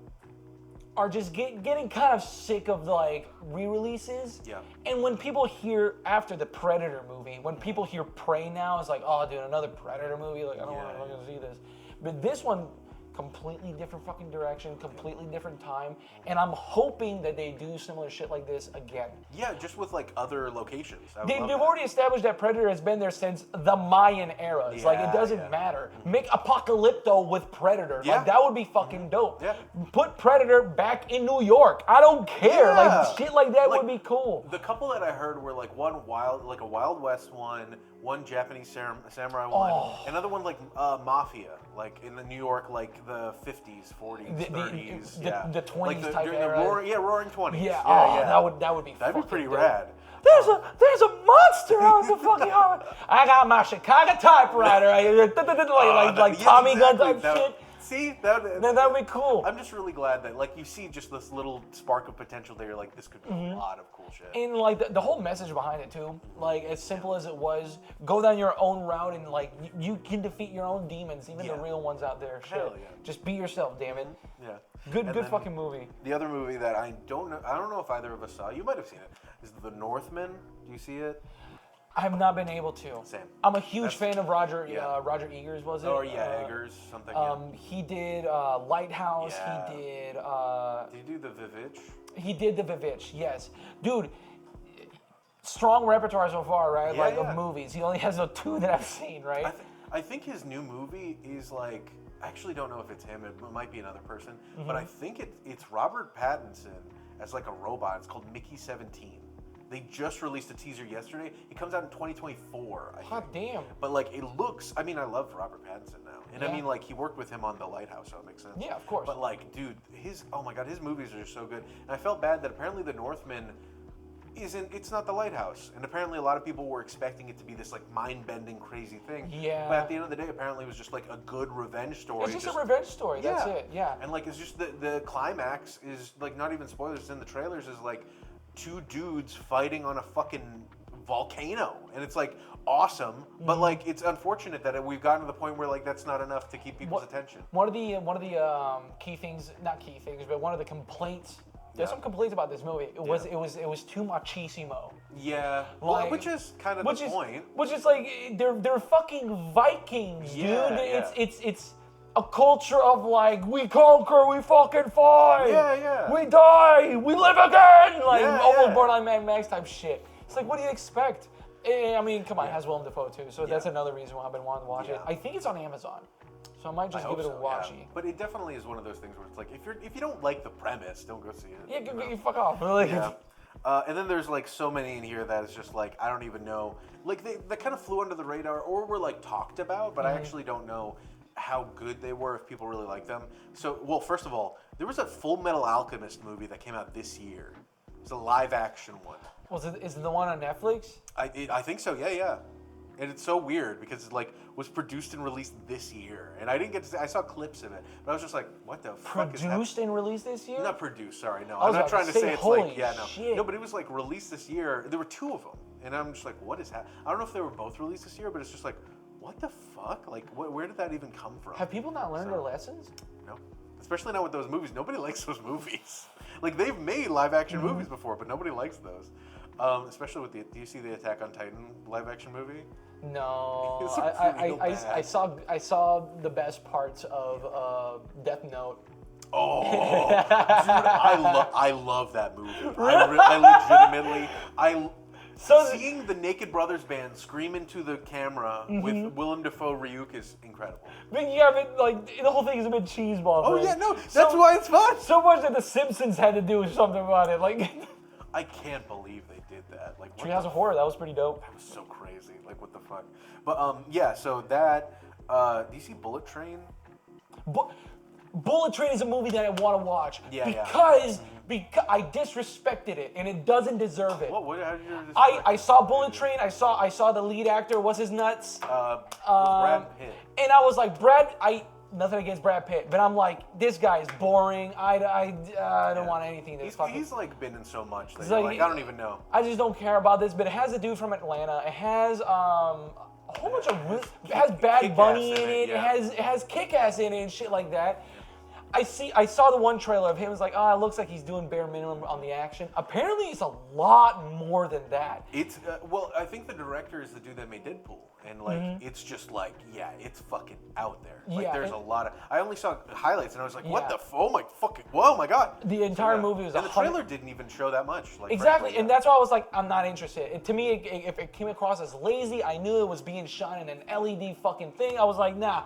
are just getting kind of sick of like re-releases.
Yeah.
And when people hear after the Predator movie, when people hear Prey now, it's like, oh, dude, another Predator movie. Like I don't want to see this. But this one, completely different fucking direction, completely different time, and I'm hoping that they do similar shit like this again.
Yeah, just with like other locations.
They've already established that Predator has been there since the Mayan eras. Like it doesn't matter. Make Apocalypto with Predator.
Yeah.
Like that would be fucking dope.
Yeah.
Put Predator back in New York. I don't care.
Yeah.
Like shit like that would be cool.
The couple that I heard were like a Wild West one Japanese samurai one, another one like Mafia, like in the New York, like the 50s, 40s, 30s,
the 20s
like
type era.
Roaring 20s.
Yeah, that would be.
That'd be pretty
dope.
rad.
There's a monster on the fucking highway. I got my Chicago typewriter, like Tommy gun type shit.
See, that
would be cool.
I'm just really glad that like you see just this little spark of potential there. Like this could be a lot of cool shit.
And like the whole message behind it too, like as simple as it was, go down your own route and like you can defeat your own demons, even the real ones out there. Shit.
Hell yeah.
Just be yourself, damn it.
Yeah.
Good fucking movie.
The other movie that I don't know if either of us saw. You might have seen it. Is The Northman? Do you see it?
I have not been able to.
Same.
I'm a huge fan of Roger Eggers, was it?
Oh yeah, Eggers, something.
He did Lighthouse.
Yeah.
He did.
Did he do The Vivitch?
He did The Vivitch. Yes, dude. Strong repertoire so far, right?
Yeah,
of movies. He only has 2 that I've seen, right?
I think his new movie is like. I actually don't know if it's him. It might be another person, but I think it's Robert Pattinson as like a robot. It's called Mickey 17. They just released a teaser yesterday. It comes out in 2024, I think.
God damn.
But like it looks, I mean, I love Robert Pattinson now. And I mean, like he worked with him on The Lighthouse, so it makes sense.
Yeah, of course.
But like, dude, oh my God, his movies are just so good. And I felt bad that apparently The Northman it's not The Lighthouse. And apparently a lot of people were expecting it to be this like mind-bending, crazy thing.
Yeah.
But at the end of the day, apparently it was just like a good revenge story.
It's just a revenge story, that's it, yeah.
And like, it's just the climax is like, not even spoilers, it's in the trailers, is like 2 dudes fighting on a fucking volcano, and it's like awesome, but like it's unfortunate that we've gotten to the point where like that's not enough to keep people's attention.
One of the key things, not key things, but one of the complaints. There's some complaints about this movie. It was too machismo.
Yeah,
like,
which is kind of the point.
Which is like they're fucking Vikings, dude.
Yeah.
It's a culture of like, we conquer, we fucking fight.
Yeah.
We die, we live again. Like almost Borderline Mad Max type shit. It's like, what do you expect? I mean, come on, it has Willem Dafoe too, so that's another reason why I've been wanting to watch it. I think it's on Amazon, so I might just give it a watchy.
Yeah. But it definitely is one of those things where it's like, if you don't like the premise, don't go see it.
Yeah, you fuck off.
And then there's like so many in here that is just like, I don't even know. Like they kind of flew under the radar or were like talked about, but I actually don't know how good they were, if people really like them. So, well, first of all, there was a Full Metal Alchemist movie that came out this year. It's a live action one.
Is it the one on Netflix?
I think so, yeah. And it's so weird because it like was produced and released this year, and I didn't get to see, I saw clips of it, but I was just like, what the fuck is that?
Produced and released this year?
Not produced, sorry, no.
I'm
not trying to say it's like,
shit.
No, but it was like released this year. There were 2 of them, and I'm just like, what is that? I don't know if they were both released this year, but it's just like, what the fuck? Like, where did that even come from?
Have people not learned their lessons?
No. Especially now with those movies. Nobody likes those movies. Like, they've made live-action movies before, but nobody likes those. Especially with do you see the Attack on Titan live-action movie?
No,
It's
I saw the best parts of Death Note.
Oh, dude, I love that movie. I legitimately, seeing the Naked Brothers band scream into the camera with Willem Dafoe Ryuk is incredible.
But yeah, but like the whole thing is a bit cheeseball.
Oh yeah, no, that's why it's fun.
So much that the Simpsons had to do something about it. Like,
I can't believe they did that. Like,
Treehouse of Horror, that was pretty dope.
That was so crazy. Like, what the fuck? But yeah, so that. Do you see Bullet Train?
Bullet Train is a movie that I want to watch because I disrespected it and it doesn't deserve it.
What? How did you?
I saw Bullet Train. I saw the lead actor. What's his nuts?
Brad Pitt.
And I was like, nothing against Brad Pitt, but I'm like, this guy is boring. I don't want anything that's fucking.
He's like been in so much that
like,
I don't even know.
I just don't care about this. But it has a dude from Atlanta. It has a whole bunch of. It has Bad Bunny in it.
Yeah.
It has Kick-Ass in it and shit like that. I saw the one trailer of him. It's like, it looks like he's doing bare minimum on the action. Apparently, it's a lot more than that.
It's well, I think the director is the dude that made Deadpool, and like it's just like, yeah, it's fucking out there. Like there's a lot of. I only saw highlights, and I was like, what the? Oh my fucking! Whoa, my god!
The entire movie was.
And the trailer didn't even show that much. Like,
exactly,
frankly,
and that's why I was like, I'm not interested. To me, if it came across as lazy, I knew it was being shot in an LED fucking thing. I was like, nah,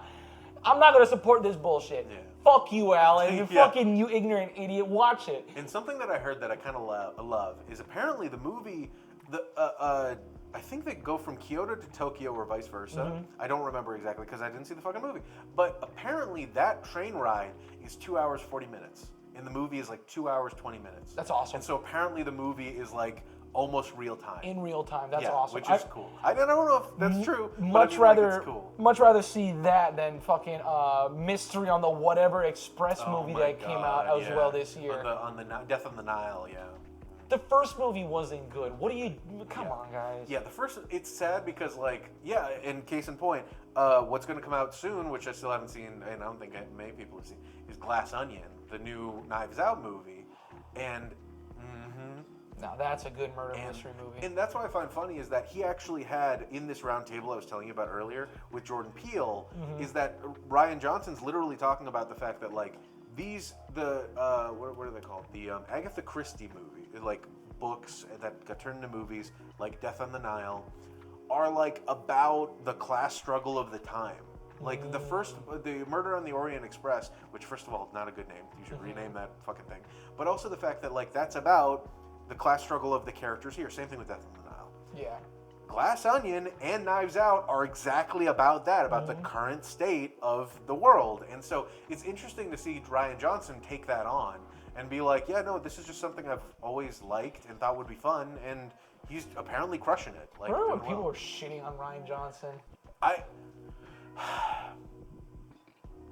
I'm not gonna support this bullshit. Yeah. Fuck you, Alan. You fucking, you ignorant idiot. Watch it.
And something that I heard that I kind of love is apparently the movie, I think they go from Kyoto to Tokyo or vice versa. I don't remember exactly because I didn't see the fucking movie. But apparently that train ride is 2 hours, 40 minutes. And the movie is like 2 hours, 20 minutes.
That's awesome.
And so apparently the movie is like almost real time.
In real time. That's awesome.
Which is cool. I don't know if that's true,
much rather, cool. Much rather see that than fucking Mystery on the Whatever Express movie that came out as well this year.
On the Death on the Nile,
The first movie wasn't good. What do you... Come on, guys.
Yeah, the first... It's sad because, like... Yeah, in case in point, what's going to come out soon, which I still haven't seen, and I don't think many people have seen, is Glass Onion, the new Knives Out movie. And...
Now that's a good murder mystery movie.
And that's what I find funny is that he actually had, in this round table I was telling you about earlier with Jordan Peele, is that Rian Johnson's literally talking about the fact that, like, these, what are they called? The Agatha Christie movie, like, books that got turned into movies, like Death on the Nile, are, like, about the class struggle of the time. Like, the Murder on the Orient Express, which, first of all, is not a good name. You should rename that fucking thing. But also the fact that, like, that's about the class struggle of the characters here. Same thing with Death on the Nile.
Yeah.
Glass Onion and Knives Out are exactly about that, about the current state of the world. And so it's interesting to see Rian Johnson take that on and be like, yeah, no, this is just something I've always liked and thought would be fun, and he's apparently crushing it. Like,
remember when people were shitting on Rian Johnson?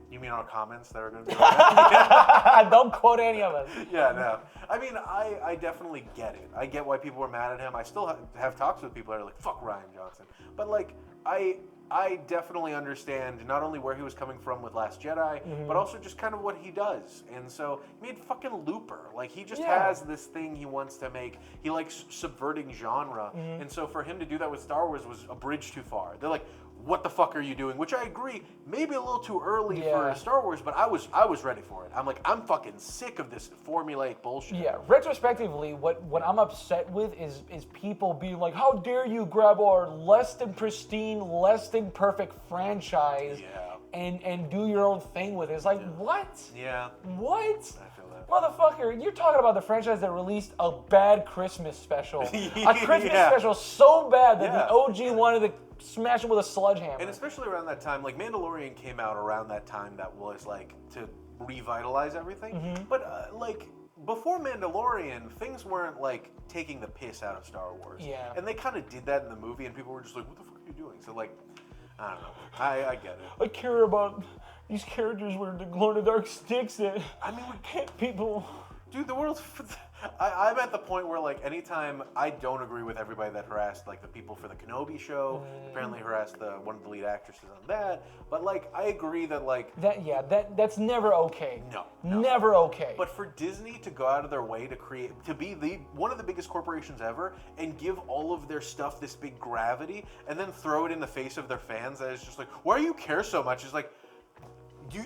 You mean our comments that are going to be like
Don't quote any of us.
Yeah, no. I mean, I definitely get it. I get why people were mad at him. I still have talks with people that are like, fuck Rian Johnson. But, like, I definitely understand not only where he was coming from with Last Jedi, but also just kind of what he does. And so, he made fucking Looper. Like, he just has this thing he wants to make. He likes subverting genre. And so for him to do that with Star Wars was a bridge too far. They're like, what the fuck are you doing? Which I agree, maybe a little too early for Star Wars, but I was ready for it. I'm like, I'm fucking sick of this formulaic bullshit.
Yeah, retrospectively, what I'm upset with is people being like, how dare you grab our less than pristine, less than perfect franchise and do your own thing with it. It's like, what?
Yeah.
What?
I feel that.
Motherfucker, you're talking about the franchise that released a bad Christmas special. A Christmas special so bad that the OG wanted to smash it with a sledgehammer.
And especially around that time, like Mandalorian came out around that time that was like to revitalize everything. But like before Mandalorian, things weren't like taking the piss out of Star Wars.
Yeah.
And they kind of did that in the movie, and people were just like, what the fuck are you doing? So like, I don't know. I get it.
I care about these characters where the glow in the dark sticks that
I mean,
people...
Dude, the world's... I'm at the point where, like, anytime I don't agree with everybody that harassed, like, the people for the Kenobi show, apparently harassed one of the lead actresses on that, but, like, I agree that, like...
That's never okay.
No.
Never okay.
But for Disney to go out of their way to be one of the biggest corporations ever and give all of their stuff this big gravity and then throw it in the face of their fans, that is just like, why do you care so much? It's like, do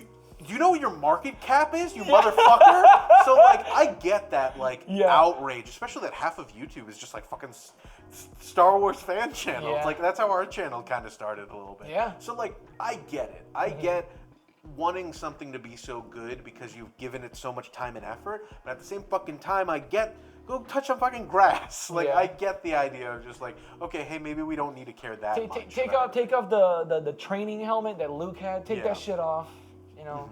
you know what your market cap is, you motherfucker? So, like, I get that, like, outrage, especially that half of YouTube is just, like, fucking Star Wars fan channels.
Yeah.
Like, that's how our channel kind of started a little bit.
Yeah.
So, like, I get it. I get wanting something to be so good because you've given it so much time and effort, but at the same fucking time, I get... Go touch some fucking grass. Like, I get the idea of just like, okay, hey, maybe we don't need to care that much.
Take off the training helmet that Luke had. Take that shit off. You know,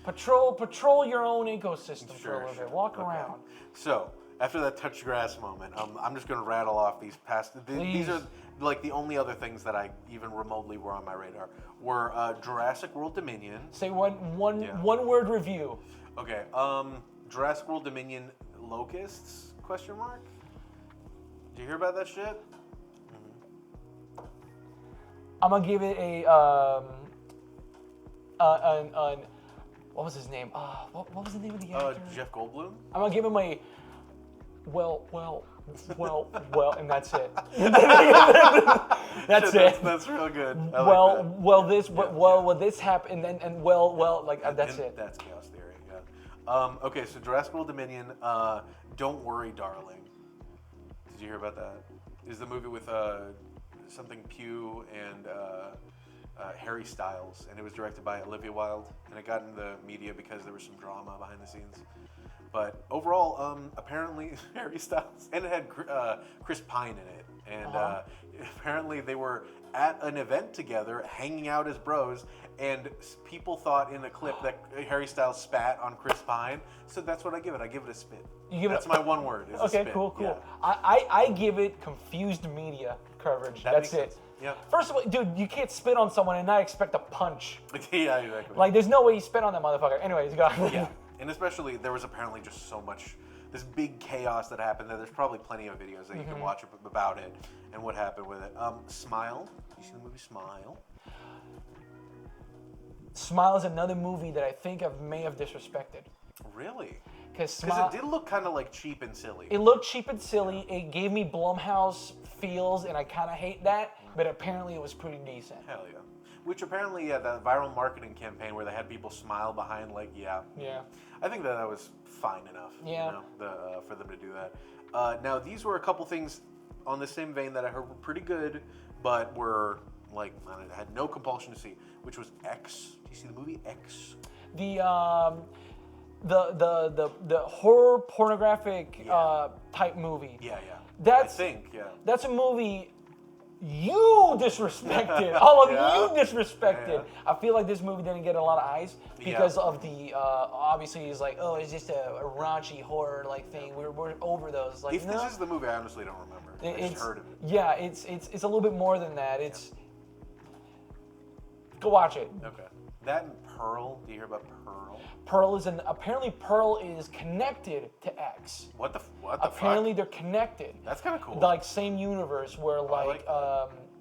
patrol your own ecosystem for a little bit. Walk around.
So after that touch grass moment, I'm just gonna rattle off these past. These are like the only other things that I even remotely were on my radar. Were Jurassic World Dominion.
Say one word review.
Okay. Jurassic World Dominion locusts? Question mark. Did you hear about that shit?
I'm gonna give it a what was his name? What was the name of the actor?
Jeff Goldblum.
I'm gonna give him a well, and that's it. That's it.
That's real good.
This happened, and that's it.
That's chaos theory. Yeah. Okay, so Jurassic World Dominion. Don't Worry, Darling. Did you hear about that? Is the movie with something Pugh and Harry Styles, and it was directed by Olivia Wilde, and it got in the media because there was some drama behind the scenes. But overall, apparently Harry Styles, and it had Chris Pine in it, and apparently they were at an event together, hanging out as bros, and people thought in the clip that Harry Styles spat on Chris Pine, so that's what I give it. I give it a spit. That's my one word. Is
okay,
a spit.
Cool.
Yeah.
I give it confused media coverage. That's it.
Yeah.
First of all, dude, you can't spit on someone and not expect a punch.
Yeah, exactly.
Like, there's no way you spit on that motherfucker. Anyways, go.
Yeah. And especially, there was apparently just so much, this big chaos that happened that there's probably plenty of videos that you can watch about it and what happened with it. Smile. You seen the movie Smile?
Smile is another movie that I think I may have disrespected.
Really?
Because
it did look kind of like cheap and silly.
It looked cheap and silly. It gave me Blumhouse feels, and I kind of hate that. But apparently, it was pretty decent.
Hell yeah. Which apparently, that viral marketing campaign where they had people smile behind, like, yeah. I think that was fine enough.
Yeah.
You know, for them to do that. Now, these were a couple things on the same vein that I heard were pretty good, but were like I had no compulsion to see, which was X. Do you see the movie X?
The horror pornographic type movie.
Yeah.
I
think.
That's a movie you disrespected. All of you disrespected.
Yeah.
I feel like this movie didn't get a lot of eyes because of the obviously it's like, oh, it's just a raunchy horror like thing. We're over those. Like,
if this is the movie, I honestly don't remember. I just heard of it.
Yeah, it's a little bit more than that. It's go watch it.
Okay. That and Pearl. Do you hear about Pearl?
Apparently Pearl is connected to X.
What the
Apparently they're connected.
That's kind of cool.
Like same universe where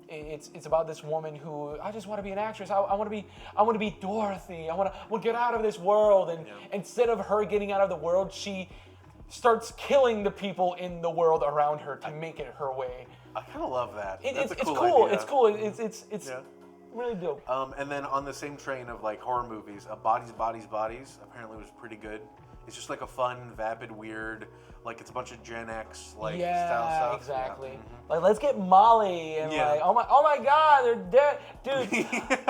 it's about this woman who I just want to be an actress. I want to be Dorothy. I want to get out of this world, and instead of her getting out of the world, she starts killing the people in the world around her to make it her way.
I kind of love that.
It's cool.
Idea.
It's cool. It's really dope.
And then on the same train of like horror movies, Bodies apparently was pretty good. It's just like a fun, vapid, weird, like it's a bunch of Gen X style stuff.
Exactly. Like let's get Molly and like oh my God, they're dead, dude.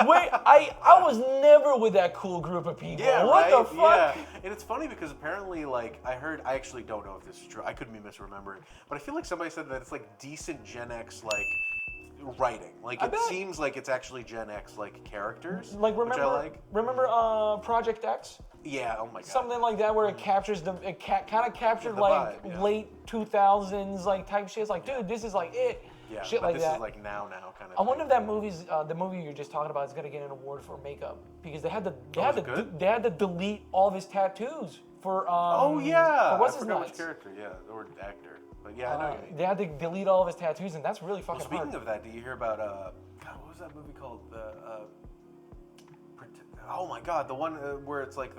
Wait, I was never with that cool group of people.
Yeah,
what the fuck?
Yeah, and it's funny because apparently like I actually don't know if this is true. I could be misremembering, but I feel like somebody said that it's like decent Gen X like writing. Like it seems like it's actually Gen X like characters.
Like remember Project X?
Yeah, oh my God.
Something like that where it captures kind of captured like
vibe,
late 2000s like type shit. It's like, dude, this is like it.
Yeah,
shit
but
like
this
that.
is like now kind of.
I wonder if that movie's the movie you're just talking about is gonna get an award for makeup because they had to delete all of his tattoos. For
Oh yeah,
for what's
I
his
forgot
nuts?
which character, or actor. But yeah, I know. What you mean.
They had to delete all of his tattoos, and that's really
Well,
fucking
speaking
hard.
of that, do you hear about God, what was that movie called? Oh my God, the one where it's like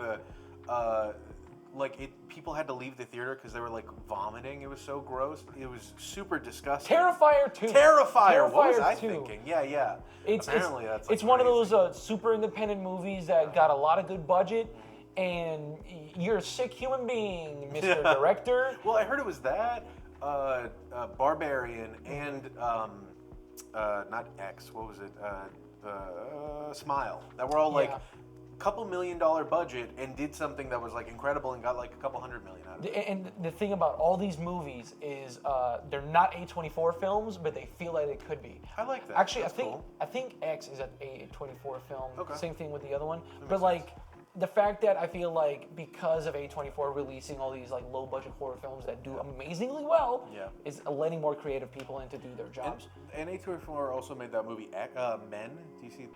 people had to leave the theater because they were like vomiting. It was so gross. It was super disgusting.
Terrifier 2.
Terrifier. What was I
2.
thinking? Yeah. Apparently that's like
it's one of
crazy.
those super independent movies that got a lot of good budget, and you're a sick human being, Mr. Director.
Well, I heard it was that Barbarian and not X. What was it? Smile. That were all like couple $1 million budget and did something that was like incredible and got like a couple $100 million out of it.
And the thing about all these movies is they're not A24 films, but they feel like they could be.
I like that.
Actually,
That's cool.
I think X is an A24 film.
Okay.
Same thing with the other one.
That
But
makes
like the fact that I feel like because of A24 releasing all these like low budget horror films that do amazingly well, is letting more creative people in to do their jobs.
And A24 also made that movie Men. Do you see?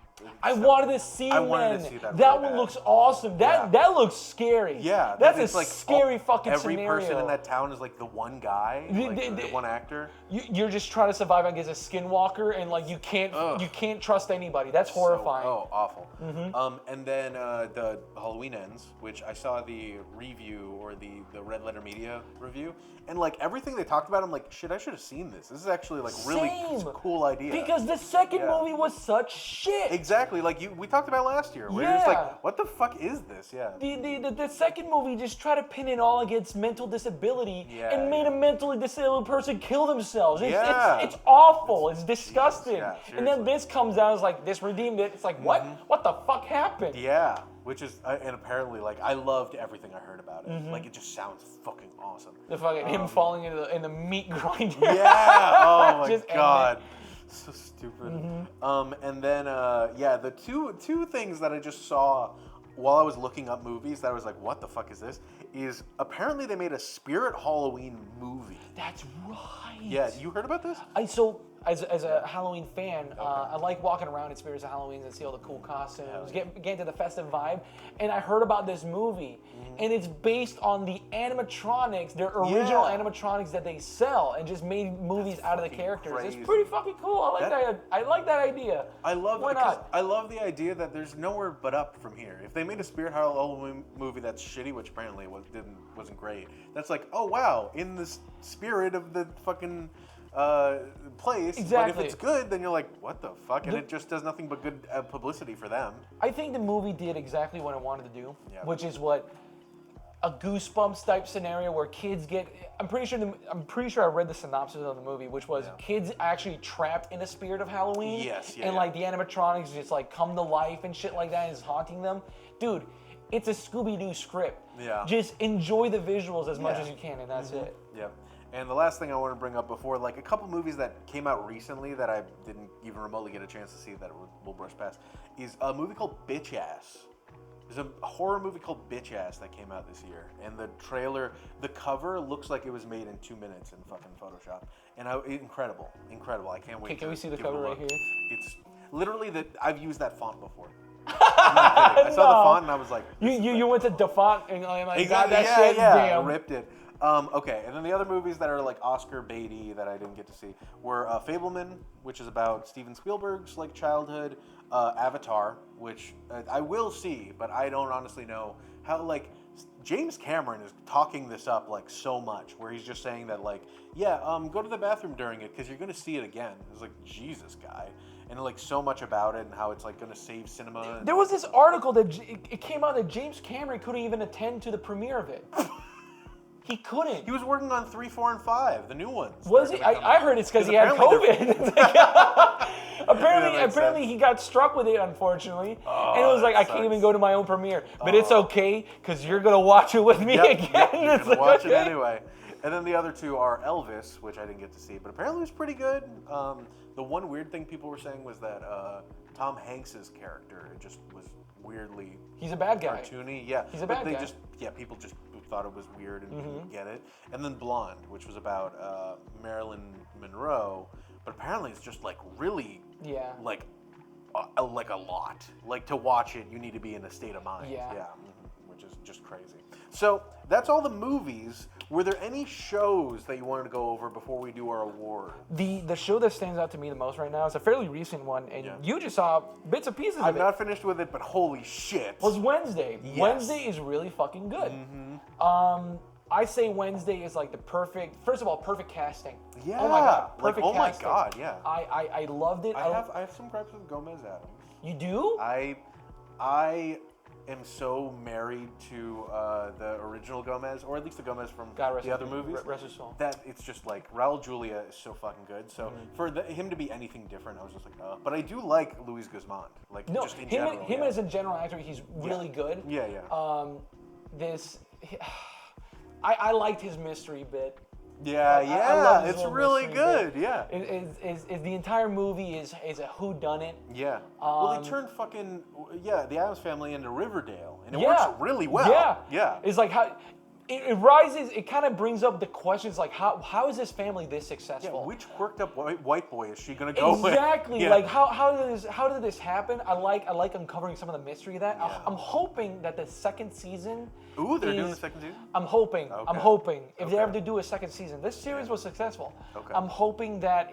I wanted to see
I wanted
Men.
to see that
That
really
one
bad.
looks awesome. That looks scary.
Yeah,
that's
it's
a
like
scary fucking
every
scenario.
person in that town is like the one guy, like the one actor.
You're just trying to survive against a skinwalker, and like you can't trust anybody. That's horrifying.
So, awful. And then the Halloween Ends, which I saw the review or the Red Letter Media review, and like everything they talked about, I'm like, shit, I should have seen this. This is actually like really cool idea.
Because the second movie was such shit.
Exactly, like we talked about last year. Where you're just like, what the fuck is this? Yeah.
The second movie just tried to pin it all against mental disability and made a mentally disabled person kill themselves. It's awful. It's disgusting. And then this comes out as like, this redeemed it. It's like, what? What the fuck happened?
Yeah. Which is, and apparently, like, I loved everything I heard about it. Like, it just sounds fucking awesome.
The fucking him falling in the meat grinder.
Yeah. Oh my
Just
God. So stupid. And then, the two things that I just saw while I was looking up movies that I was like, what the fuck is this? Is apparently they made a Spirit Halloween movie.
That's right.
Yeah, you heard about this?
As a Halloween fan, I like walking around in Spirits of Halloween and see all the cool costumes, get into the festive vibe. And I heard about this movie, and it's based on the animatronics, their original animatronics that they sell, and just made movies out of the characters.
Crazy.
It's pretty fucking cool. I like that idea.
I love
Why not?
I love the idea that there's nowhere but up from here. If they made a Spirit Halloween movie that's shitty, which apparently wasn't great, that's like, oh wow, in the spirit of the fucking place.
Exactly.
But if it's good, then you're like, what the fuck? And it just does nothing but good publicity for them.
I think the movie did exactly what it wanted to do, which is what a Goosebumps type scenario where kids get. I'm pretty sure I read the synopsis of the movie, which was kids actually trapped in the spirit of Halloween. And like the animatronics just like come to life and shit like that, and is haunting them. Dude, it's a Scooby-Doo script.
Yeah.
Just enjoy the visuals as much as you can, and that's it.
Yeah. And the last thing I want to bring up before, like a couple movies that came out recently that I didn't even remotely get a chance to see that we'll brush past, is a movie called Bitch Ass. There's a horror movie called Bitch Ass that came out this year, and the trailer, the cover looks like it was made in 2 minutes in fucking Photoshop, and incredible. I can't wait.
Can we see the
give it a
cover right
look.
here?
It's literally I've used that font before. I'm not kidding. I saw the font and I was like,
you went to DeFont and like
exactly,
got that shit. Damn.
Ripped it. Okay, and then the other movies that are like Oscar baity that I didn't get to see were Fableman, which is about Steven Spielberg's like childhood, Avatar, which I will see, but I don't honestly know how like James Cameron is talking this up like so much, where he's just saying that like, go to the bathroom during it because you're gonna see it again. It's like, Jesus, guy. And like so much about it and how it's like gonna save cinema.
There was this article that it came out that James Cameron couldn't even attend to the premiere of it. He couldn't.
He was working on 3, 4, and 5, the new ones.
Was he? I heard it's because he had COVID. apparently he got struck with it, unfortunately. And it was like, I can't even go to my own premiere. But it's okay, because you're going to watch it with me again.
Yep, you're going to watch it anyway. And then the other two are Elvis, which I didn't get to see, but apparently it was pretty good. The one weird thing people were saying was that Tom Hanks's character just was weirdly
He's a bad guy.
Cartoony, yeah.
He's a bad guy.
People just thought it was weird and didn't get it. And then Blonde, which was about Marilyn Monroe, but apparently it's just like really like a lot. Like to watch it, you need to be in a state of mind.
Yeah.
Which is just crazy. So that's all the movies. Were there any shows that you wanted to go over before we do our award?
The show that stands out to me the most right now is a fairly recent one, and you just saw bits and pieces of it.
I'm not finished with it, but holy shit.
Was Wednesday.
Yes.
Wednesday is really fucking good. I say Wednesday is like the perfect, first of all, perfect casting.
Yeah.
Oh my god, perfect
my
casting.
god, yeah.
I loved it.
I have some gripes with Gomez Adams.
You do?
I am so married to the original Gomez, or at least the Gomez from the other movies,
Rest his soul.
that it's just like Raul Julia is so fucking good. So for him to be anything different, I was just like, but I do like Luis Guzman, like
No,
just in
him,
general.
him as a general actor, he's really good.
Yeah, yeah.
I liked his mystery bit.
Yeah,
I love his
it's
little
really
mystery
good.
bit.
Yeah.
Is the entire movie is a whodunit.
Yeah. Well, they turned the Addams Family into Riverdale, and it
Yeah.
works really well.
Yeah.
Yeah.
It's like how it rises. It kind of brings up the questions like how is this family this successful?
Yeah, which quirked up white boy is she gonna go with?
Exactly.
Yeah.
Like how did this happen? I like uncovering some of the mystery of that.
Yeah.
I'm hoping that the second season.
Ooh, they're doing the second season?
I'm hoping.
Okay.
I'm hoping if they
Okay.
ever to do a second season. This series was successful.
Okay.
I'm hoping that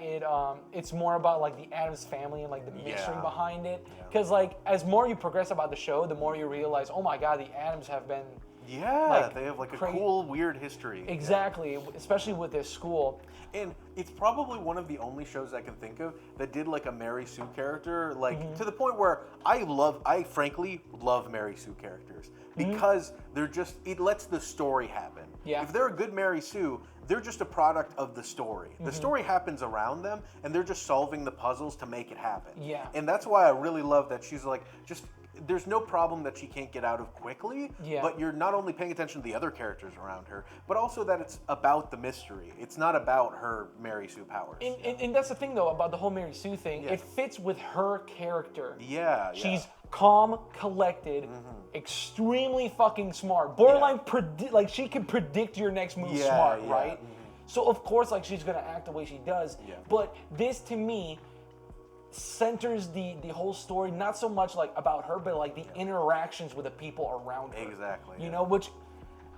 it's more about like the Addams family and like the mystery behind it. Because like as more you progress about the show, the more you realize, oh my god, the Addams have been.
Yeah,
Like,
they have like a cool, weird history.
Exactly, especially with this school.
And it's probably one of the only shows I can think of that did like a Mary Sue character, like to the point where I frankly love Mary Sue characters because they're just, it lets the story happen.
Yeah.
If they're a good Mary Sue, they're just a product of the story. The story happens around them and they're just solving the puzzles to make it happen.
Yeah.
And that's why I really love that she's like, just, there's no problem that she can't get out of quickly, but you're not only paying attention to the other characters around her, but also that it's about the mystery. It's not about her Mary Sue powers.
And that's the thing though about the whole Mary Sue thing. It fits with her character.
Yeah.
She's calm, collected, extremely fucking smart. Borderline like she can predict your next move smart, right? So of course like she's gonna act the way she does. But this to me centers the whole story not so much like about her, but like the interactions with the people around her.
Exactly.
You know, which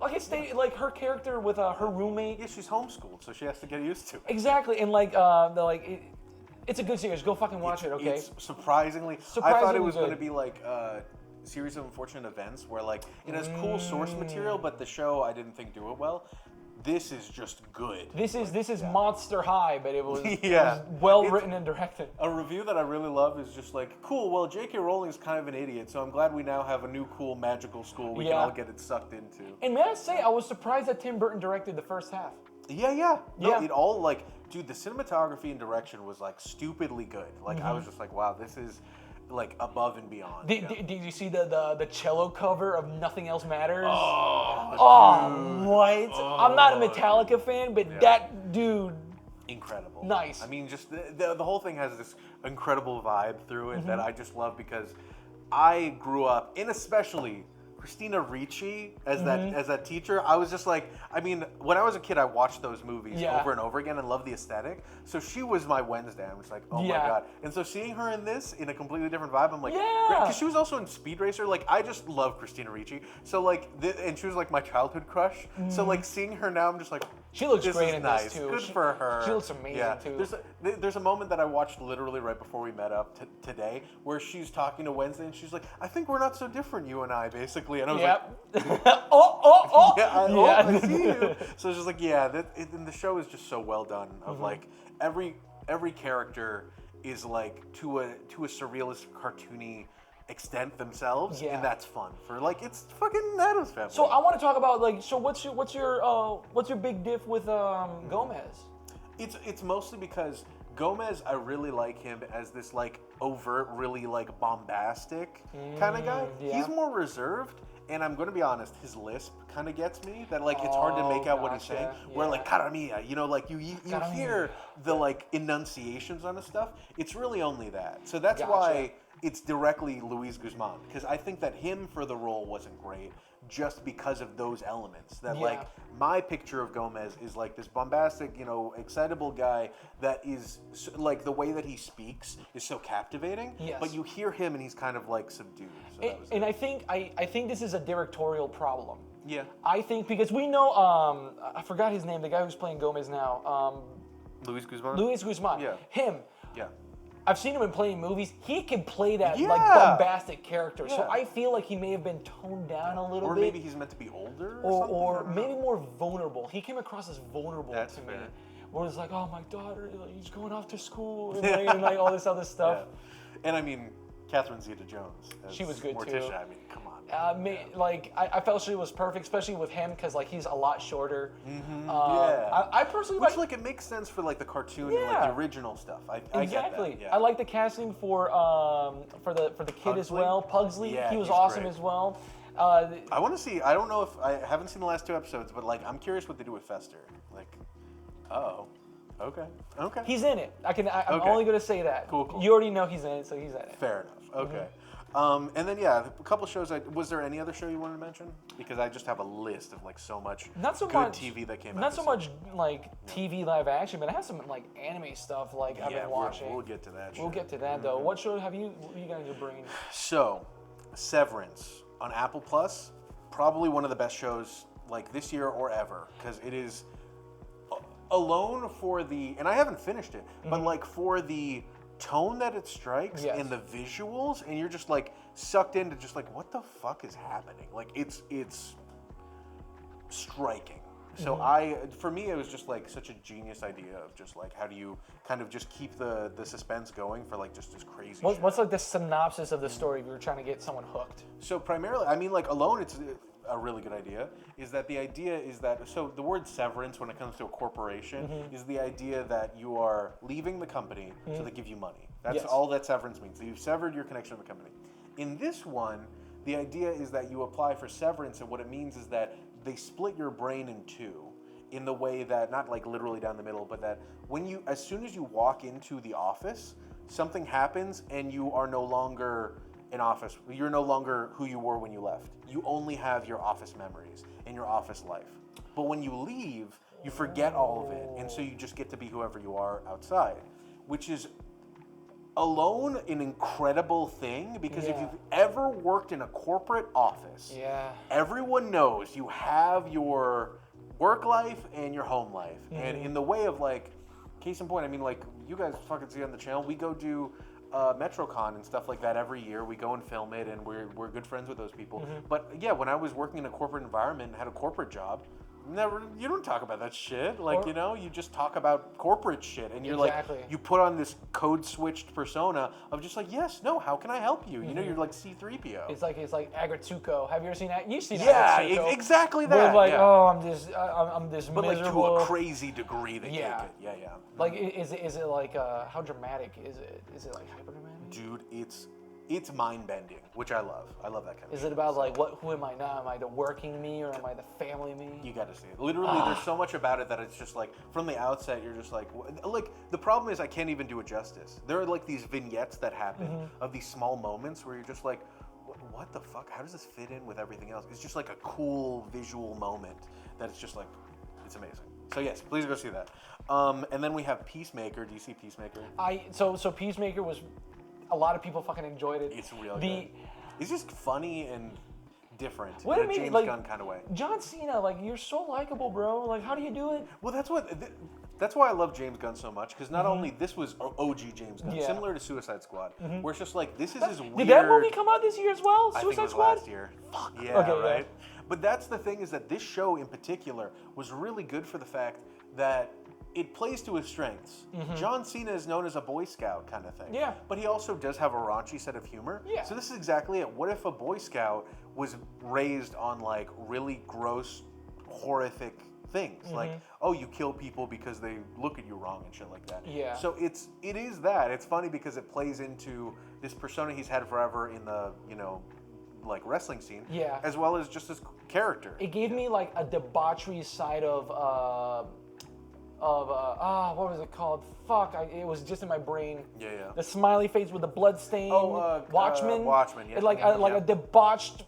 like it's like her character with her roommate.
Yeah, she's homeschooled, so she has to get used to it.
Exactly, and like it's a good series. Go fucking watch it, okay?
It's surprisingly I thought it was going to be like a series of unfortunate events where like it has cool source material, but the show I didn't think do it well. This is just good.
This is Monster High, but it was,
Yeah.
it was well written and directed.
A review that I really love is just like, cool, well, J.K. Rowling's kind of an idiot, so I'm glad we now have a new cool magical school we can all get it sucked into.
And may I say, I was surprised that Tim Burton directed the first half.
Yeah. No, it all like, dude, the cinematography and direction was like stupidly good. Like I was just like, wow, this is like above and beyond.
Did you see the cello cover of Nothing Else Matters? What? I'm not a Metallica fan, but that dude.
Incredible.
Nice.
I mean, just the whole thing has this incredible vibe through it that I just love because I grew up, and especially Christina Ricci as that teacher. I was just like, I mean, when I was a kid, I watched those movies over and over again and loved the aesthetic. So she was my Wednesday. I was like, oh my god. And so seeing her in this in a completely different vibe, I'm like, because she was also in Speed Racer. Like, I just love Christina Ricci. So like, and she was like my childhood crush. So like seeing her now, I'm just like,
she looks
this
great
is
in
nice.
this too.
Good for her.
She looks amazing too.
There's a moment that I watched literally right before we met up today where she's talking to Wednesday and she's like, I think we're not so different, you and I, basically. And I was like, I see you. So it's just like, and the show is just so well done. Of like every character is like to a surrealist, cartoony extent themselves, and that's fun for like it's fucking Addams Family.
So I want to talk about like, so what's your big diff with Gomez?
It's mostly because Gomez, I really like him as this like overt, really like bombastic kind of guy. He's more reserved, and I'm going to be honest, his lisp kind of gets me. That like it's hard to make out what he's saying. Where like cara mia, you know, like you hear the like enunciations on his stuff. It's really only that. So that's why it's directly Luis Guzman, because I think that him for the role wasn't great just because of those elements. That like my picture of Gomez is like this bombastic, you know, excitable guy that is like the way that he speaks is so captivating. But you hear him and he's kind of like subdued. So
and I think this is a directorial problem.
Yeah.
I think because we know, I forgot his name, the guy who's playing Gomez now.
Luis Guzman?
Luis Guzman.
Yeah.
Him.
Yeah.
I've seen him in playing movies. He can play that
Yeah.
like bombastic character. So
Yeah.
I feel like he may have been toned down a little bit.
Or maybe he's meant to be older or something.
Or maybe more vulnerable. He came across as vulnerable
That's
to
fair.
me. Where it's like, oh, my daughter, he's going off to school and like all this other stuff.
Yeah. And I mean, Catherine Zeta-Jones.
She was good
Morticia,
too.
I mean, come on.
Like I felt she was perfect, especially with him because like he's a lot shorter.
Yeah.
I personally
Which like it makes sense for like the cartoon and like the original stuff. I get
exactly.
that. Yeah.
I like the casting for the kid as well, Pugsley.
Yeah,
he was
he's
awesome
great.
as well.
I want to see. I don't know if I haven't seen the last 2 episodes, but like I'm curious what they do with Fester. Like, okay.
He's in it. I'm
Okay.
only gonna say that.
Cool.
You already know he's in it, so he's in it.
Fair enough. Okay. And then a couple shows. Was there any other show you wanted to mention? Because I just have a list of like so much good TV that came out.
Not so
this
much like TV live action, but I have some like anime stuff like I've been watching.
We'll get to that.
We'll get to that though. What show have you guys are bringing?
So, Severance on Apple Plus, probably one of the best shows like this year or ever, because it is alone for the, and I haven't finished it, but like for the tone that it strikes and the visuals, and you're just like sucked into just like what the fuck is happening. Like it's striking. So for me it was just like such a genius idea of just like how do you kind of just keep the suspense going for like just this crazy shit.
What's like the synopsis of the story if you were trying to get someone hooked?
So primarily, I mean, like alone, it's a really good idea. The idea is that so the word severance when it comes to a corporation is the idea that you are leaving the company so they give you money. That's all that severance means. So you've severed your connection with the company. In this one, the idea is that you apply for severance, and what it means is that they split your brain in two. In the way that, not like literally down the middle, but that as soon as you walk into the office, something happens and you are no longer in office. You're no longer who you were when you left. You only have your office memories and your office life. But when you leave, you forget all of it. And so you just get to be whoever you are outside, which is alone an incredible thing because if you've ever worked in a corporate office, everyone knows you have your work life and your home life. And in the way of like, case in point, I mean like you guys fucking see on the channel, we go do MetroCon and stuff like that every year. We go and film it and we're good friends with those people. But yeah, when I was working in a corporate environment and had a corporate job, you don't talk about that shit. Like, you just talk about corporate shit. And you're like, you put on this code switched persona of just like, yes, no, how can I help you? You know, you're like C-3PO.
It's like Agritsuko. Have you ever seen that? You've seen
Agritsuko.
Yeah,
exactly that.
Where like, I'm this
but
miserable.
But like to a crazy degree they take it. Yeah.
Like, is it like, how dramatic is it? Is it like hyper dramatic?
Dude, it's mind-bending, which I love. I love that kind of
Is
shit.
it about like, who am I now? Am I the working me or am I the family me?
You got to see it. Literally, there's so much about it that it's just like, from the outset, you're just like, the problem is I can't even do it justice. There are like these vignettes that happen of these small moments where you're just like, what the fuck? How does this fit in with everything else? It's just like a cool visual moment that it's just like, it's amazing. So yes, please go see that. And then we have Peacemaker. Do you see Peacemaker?
So Peacemaker was, a lot of people fucking enjoyed it.
It's real good. It's just funny and different
What
in
do
a
you mean,
James Gunn kind of way.
John Cena, like you're so likable, bro. Like how do you do it?
Well, that's why I love James Gunn so much, because not only this was OG James Gunn, similar to Suicide Squad, where it's just like this is his weird.
Did that movie come out this year as well? Suicide
I think it was
Squad?
last year.
Fuck.
Yeah,
okay,
right. But that's the thing is that this show in particular was really good for the fact that it plays to his strengths. John Cena is known as a Boy Scout kind of thing.
Yeah.
But he also does have a raunchy set of humor.
Yeah.
So this is exactly it. What if a Boy Scout was raised on like really gross, horrific things? Like, oh, you kill people because they look at you wrong and shit like that.
Yeah.
So it is that. It's funny because it plays into this persona he's had forever in the, like wrestling scene.
Yeah.
As well as just his character.
It gave me like a debauchery side of what was it called? Fuck, it was just in my brain.
Yeah.
The smiley face with the blood stain. Watchmen.
Watchmen, yeah.
It's like a debauched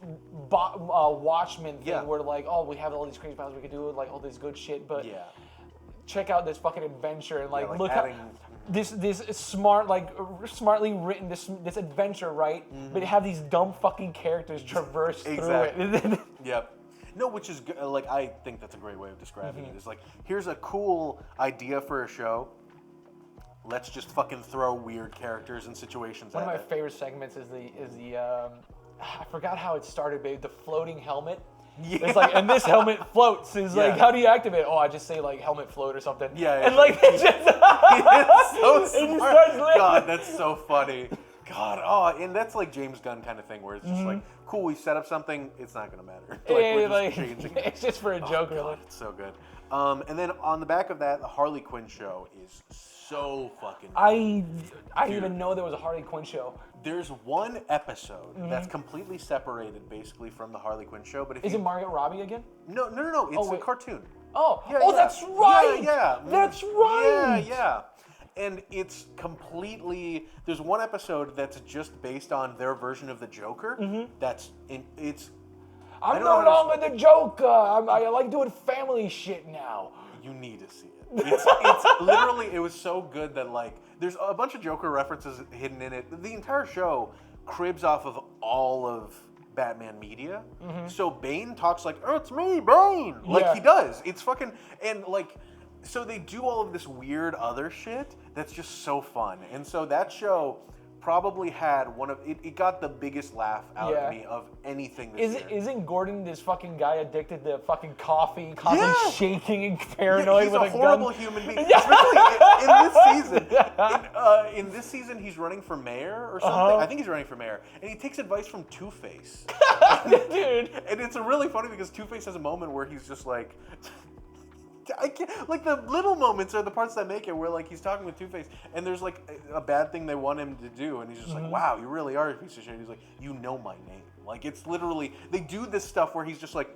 Watchmen thing where like, oh, we have all these crazy powers we could do, like all this good shit, but check out this fucking adventure and like look how this smartly written this adventure, right? But have these dumb fucking characters traverse through it.
Yep. No, which is like I think that's a great way of describing it. It's like here's a cool idea for a show. Let's just fucking throw weird characters and situations
One
at
of my
it.
favorite segments is the I forgot how it started, babe. The floating helmet.
Yeah.
It's like, and this helmet floats. It's like,
Yeah.
how do you activate it? Oh, I just say like helmet float or something.
Yeah,
And
yeah.
like it's just
It's so
it just
smart.
starts living.
God, that's so funny. God, oh, and that's like James Gunn kind of thing where it's just like, cool, we set up something, it's not gonna matter. We're just changing it.
It's just for a joke, really.
God, it's so good. And then on the back of that, the Harley Quinn show is so fucking good.
I didn't even know there was a Harley Quinn show.
There's one episode that's completely separated, basically, from the Harley Quinn show. But if
Is it Margot Robbie again?
No. It's a
wait.
cartoon.
Oh,
Yeah,
oh,
yeah.
that's right.
Yeah.
That's right.
Yeah. And it's completely. There's one episode that's just based on their version of the Joker. That's in. It's.
I'm
I
no
don't know how to-
longer the Joker. I like doing family shit now.
You need to see it. It's literally. It was so good that like. There's a bunch of Joker references hidden in it. The entire show cribs off of all of Batman media. So Bane talks like, "Oh, it's me, Bane." Like
Yeah.
he does. It's fucking and like. So they do all of this weird other shit that's just so fun. And so that show probably had one of it got the biggest laugh out
Yeah.
of me of anything this year.
Isn't Gordon this fucking guy addicted to fucking coffee, constantly
Yeah.
shaking and paranoid
He's
with
a horrible
gun?
human being. Especially in this season. In this season, he's running for mayor or something. I think he's running for mayor, and he takes advice from Two-Face.
Dude.
And it's really funny because Two-Face has a moment where he's just like. I can't, like the little moments are the parts that make it where like he's talking with Two-Face and there's like a bad thing they want him to do and he's just like, wow, you really are a piece of shit. He's like, you know my name. Like it's literally, they do this stuff where he's just like,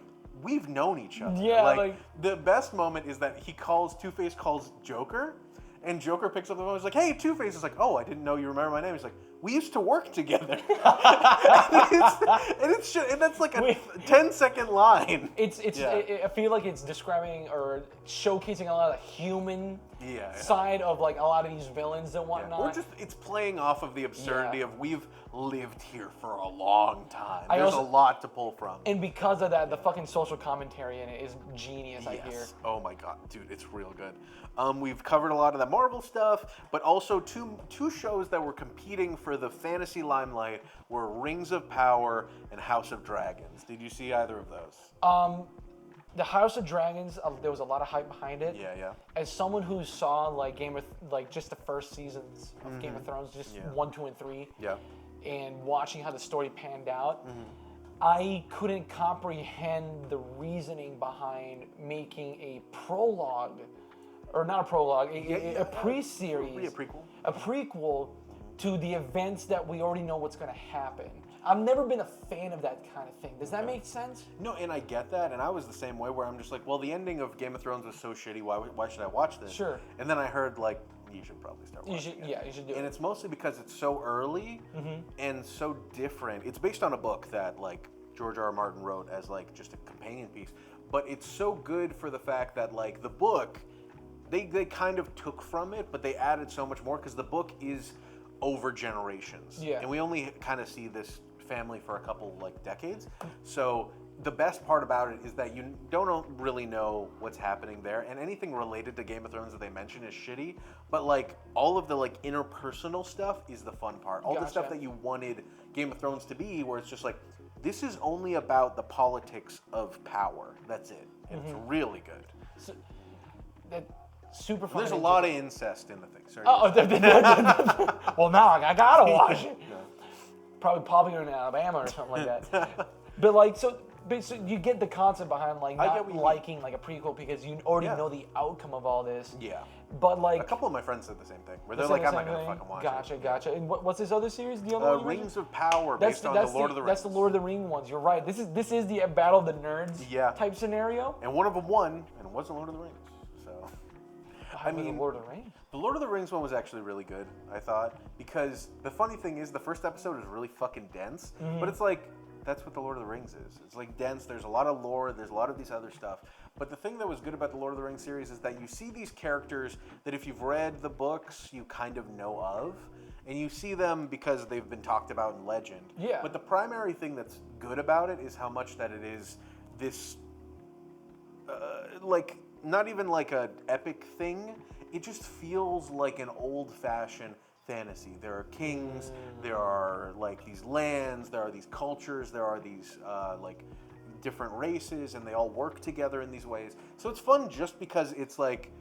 we've known each other.
Yeah,
like the best moment is that Two-Face calls Joker and Joker picks up the phone and is like, hey, Two-Face is like, oh, I didn't know you remember my name. He's like, we used to work together. and that's like a 10-second line.
I feel like it's describing or showcasing a lot of the human
Yeah.
side of like a lot of these villains and
Yeah.
whatnot.
Or just it's playing off of the absurdity of we've lived here for a long time.
I
There's
also-
a lot to pull from.
And because of that, the fucking social commentary in it is genius, I hear.
Oh my god, dude, it's real good. We've covered a lot of that Marvel stuff, but also two shows that were competing for the fantasy limelight were Rings of Power and House of Dragons. Did you see either of those?
The House of Dragons, there was a lot of hype behind it.
Yeah.
As someone who saw like just the first seasons of Game of Thrones, just 1, 2, and 3,
Yeah.
and watching how the story panned out, I couldn't comprehend the reasoning behind making a prologue, or not a prologue, a pre-series,
A prequel.
a prequel to the events that we already know what's going to happen. I've never been a fan of that kind of thing. Does that make sense?
No, and I get that, and I was the same way where I'm just like, well, the ending of Game of Thrones was so shitty, why should I watch this?
Sure.
And then I heard, like, you should probably start watching it.
You should do
And
it.
it's mostly because it's so early and so different. It's based on a book that, like, George R. R. Martin wrote as, like, just a companion piece. But it's so good for the fact that, like, the book, they kind of took from it, but they added so much more because the book is over generations.
Yeah.
And we only kind of see this family for a couple like decades. So the best part about it is that you don't really know what's happening there, and anything related to Game of Thrones that they mention is shitty, but like all of the like interpersonal stuff is the fun part. All the stuff
Gotcha.
that you wanted Game of Thrones to be, where it's just like, this is only about the politics of power. That's it. And it's really good.
So, that super fun.
There's a lot of incest in the thing. Sorry.
Well, now I gotta watch it. Probably popular in Alabama or something like that. But like, so you get the concept behind like
I get
not
what you
liking like a prequel because you already
Yeah.
know the outcome of all this.
Yeah.
But like,
A couple of my friends said the same thing, where
they
they're
said
like,
the
I'm not
same
gonna
thing?
fucking watch it.
Gotcha. And what's this other series? The other one you mentioned?
Rings of Power, based on the Lord of the Rings.
That's the Lord of the Ring ones. You're right. This is the Battle of the Nerds type scenario.
And one of them won, and it wasn't Lord of the Rings. So, I mean,
the Lord of the Rings.
the Lord of the Rings one was actually really good, I thought, because the funny thing is the first episode is really fucking dense, but it's like, that's what the Lord of the Rings is. It's like dense, there's a lot of lore, there's a lot of these other stuff. But the thing that was good about the Lord of the Rings series is that you see these characters that if you've read the books, you kind of know of. And you see them because they've been talked about in legend.
Yeah.
But the primary thing that's good about it is how much that it is this like not even like a epic thing. It just feels like an old-fashioned fantasy. There are kings, there are like these lands, there are these cultures, there are these like different races, and they all work together in these ways. So it's fun just because it's like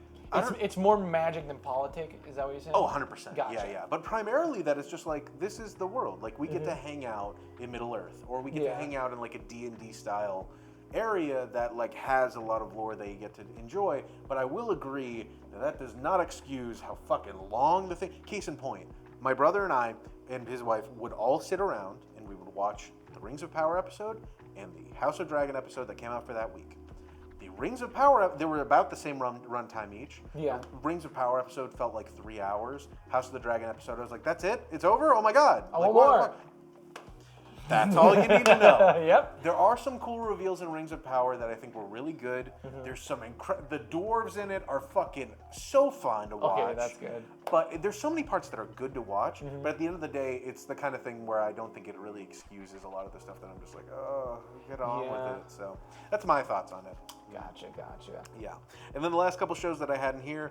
it's more magic than politic. Is that what you're saying?
Oh, 100%.
Gotcha.
Yeah. But primarily that it's just like, this is the world. Like, we get to hang out in Middle-earth, or we get to hang out in like a D&D style area that like has a lot of lore that you get to enjoy. But I will agree that does not excuse how fucking long the thing. Case in point, my brother and I and his wife would all sit around and we would watch the Rings of Power episode and the House of Dragon episode that came out for that week. The Rings of Power, they were about the same runtime each.
Yeah.
The Rings of Power episode felt like 3 hours. House of the Dragon episode, I was like, that's it? It's over? Oh my god.
I
like,
want more.
That's all you need to know.
Yep.
There are some cool reveals in Rings of Power that I think were really good. There's some the dwarves in it are fucking so fun to watch.
Okay, that's good.
But there's so many parts that are good to watch. But at the end of the day, it's the kind of thing where I don't think it really excuses a lot of the stuff that I'm just like, oh, get on with it. So that's my thoughts on it.
Gotcha.
Yeah. And then the last couple shows that I had in here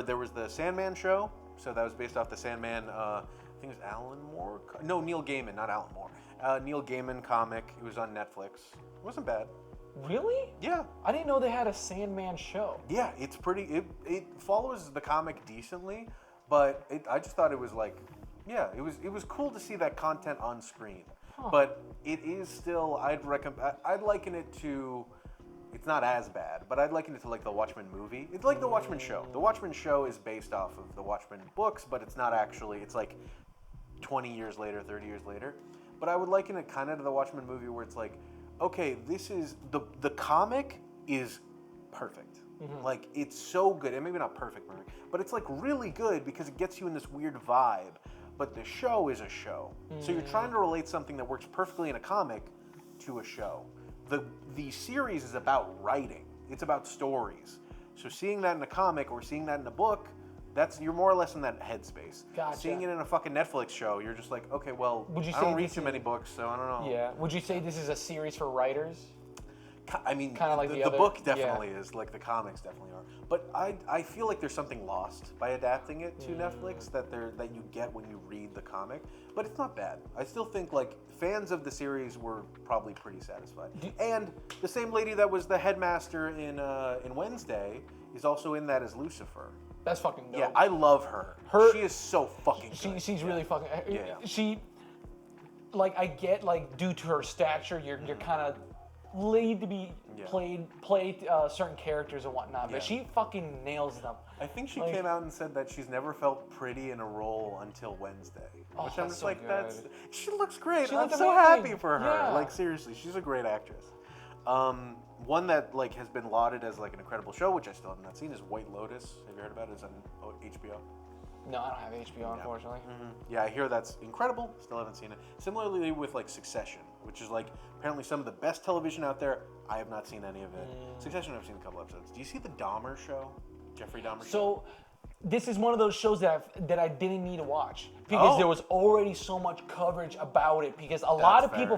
there was the Sandman show. So that was based off the Sandman, I think it was Alan Moore. No, Neil Gaiman, not Alan Moore. Neil Gaiman comic. It was on Netflix. It wasn't bad.
Really?
Yeah.
I didn't know they had a Sandman show.
Yeah, it's pretty. It follows the comic decently, but I just thought it was like, yeah, it was cool to see that content on screen. But it is still. I'd liken it to. It's not as bad, but I'd liken it to like the Watchmen movie. It's like the Watchmen show. The Watchmen show is based off of the Watchmen books, but it's not actually. It's like 20 years later, 30 years later. But I would liken it kind of to the Watchmen movie where it's like, okay, this is, the comic is perfect. Like, it's so good. And maybe not perfect, but it's like really good because it gets you in this weird vibe. But the show is a show. So you're trying to relate something that works perfectly in a comic to a show. The series is about writing. It's about stories. So seeing that in a comic or seeing that in a book, you're more or less in that headspace.
Gotcha.
Seeing it in a fucking Netflix show, you're just like, okay, well, I don't read too many books, so I don't know.
Yeah. Would you say this is a series for writers?
I mean,
kind of like
the book definitely is, like the comics definitely are. But I feel like there's something lost by adapting it to Netflix that you get when you read the comic. But it's not bad. I still think like fans of the series were probably pretty satisfied. And the same lady that was the headmaster in Wednesday is also in that as Lucifer.
That's fucking dope.
Yeah, I love her. She is so fucking good.
She's really fucking.
Yeah.
She, like, I get like due to her stature, you're kind of laid to be played certain characters and whatnot, but she fucking nails them.
I think she came out and said that she's never felt pretty in a role until Wednesday. Which I'm just
so
like,
good.
she looks great.
She
I'm
looks
so
amazing.
happy for her.
Yeah.
Like seriously, she's a great actress. One that like has been lauded as like an incredible show, which I still have not seen, is White Lotus. Have you heard about it? It's on HBO.
No, I don't have HBO, unfortunately.
Yeah, I hear that's incredible. Still haven't seen it. Similarly with like Succession, which is like apparently some of the best television out there. I have not seen any of it. Succession, I've seen a couple episodes. Do you see the Dahmer show? Jeffrey Dahmer show?
So, this is one of those shows that I didn't need to watch because there was already so much coverage about it. Because a lot of people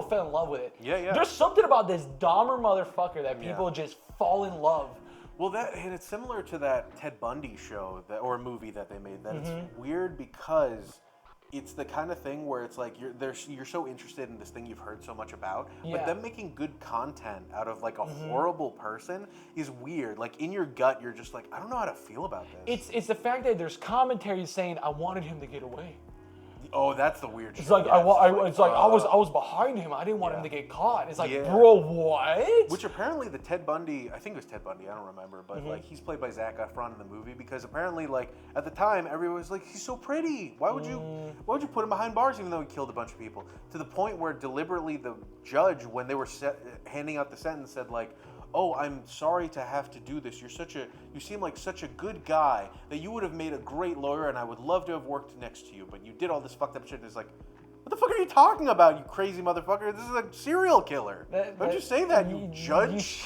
fell in love with it.
Yeah.
There's something about this Dahmer motherfucker that people just fall in love.
Well, and it's similar to that Ted Bundy show or movie that they made. That it's weird because it's the kind of thing where it's like you're so interested in this thing you've heard so much about, but them making good content out of like a horrible person is weird. Like in your gut, you're just like, I don't know how to feel about this.
It's the fact that there's commentary saying I wanted him to get away.
Oh, that's the weird shit.
It's like I was behind him. I didn't want him to get caught. It's like, bro, what?
Which apparently the Ted Bundy, I think it was Ted Bundy, I don't remember, but like he's played by Zac Efron in the movie because apparently like at the time everyone was like, he's so pretty. Why would you put him behind bars even though he killed a bunch of people? To the point where deliberately the judge, when they were handing out the sentence, said like, oh, I'm sorry to have to do this. You seem like such a good guy that you would have made a great lawyer and I would love to have worked next to you, but you did all this fucked up shit. It's like, what the fuck are you talking about, you crazy motherfucker? This is a serial killer. Don't you say that, you judge.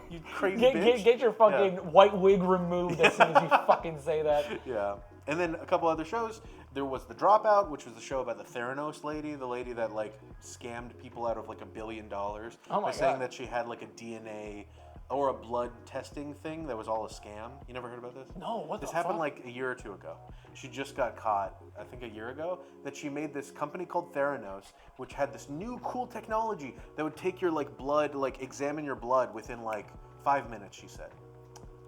You crazy bitch.
Get your fucking white wig removed as soon as you fucking say that.
Yeah. And then a couple other shows. There was The Dropout, which was the show about the Theranos lady, the lady that like scammed people out of like $1 billion by saying that she had like a DNA or a blood testing thing that was all a scam. You never heard about this?
No, what
This
the
happened
fuck?
like a year or two ago. She just got caught, I think a year ago, that she made this company called Theranos, which had this new cool technology that would take your like blood, like examine your blood within like 5 minutes, she said.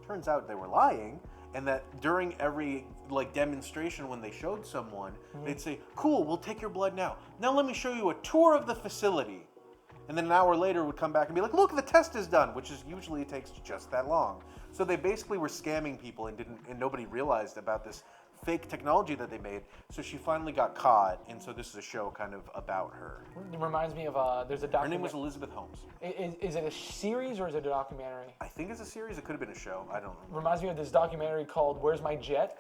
Turns out they were lying, and that during every like demonstration when they showed someone, they'd say, cool, we'll take your blood now. Now let me show you a tour of the facility. And then an hour later would come back and be like, look, the test is done, which is usually it takes just that long. So they basically were scamming people and nobody realized about this fake technology that they made. So she finally got caught, and so this is a show kind of about her.
It reminds me of there's a
Her
documentary.
name was Elizabeth Holmes.
Is it a series or is it a documentary?
I think it's a series. It could have been a show. I don't know.
Reminds me of this documentary called "Where's My Jet."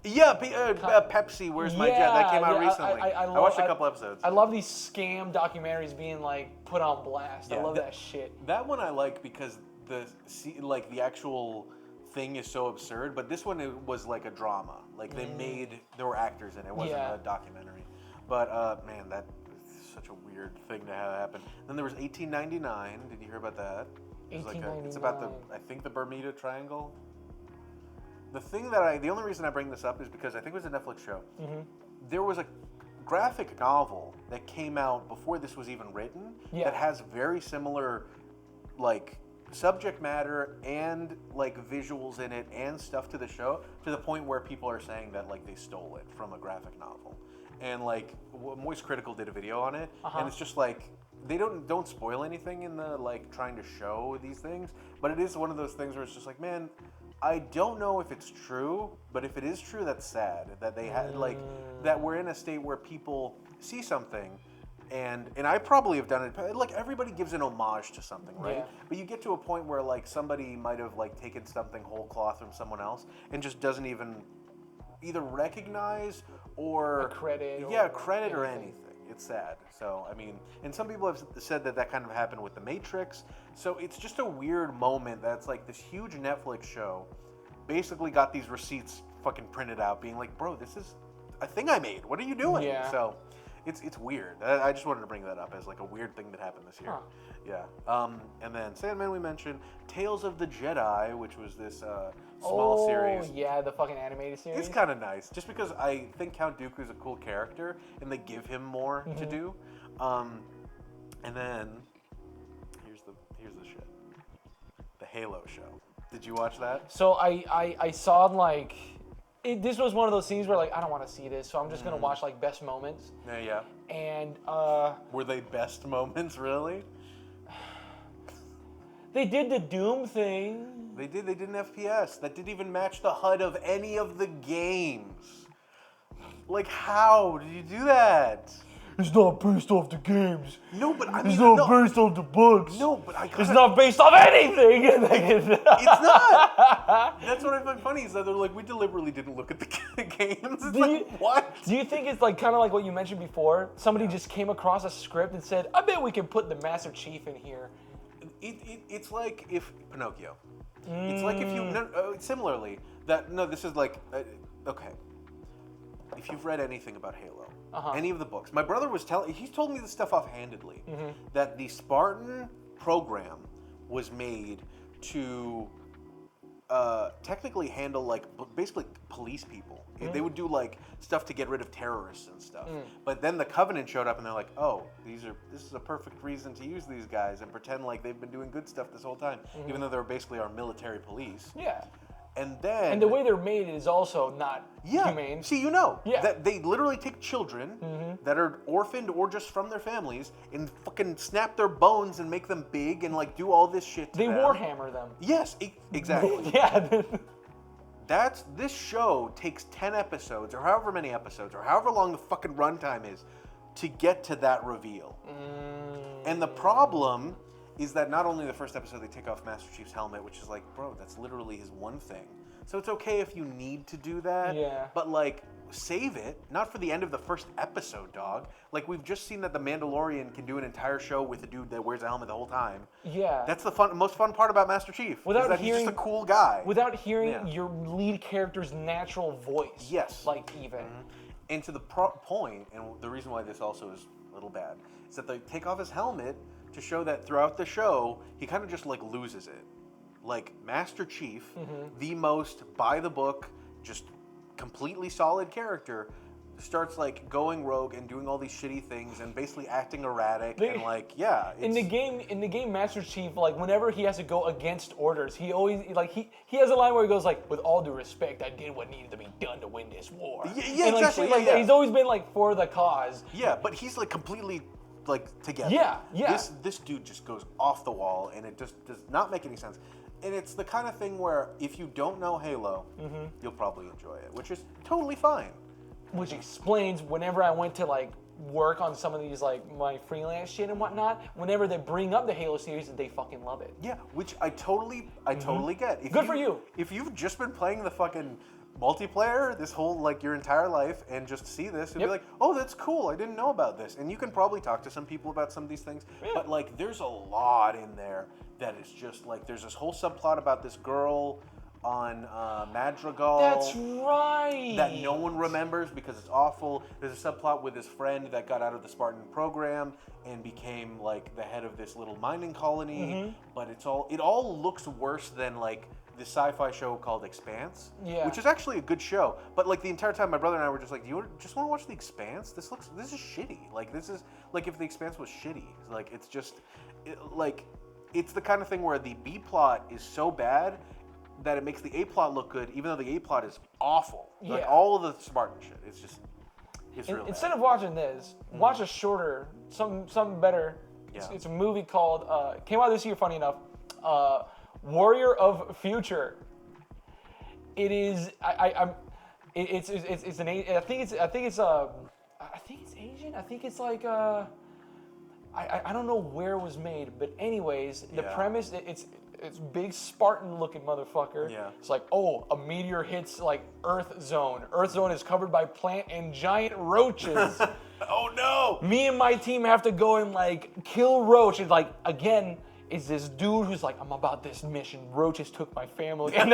Yeah, Pepsi, Where's My Jet? That came out recently. I watched a couple episodes.
I love these scam documentaries being like put on blast.
Yeah,
I love that shit.
That one I like because the actual thing is so absurd, but this one it was like a drama. Like there were actors in it. It wasn't a documentary. But man, that is such a weird thing to have happen. Then there was 1899. Did you hear about that? It's about I think the Bermuda Triangle. The only reason I bring this up is because I think it was a Netflix show. There was a graphic novel that came out before this was even written that has very similar, like, subject matter and like visuals in it and stuff to the show, to the point where people are saying that like they stole it from a graphic novel. And like Moist Critical did a video on it, and it's just like they don't spoil anything in the like trying to show these things, but it is one of those things where it's just like, man, I don't know if it's true, but if it is true, that's sad that they had like that we're in a state where people see something. And I probably have done it. Like everybody gives an homage to something, right?
Yeah.
But you get to a point where like somebody might have like taken something whole cloth from someone else and just doesn't even either recognize or
credit
or anything. It's sad. So I mean, and some people have said that kind of happened with The Matrix. So it's just a weird moment that's like this huge Netflix show basically got these receipts fucking printed out, being like, bro, this is a thing I made. What are you doing?
Yeah.
So. It's weird. I just wanted to bring that up as like a weird thing that happened this year. Yeah. And then Sandman we mentioned. Tales of the Jedi, which was this small series.
Oh, yeah, the fucking animated series.
It's kind of nice, just because I think Count Dooku's a cool character, and they give him more to do. And then here's the shit. The Halo show. Did you watch that?
So I saw like. This was one of those scenes where like I don't want to see this, so I'm just gonna watch like best moments.
Yeah.
And
were they best moments really?
They did the Doom thing.
They did an FPS that didn't even match the HUD of any of the games. Like, how did you do that?
It's not based off the games.
No, but I mean,
it's not based off the books.
No, but
it's not based off anything.
It's not. That's what I find funny is that they're like, we deliberately didn't look at the games. It's what?
Do you think it's like kind of like what you mentioned before? Somebody just came across a script and said, "I bet we can put the Master Chief in here."
It's like if Pinocchio. It's like if you similarly this is like okay. If you've read anything about Halo, any of the books, my brother he's told me this stuff offhandedly, that the Spartan program was made to technically handle like basically police people. They would do like stuff to get rid of terrorists and stuff. But then the Covenant showed up and they're like, oh, this is a perfect reason to use these guys and pretend like they've been doing good stuff this whole time, even though they're basically our military police.
Yeah.
And then
the way they're made is also not humane.
See, that they literally take children that are orphaned or just from their families and fucking snap their bones and make them big and like do all this shit to them.
They Warhammer them.
Yes, exactly.
Yeah.
This show takes 10 episodes or however many episodes or however long the fucking runtime is to get to that reveal. And the problem is that not only the first episode they take off Master Chief's helmet, which is like, bro, that's literally his one thing. So it's okay if you need to do that.
Yeah.
But like, save it, not for the end of the first episode, dog. Like, we've just seen that the Mandalorian can do an entire show with a dude that wears a helmet the whole time.
Yeah.
That's the most fun part about Master Chief.
Without
is that
hearing,
he's just a cool guy.
Without hearing your lead character's natural voice.
Yes.
Like, even.
Mm-hmm. And to the point, and the reason why this also is a little bad, is that they take off his helmet to show that throughout the show, he kind of just, like, loses it. Like, Master Chief, the most by-the-book, just completely solid character, starts like going rogue and doing all these shitty things and basically acting erratic and like
in the game Master Chief, like whenever he has to go against orders, he always like he has a line where he goes like, with all due respect, I did what needed to be done to win this war.
Yeah,
and, like,
exactly.
shit like that. He's always been like for the cause.
Yeah, but he's like completely like together.
Yeah.
This dude just goes off the wall and it just does not make any sense. And it's the kind of thing where if you don't know Halo, you'll probably enjoy it, which is totally fine.
Which explains whenever I went to like work on some of these like my freelance shit and whatnot, whenever they bring up the Halo series, they fucking love it.
Yeah, which I totally get.
Good for you.
If you've just been playing the fucking multiplayer this whole like your entire life and just see this and be like, oh, that's cool, I didn't know about this. And you can probably talk to some people about some of these things, but like there's a lot in there that is just like, there's this whole subplot about this girl on Madrigal.
That's right.
That no one remembers because it's awful. There's a subplot with his friend that got out of the Spartan program and became like the head of this little mining colony. But it all looks worse than like the sci-fi show called Expanse, which is actually a good show. But like the entire time, my brother and I were just like, "Do you just want to watch The Expanse? This is shitty. Like this is like if The Expanse was shitty. Like it's just it's the kind of thing where the B plot is so bad that it makes the A plot look good, even though the A plot is awful. Like all of the Spartan shit. It's real bad.
Instead of watching this, watch a shorter, something better. It's a movie called came out this year. Funny enough, Warrior of Future. It is. It's an. I think it's Asian. I think it's like. I don't know where it was made, but anyways, the premise it's big Spartan looking motherfucker.
Yeah.
It's like, oh, a meteor hits like Earth Zone. Earth Zone is covered by plant and giant roaches.
Oh no!
Me and my team have to go and like kill roach. And like again, is this dude who's like, I'm about this mission. Roaches took my family, and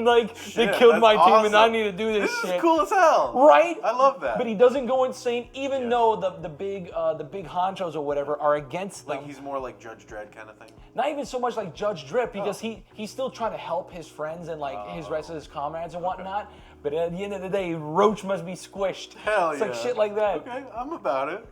like they killed my team, and I need to do this shit.
This is cool as hell,
right?
I love that.
But he doesn't go insane, even though the big honchos or whatever are against them.
Like he's more like Judge Dredd kind of thing.
Not even so much like Judge Dredd, because he's still trying to help his friends and like his rest of his comrades and whatnot. Okay. But at the end of the day, Roach must be squished.
Hell
it's like shit like that.
Okay, I'm about it.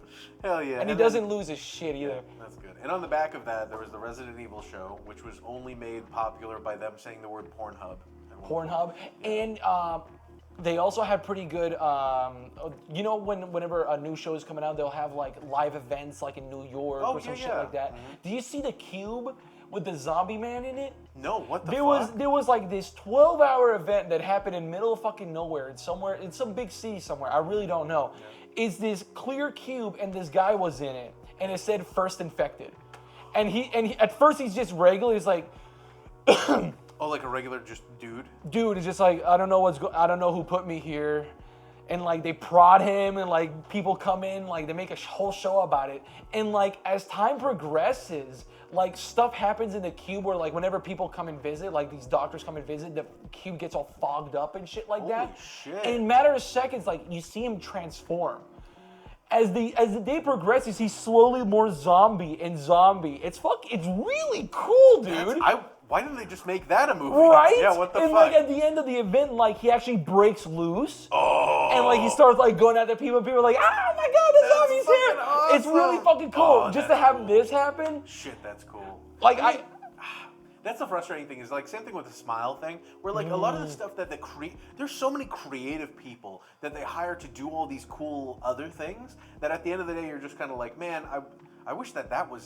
Hell yeah.
And he doesn't lose his shit either.
Yeah, that's good. And on the back of that, there was the Resident Evil show, which was only made popular by them saying the word Pornhub.
Pornhub. Yeah. And they also have pretty good, you know, whenever a new show is coming out, they'll have like live events like in New York or some shit like that. Do you see the Cube with the zombie man in it?
No, what the fuck?
There was like this 12-hour event that happened in middle of fucking nowhere, in some big city somewhere. I really don't know. Yeah. It's this clear cube, and this guy was in it, and it said first infected, and he at first he's just regular. He's like,
oh, like a regular just dude.
Dude is just like, I don't know who put me here. And like they prod him, and like people come in, like they make a whole show about it. And like as time progresses, like stuff happens in the cube where like whenever people come and visit, like these doctors come and visit, the cube gets all fogged up and shit like that.
Holy shit.
And in a matter of seconds, like you see him transform. As the day progresses, he's slowly more zombie. It's really cool, dude.
Why didn't they just make that a movie?
Right?
Yeah, what the
fuck? And like at the end of the event, like he actually breaks loose.
Oh.
And like he starts like going after people, and people are like, oh my god, the zombie's here.
Awesome.
It's really fucking cool. Just to have this happen.
Shit, that's cool.
Like
that's the frustrating thing, is like same thing with the Smile thing, where like a lot of the stuff that there's so many creative people that they hire to do all these cool other things that at the end of the day you're just kind of like, man, I wish that was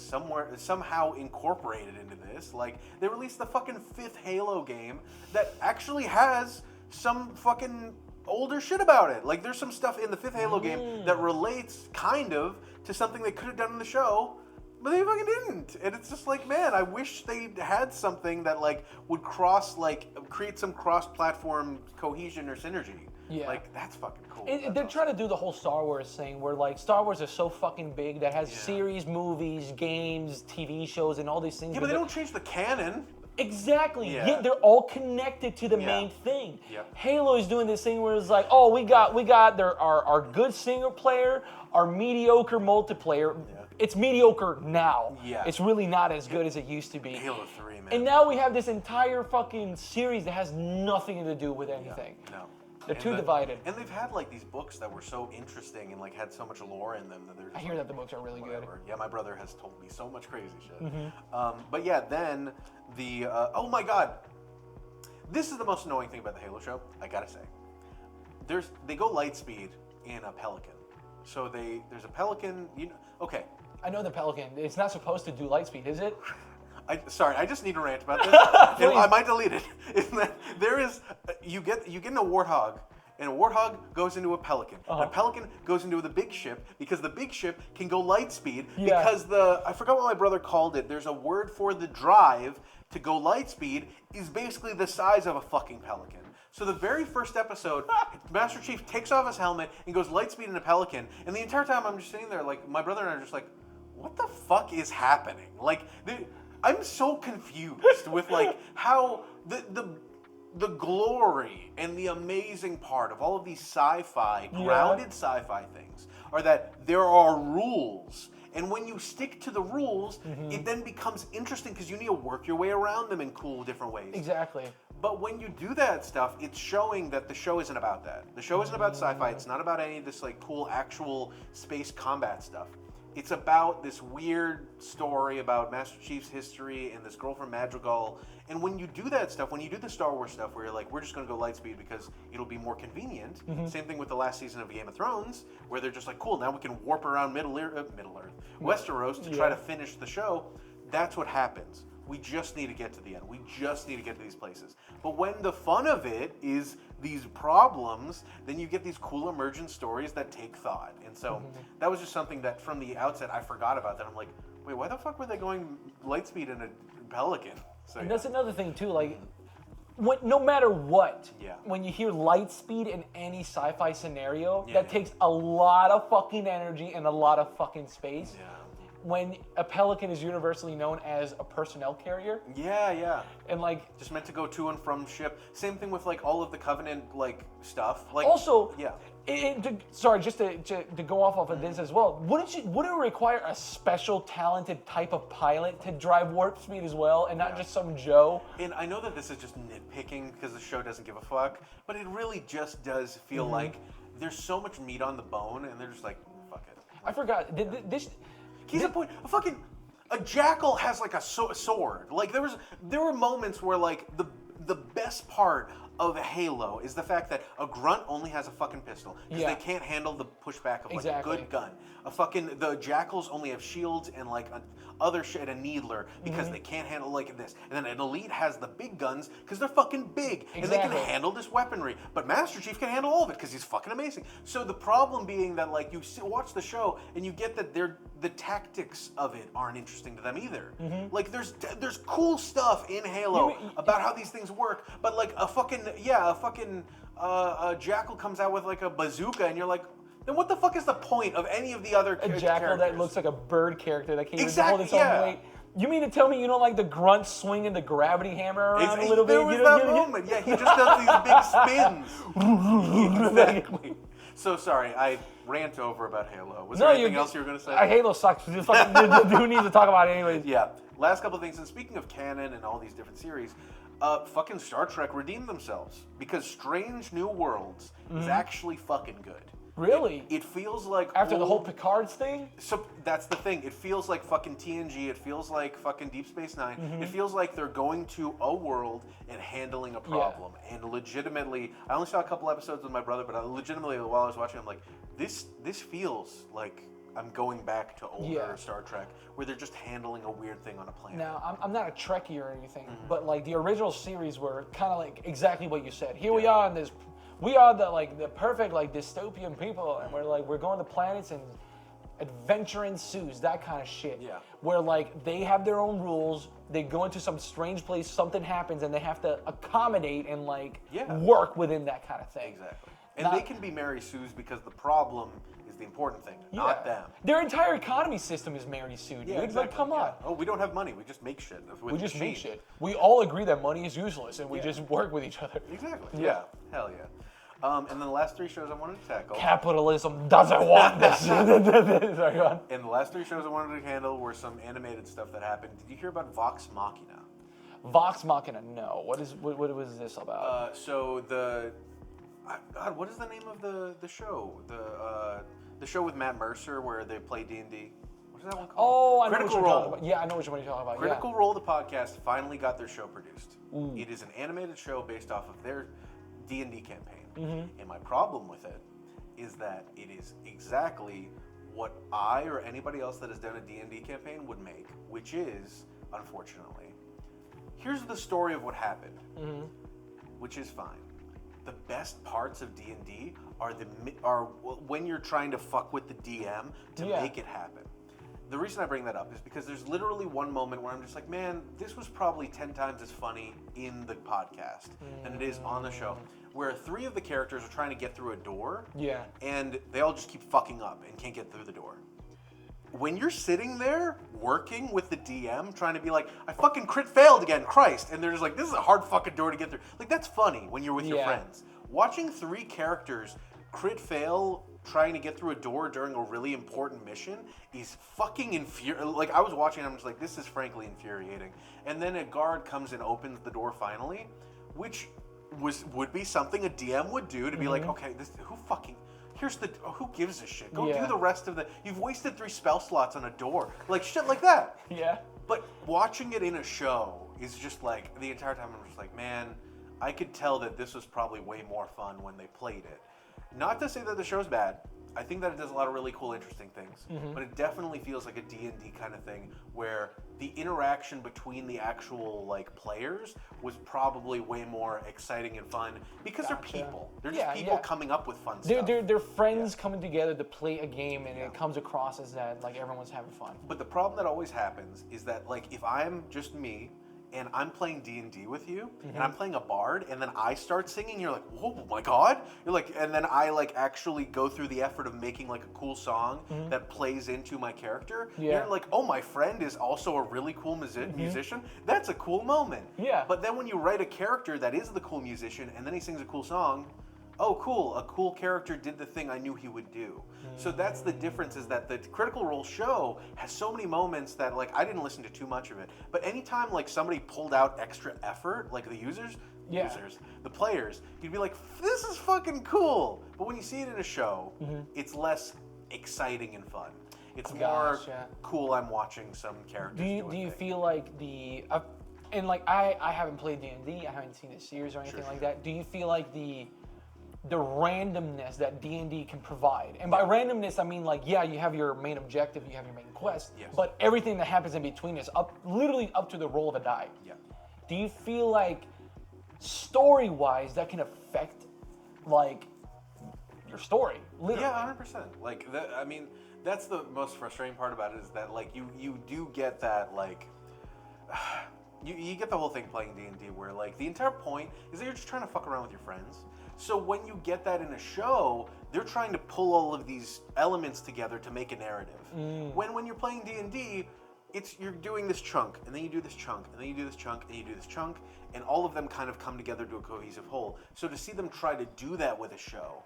somehow incorporated into this. Like, they released the fucking 5th Halo game that actually has some fucking older shit about it. Like, there's some stuff in the 5th Halo game that relates kind of to something they could have done in the show. But they fucking didn't. And it's just like, man, I wish they had something that, like, would create some cross-platform cohesion or synergy.
Yeah.
Like, that's fucking cool.
They're trying to do the whole Star Wars thing where, like, Star Wars is so fucking big that has series, movies, games, TV shows, and all these things.
Yeah, but they don't change the canon.
Exactly.
Yeah.
Yeah, they're all connected to the main thing.
Yep.
Halo is doing this thing where it's like, oh, we got our good single player, our mediocre multiplayer. Yeah. It's mediocre now.
Yeah.
It's really not as good as it used to be.
Halo 3, man.
And now we have this entire fucking series that has nothing to do with anything.
Yeah. No.
They're too divided.
And they've had like these books that were so interesting and like had so much lore in them that they're just,
I hear that the books are really good.
Yeah, my brother has told me so much crazy shit. But yeah, then the oh my god, this is the most annoying thing about the Halo show. I gotta say, they go light speed in a Pelican. So there's a Pelican. Okay.
I know the Pelican. It's not supposed to do light speed, is it?
Sorry, I just need to rant about this. I might delete it. You get in a Warthog, and a Warthog goes into a Pelican. And a Pelican goes into the big ship because the big ship can go light speed because I forgot what my brother called it. There's a word for the drive to go light speed is basically the size of a fucking Pelican. So the very first episode, Master Chief takes off his helmet and goes light speed in a Pelican, and the entire time I'm just sitting there like my brother and I are just like, what the fuck is happening? Like I'm so confused with like how the glory and the amazing part of all of these sci-fi, grounded sci-fi things are that there are rules. And when you stick to the rules, it then becomes interesting because you need to work your way around them in cool different ways.
Exactly.
But when you do that stuff, it's showing that the show isn't about that. The show isn't about sci-fi. It's not about any of this like cool actual space combat stuff. It's about this weird story about Master Chief's history and this girl from Madrigal. And when you do that stuff, when you do the Star Wars stuff where you're like, we're just going to go light speed because it'll be more convenient. Same thing with the last season of Game of Thrones, where they're just like, cool, now we can warp around Middle Earth, Westeros to try to finish the show. That's what happens. We just need to get to the end. We just need to get to these places. But when the fun of it is these problems, then you get these cool emergent stories that take thought. And so that was just something that from the outset I forgot about. That I'm like, wait, why the fuck were they going light speed in a Pelican? So,
and that's another thing too, like no matter what, when you hear light speed in any sci-fi scenario, that takes a lot of fucking energy and a lot of fucking space.
Yeah.
When a Pelican is universally known as a personnel carrier.
Yeah.
And like
just meant to go to and from ship. Same thing with like all of the Covenant like stuff. Like
also, sorry, just to go off of this as well. Wouldn't it require a special talented type of pilot to drive warp speed as well, and not just some Joe?
And I know that this is just nitpicking because the show doesn't give a fuck, but it really just does feel like there's so much meat on the bone, and they're just like, fuck it.
I forgot this.
Case in point, a jackal has like a sword. Like there were moments where like the best part of Halo is the fact that a grunt only has a fucking pistol because they can't handle the pushback of like a good gun. The jackals only have shields and like other shit, a needler because they can't handle like this. And then an elite has the big guns because they're fucking big and they can handle this weaponry. But Master Chief can handle all of it because he's fucking amazing. So the problem being that like you watch the show and you get that the tactics of it aren't interesting to them either. Like there's cool stuff in Halo about how these things work, but like a jackal comes out with like a bazooka and you're like, then what the fuck is the point of any of the other characters?
A jackal that looks like a bird character that can't even hold its own weight. You mean to tell me you don't like the grunt swinging the gravity hammer around a little bit?
There was that moment. Yeah, he just does these big spins. Exactly. So sorry, I rant over about Halo. Was there anything else you were going to say?
Halo sucks. Just fucking, who needs to talk about it anyways?
Yeah. Last couple of things, and speaking of canon and all these different series, fucking Star Trek redeemed themselves because Strange New Worlds is actually fucking good.
Really?
It feels like
after the whole Picard's thing?
So that's the thing. It feels like fucking TNG. It feels like fucking Deep Space Nine. It feels like they're going to a world and handling a problem. And legitimately, I only saw a couple episodes with my brother, but legitimately while I was watching, I'm like, this feels like I'm going back to older Star Trek, where they're just handling a weird thing on a planet.
Now, I'm not a Trekkie or anything, but like the original series were kind of like exactly what you said. Here we are in this. We are the perfect like dystopian people, and we're going to planets, and adventure ensues, that kind of shit.
Yeah.
Where like they have their own rules, they go into some strange place, something happens, and they have to accommodate and like work within that kind of thing.
Exactly. And they can be Mary Sue's because the problem is the important thing, not them.
Their entire economy system is Mary Sue, dude.
Exactly.
Like, come on.
Oh, we don't have money. We just make shit.
We just make shit. We all agree that money is useless, and we just work with each other.
Exactly. Yeah. Hell yeah. And then the last 3 shows I wanted to tackle.
Capitalism doesn't want this. Sorry, go on.
And the last 3 shows I wanted to handle were some animated stuff that happened. Did you hear about Vox Machina?
Vox Machina, no. What was this about?
God, what is the name of the show? The show with Matt Mercer where they play D&D. What is that one called?
Oh, I know
Critical
what you're
Role.
talking about. Yeah, I know what you're talking about.
Critical Role, the podcast, finally got their show produced. It is an animated show based off of their D&D campaign. And my problem with it is that it is exactly what I or anybody else that has done a D&D campaign would make, which is, unfortunately, here's the story of what happened, which is fine. The best parts of D&D are when you're trying to fuck with the DM to make it happen. The reason I bring that up is because there's literally one moment where I'm just like, man, this was probably 10 times as funny in the podcast than it is on the show, where 3 of the characters are trying to get through a door, and they all just keep fucking up and can't get through the door. When you're sitting there working with the DM, trying to be like, I fucking crit failed again, Christ, and they're just like, this is a hard fucking door to get through. Like, that's funny when you're with your friends. Watching 3 characters crit fail trying to get through a door during a really important mission is fucking infuriating. Like, I was watching, I'm just like, this is frankly infuriating. And then a guard comes and opens the door finally, which would be something a DM would do to be like, okay, who gives a shit? Go do the rest of you've wasted 3 spell slots on a door. Like, shit like that.
Yeah.
But watching it in a show is just like, the entire time I'm just like, man, I could tell that this was probably way more fun when they played it. Not to say that the show's bad. I think that it does a lot of really cool, interesting things. But it definitely feels like a D&D kind of thing where the interaction between the actual like players was probably way more exciting and fun because they're people. They're just people coming up with fun stuff.
They're friends coming together to play a game, and it comes across as that like everyone's having fun.
But the problem that always happens is that like if I'm just me and I'm playing D&D with you, and I'm playing a bard, and then I start singing, you're like, oh my god! You're like, and then I like actually go through the effort of making like a cool song that plays into my character. You're like, oh, my friend is also a really cool musician. That's a cool moment.
Yeah.
But then when you write a character that is the cool musician, and then he sings a cool song, oh, cool, a cool character did the thing I knew he would do. So that's the difference, is that the Critical Role show has so many moments that, like, I didn't listen to too much of it, but anytime, like, somebody pulled out extra effort, like the the players, you'd be like, this is fucking cool. But when you see it in a show, it's less exciting and fun. It's more cool, I'm watching some characters
do you feel like and, like, I haven't played D&D, I haven't seen the series or anything like that. Do you feel like the randomness that D&D can provide. And by randomness, I mean, like, you have your main objective, you have your main quest, but everything that happens in between is literally up to the roll of a die.
Yeah.
Do you feel like, story-wise, that can affect, like, your story, literally?
Yeah, 100%. Like, I mean, that's the most frustrating part about it, is that, like, you do get that, like, you get the whole thing playing D&D where, like, the entire point is that you're just trying to fuck around with your friends. So when you get that in a show, they're trying to pull all of these elements together to make a narrative. When you're playing D&D, you're doing this chunk, and then you do this chunk, and then you do this chunk, and you do this chunk, and all of them kind of come together to a cohesive whole. So to see them try to do that with a show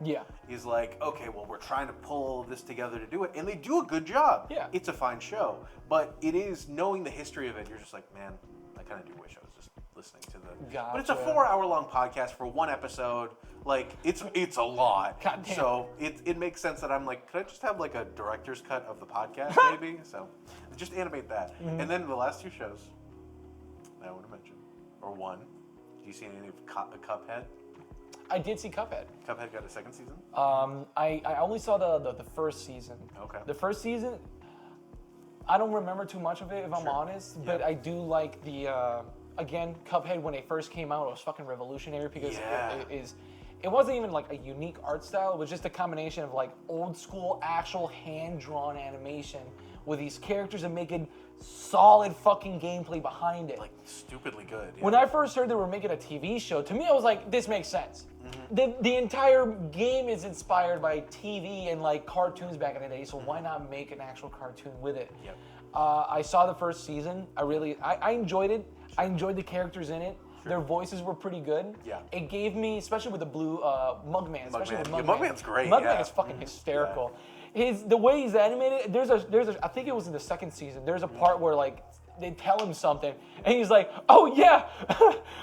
is like, okay, well, we're trying to pull all of this together to do it, and they do a good job.
Yeah.
It's a fine show. But it is, knowing the history of it, you're just like, man, I kind of do wish I was just listening to the...
Gotcha.
But it's a 4-hour-long podcast for one episode. Like, it's a lot.
God damn.
So it makes sense that I'm like, could I just have like a director's cut of the podcast maybe? So just animate that. And then the last 2 shows that I want to mention, or one. Do you see any of Cuphead?
I did see Cuphead.
Cuphead got a 2nd season?
I only saw the first season.
Okay.
The first season, I don't remember too much of it, if I'm honest, but I do like the again, Cuphead when it first came out, it was fucking revolutionary because
Yeah.
it wasn't even like a unique art style. It was just a combination of like old school, actual hand-drawn animation with these characters and making solid fucking gameplay behind it.
Like stupidly good. Yeah.
When I first heard they were making a TV show, to me I was like, this makes sense. The entire game is inspired by TV and like cartoons back in the day, so why not make an actual cartoon with it?
Yep.
I saw the first season. I enjoyed it. I enjoyed the characters in it. Their voices were pretty good.
Yeah.
It gave me, especially with the blue Mugman, especially with
Yeah,
Mugman.
Mugman's great,
Mugman
yeah.
is fucking hysterical. The way he's animated, there's a I think it was in the second season. There's a part where like they tell him something, and he's like, "Oh yeah,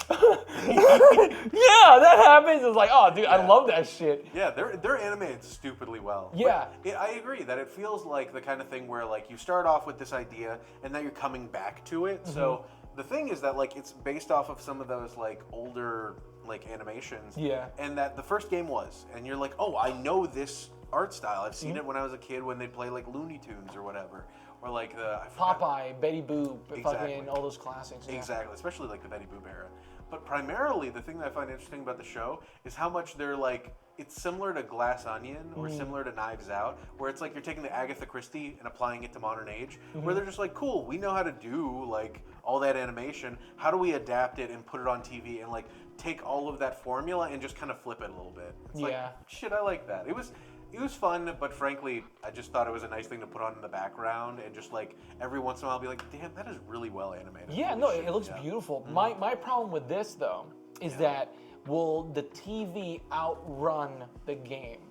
yeah, that happens." It's like, "Oh, dude, I love that shit."
Yeah, they're animated stupidly well.
Yeah.
But I agree that it feels like the kind of thing where like you start off with this idea and now you're coming back to it. So the thing is that like it's based off of some of those like older like animations.
Yeah.
And that the first game was, and you're like, oh, I know this art style. I've seen it when I was a kid when they'd play like Looney Tunes or whatever, or like I forgot-
Popeye, Betty Boop,
Exactly.
fucking all those classics. Yeah.
Exactly, especially like the Betty Boop era. But primarily, the thing that I find interesting about the show is how much they're like, it's similar to Glass Onion or similar to Knives Out, where it's like you're taking the Agatha Christie and applying it to modern age, where they're just like, cool, we know how to do like all that animation. How do we adapt it and put it on TV and like take all of that formula and just kind of flip it a little bit? It's like, shit, I like that. It was fun, but frankly, I just thought it was a nice thing to put on in the background and just like every once in a while be like, damn, that is really well animated.
Yeah,
Holy
no,
shit,
it looks
yeah.
beautiful. My problem with this though is that will the TV outrun the game?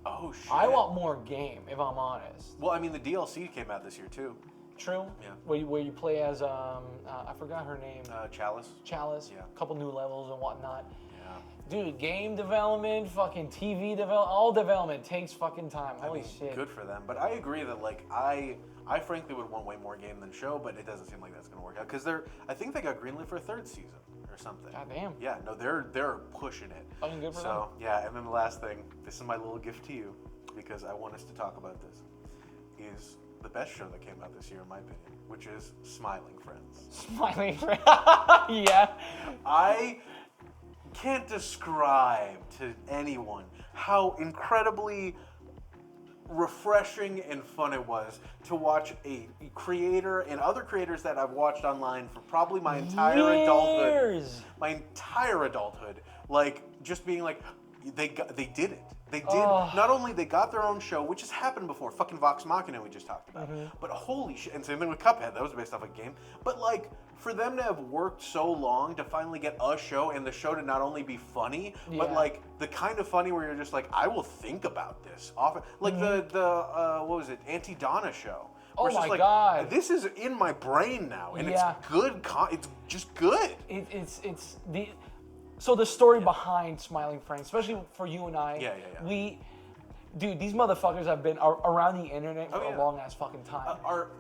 Oh shit.
I want more game, if I'm honest.
Well, I mean, the DLC came out this year too.
True.
Yeah.
Where you play as I forgot her name.
Chalice.
Chalice.
Yeah.
A couple new levels and whatnot.
Yeah.
Dude, game development, fucking TV development, all development takes fucking time. Holy shit.
Good for them. But I agree that like I frankly would want way more game than show, but it doesn't seem like that's gonna work out because I think they got greenlit for a third season or something.
God damn.
Yeah. No, they're pushing it.
Fucking good for them.
So yeah, and then the last thing, this is my little gift to you because I want us to talk about this, is the best show that came out this year in my opinion, which is Smiling Friends.
Smiling Friends. Yeah.
I can't describe to anyone how incredibly refreshing and fun it was to watch a creator and other creators that I've watched online for probably my entire adulthood. My entire adulthood, like just being like, they did it. They did. Not only they got their own show, which has happened before, fucking Vox Machina we just talked about, but holy shit, and same thing with Cuphead, that was based off a game. But like, for them to have worked so long to finally get a show, and the show to not only be funny, but like the kind of funny where you're just like, I will think about this often. Like the what was it, Auntie Donna show.
Oh
it's just
my
like,
God.
This is in my brain now, and it's good. It's just good.
It's the. So the story behind Smiling Friends, especially for you and I, dude, these motherfuckers have been around the internet for a long ass fucking time.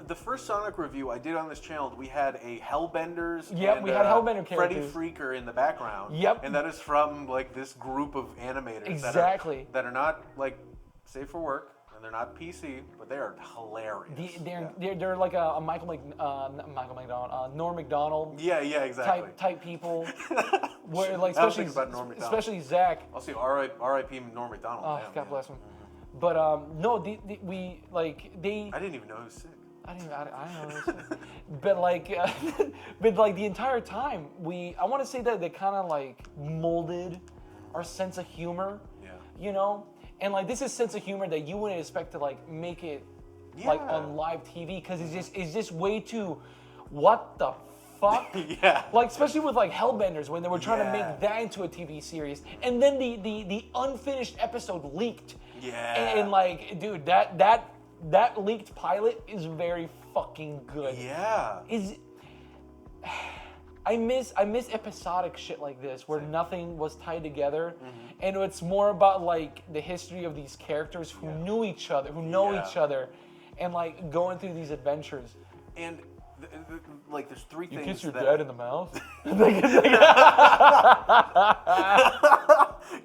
The first Sonic review I did on this channel, we had a Hellbenders.
Yep, we had Hellbender
Freddy
characters.
Freaker in the background.
Yep.
And that is from like this group of animators
Exactly.
that are not like safe for work and they're not PC, but they are hilarious.
They're like a Norm Macdonald.
Yeah, exactly.
Type people. Where like
I don't think about Norm Macdonald.
especially Zach.
I'll see R.I.P. Norm Macdonald.
Oh,
Damn,
God bless him. But no, we like they.
I didn't even know he was sick.
I didn't know. But like, the entire time I want to say that they kind of like molded our sense of humor.
Yeah.
You know, and like this is sense of humor that you wouldn't expect to like make it like on live TV because it's just way too, what the fuck?
Yeah.
Like especially with like Hellbenders when they were trying to make that into a TV series, and then the unfinished episode leaked.
Yeah.
And like, dude, that leaked pilot is very fucking good.
Yeah.
I miss episodic shit like this where nothing was tied together, and it's more about like the history of these characters who knew each other, who know each other, and like going through these adventures.
And like, there's three things.
You kiss your
that...
dad in the mouth.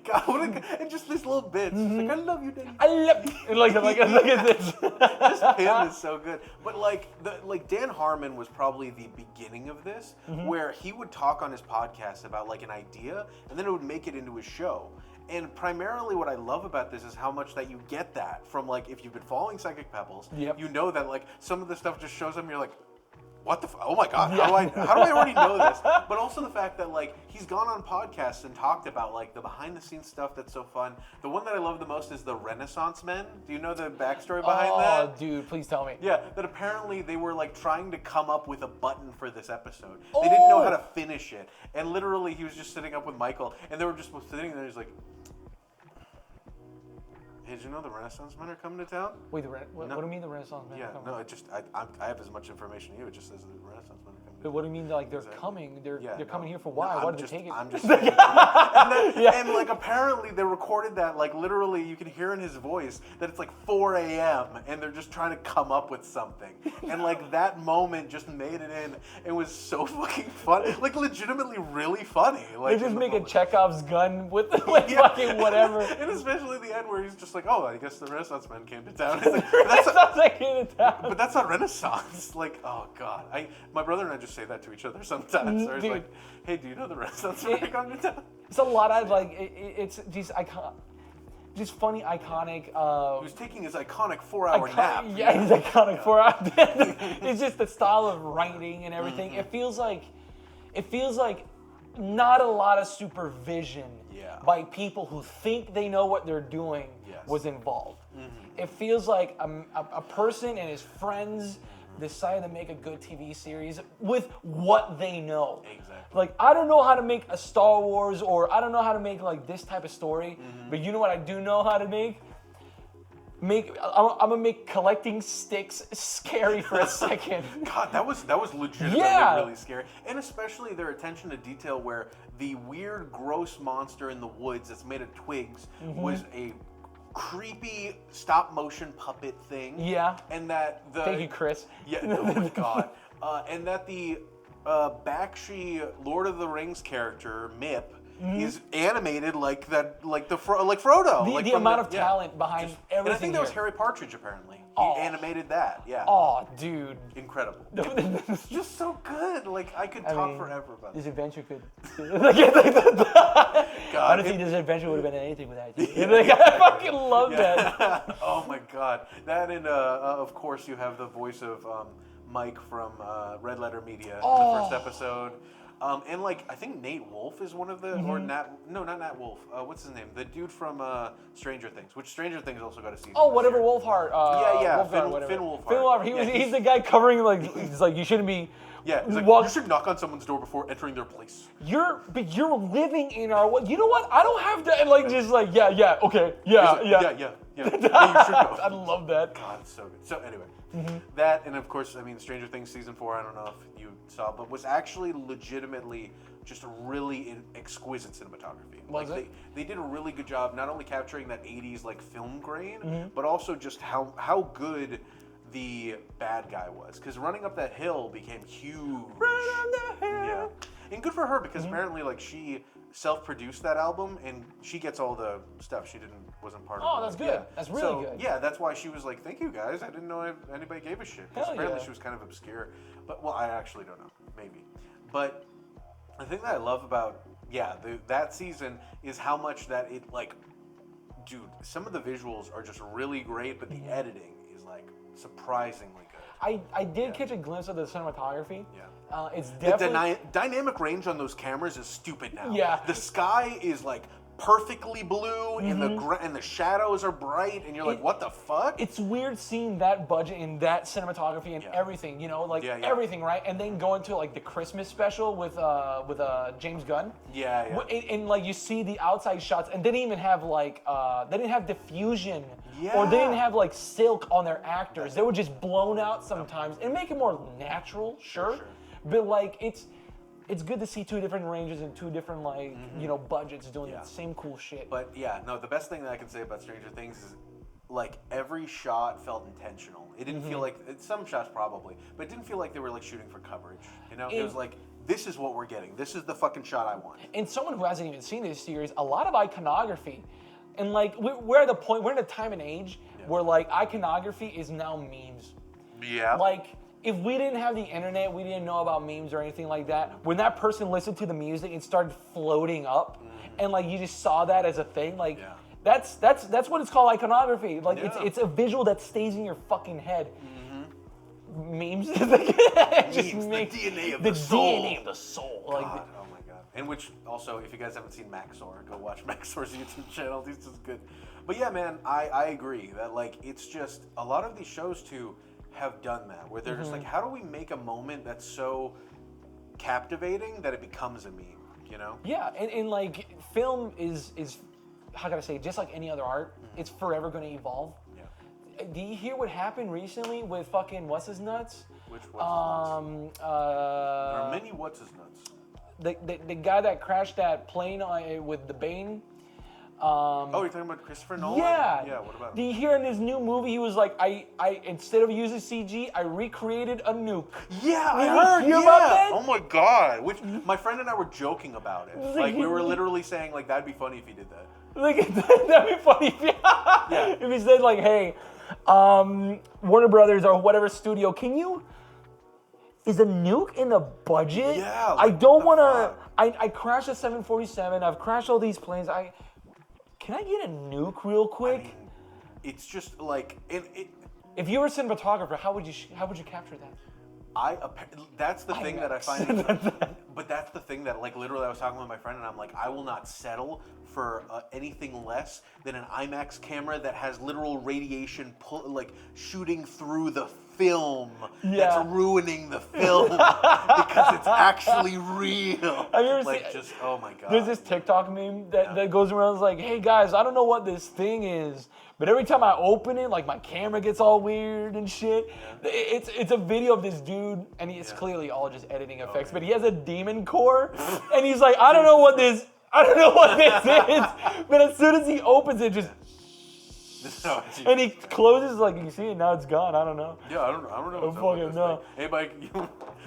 God, and just this little bit. Like, I love you, Daddy.
I love you. And look at this.
Just him is so good. But like Dan Harmon was probably the beginning of this, where he would talk on his podcast about like an idea, and then it would make it into his show. And primarily what I love about this is how much that you get that from, like, if you've been following Psychic Pebbles, you know that, like, some of the stuff just shows up and you're like, what the oh my God, how do I already know this? But also the fact that, like, he's gone on podcasts and talked about, like, the behind-the-scenes stuff that's so fun. The one that I love the most is the Renaissance Men. Do you know the backstory behind that?
Oh, dude, please tell me.
Yeah, that apparently they were, like, trying to come up with a button for this episode. They didn't know how to finish it. And literally, he was just sitting up with Michael, and they were just sitting there, and he's like, hey, did you know the Renaissance Men are coming to town?
Wait, what do you mean the Renaissance Men are coming?
No, I have as much information as you. It just says the Renaissance Men are coming.
But what do you mean, like, they're coming? They're coming here for why? Why did they take it?
I'm just saying. And like, apparently they recorded that, like, literally you can hear in his voice that it's like 4 a.m. and they're just trying to come up with something. And like, that moment just made it in. It was so fucking funny. Like, legitimately really funny. Like,
they just make a Chekhov's gun with fucking whatever.
And especially the end where he's just like, oh, I guess the Renaissance Men came to town. But that's not Renaissance. Like, oh God. My brother and I just say that to each other sometimes. Or it's like, hey, do you know the Renaissance Men are coming to town?
It's a lot of, like, it's just just funny, iconic.
He was taking his iconic 4-hour nap.
Yeah, his iconic 4-hour. It's just the style of writing and everything. It feels like not a lot of supervision by people who think they know what they're doing was involved. It feels like a person and his friends decided to make a good TV series with what they know. Exactly. Like, I don't know how to make a Star Wars, or I don't know how to make, like, this type of story, but you know what I do know how to make? I'm gonna make collecting sticks scary for a second.
God, that was legitimately really scary. And especially their attention to detail, where the weird, gross monster in the woods that's made of twigs was a creepy stop-motion puppet thing. Yeah. And that the...
Thank you, Chris.
Yeah, oh my God. And that the Bakshi Lord of the Rings character, Mip, is animated like that, like Frodo.
The amount of talent behind everything.
And I think that was Harry Partridge, apparently. He animated that, yeah.
Oh, dude.
Incredible. Just so good. Like, I could talk forever about
this.
This
adventure could... God, honestly, this adventure would have been anything without you. I fucking love that.
Oh, my God. That and, of course, you have the voice of Mike from Red Letter Media in the first episode. And like, I think Nate Wolf is one of the, or not Nat Wolf. What's his name? The dude from Stranger Things, which Stranger Things also got a season.
Oh, whatever, Wolfhard.
Finn Wolfhard.
He's the guy covering, like, he's like, you shouldn't be.
Yeah, he's like, you should knock on someone's door before entering their place.
You're living in our. You know what? I don't have to. And like, just like, okay,
yeah. You should go.
I love that.
God, it's so good. So anyway, that, and of course, I mean, Stranger Things season 4. I don't know if you saw, but was actually legitimately just a really exquisite cinematography. They did a really good job, not only capturing that 80s like film grain, but also just how good the bad guy was. Because running up that hill became huge.
Run on the hill.
Yeah. And good for her, because apparently, like, she self-produced that album, and she gets all the stuff. She wasn't part of it.
Oh, that's good. Yeah. That's really good.
Yeah, that's why she was like, thank you guys. I didn't know anybody gave a shit. Because apparently she was kind of obscure. But, well, I actually don't know. Maybe. But the thing that I love about, that season is how much that it, like, dude, some of the visuals are just really great, but the editing is, like, surprisingly good.
I did catch a glimpse of the cinematography.
Yeah.
It's definitely...
The dynamic range on those cameras is stupid now.
Yeah.
The sky is like perfectly blue, and the shadows are bright, and you're like, what the fuck?
It's weird seeing that budget and that cinematography and everything, everything, right? And then go into like the Christmas special with James Gunn.
Yeah.
And like you see the outside shots, and they didn't even have like they didn't have diffusion. Or they didn't have like silk on their actors. They were just blown out sometimes, and make it more natural, sure. But like it's good to see two different ranges and two different like budgets doing the same cool shit.
But the best thing that I can say about Stranger Things is like every shot felt intentional. It didn't feel like some shots probably, but it didn't feel like they were like shooting for coverage. It was like this is what we're getting. This is the fucking shot I want.
And someone who hasn't even seen this series, a lot of iconography. And like, we're at the point, we're in a time and age where like iconography is now memes.
Yeah.
Like, if we didn't have the internet, we didn't know about memes or anything like that, when that person listened to the music and started floating up, and like you just saw that as a thing, like that's what it's called, iconography. Like it's a visual that stays in your fucking head. Memes, just
memes, the DNA of the soul.
DNA of the soul.
God,
like,
oh my god. And which also, if you guys haven't seen Maxor, go watch Maxor's YouTube channel. He's just good. But yeah, man, I agree that like it's just a lot of these shows too have done that, where they're just like, how do we make a moment that's so captivating that it becomes a meme, you know?
Yeah, and like film is how can I say, just like any other art, it's forever going to evolve. Yeah. Do you hear what happened recently with fucking what's his nuts?
Which what's his nuts? There are many what's his nuts.
The guy that crashed that plane with the Bane.
Oh, you're talking about Christopher Nolan?
Yeah.
Yeah, what about
Do you hear in his new movie, he was like, I instead of using CG, I recreated a nuke.
Yeah, I heard,
hear about that?
Oh my god. Which, my friend and I were joking about it. Like, we were literally saying, like, that'd be funny if he did that.
Like, that'd be funny if he said, like, hey, Warner Brothers or whatever studio, is a nuke in the budget?
Yeah.
I don't want to, I crashed a 747, I've crashed all these planes, can I get a nuke real quick?
I mean, it's just like
if you were a cinematographer, how would you capture that?
That's the thing that I find. But that's the thing that, like, literally, I was talking with my friend, and I'm like, I will not settle for anything less than an IMAX camera that has literal radiation shooting through the film that's ruining the film because it's actually real.
Have you ever
like, just oh my god.
There's this TikTok meme that goes around. It's like, hey guys, I don't know what this thing is, but every time I open it, like my camera gets all weird and shit. Yeah. It's a video of this dude, and it's clearly all just editing effects, but he has a demon core, and he's like, I don't know what this is, but as soon as he opens it, just. And he closes, like, you see it, now it's gone. I don't know.
Yeah, I don't know.
I fucking know.
Hey, Mike,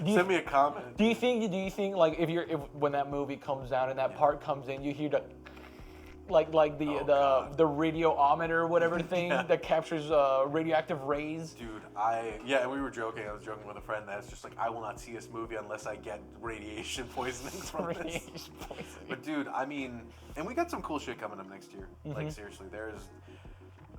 send me a comment.
Do you think like if when that movie comes out and that part comes in, you hear the the radiometer or whatever thing that captures radioactive rays?
Dude, we were joking. I was joking with a friend that it's just like, I will not see this movie unless I get radiation poisoning from this. But dude, I mean, and we got some cool shit coming up next year. Like, seriously, there's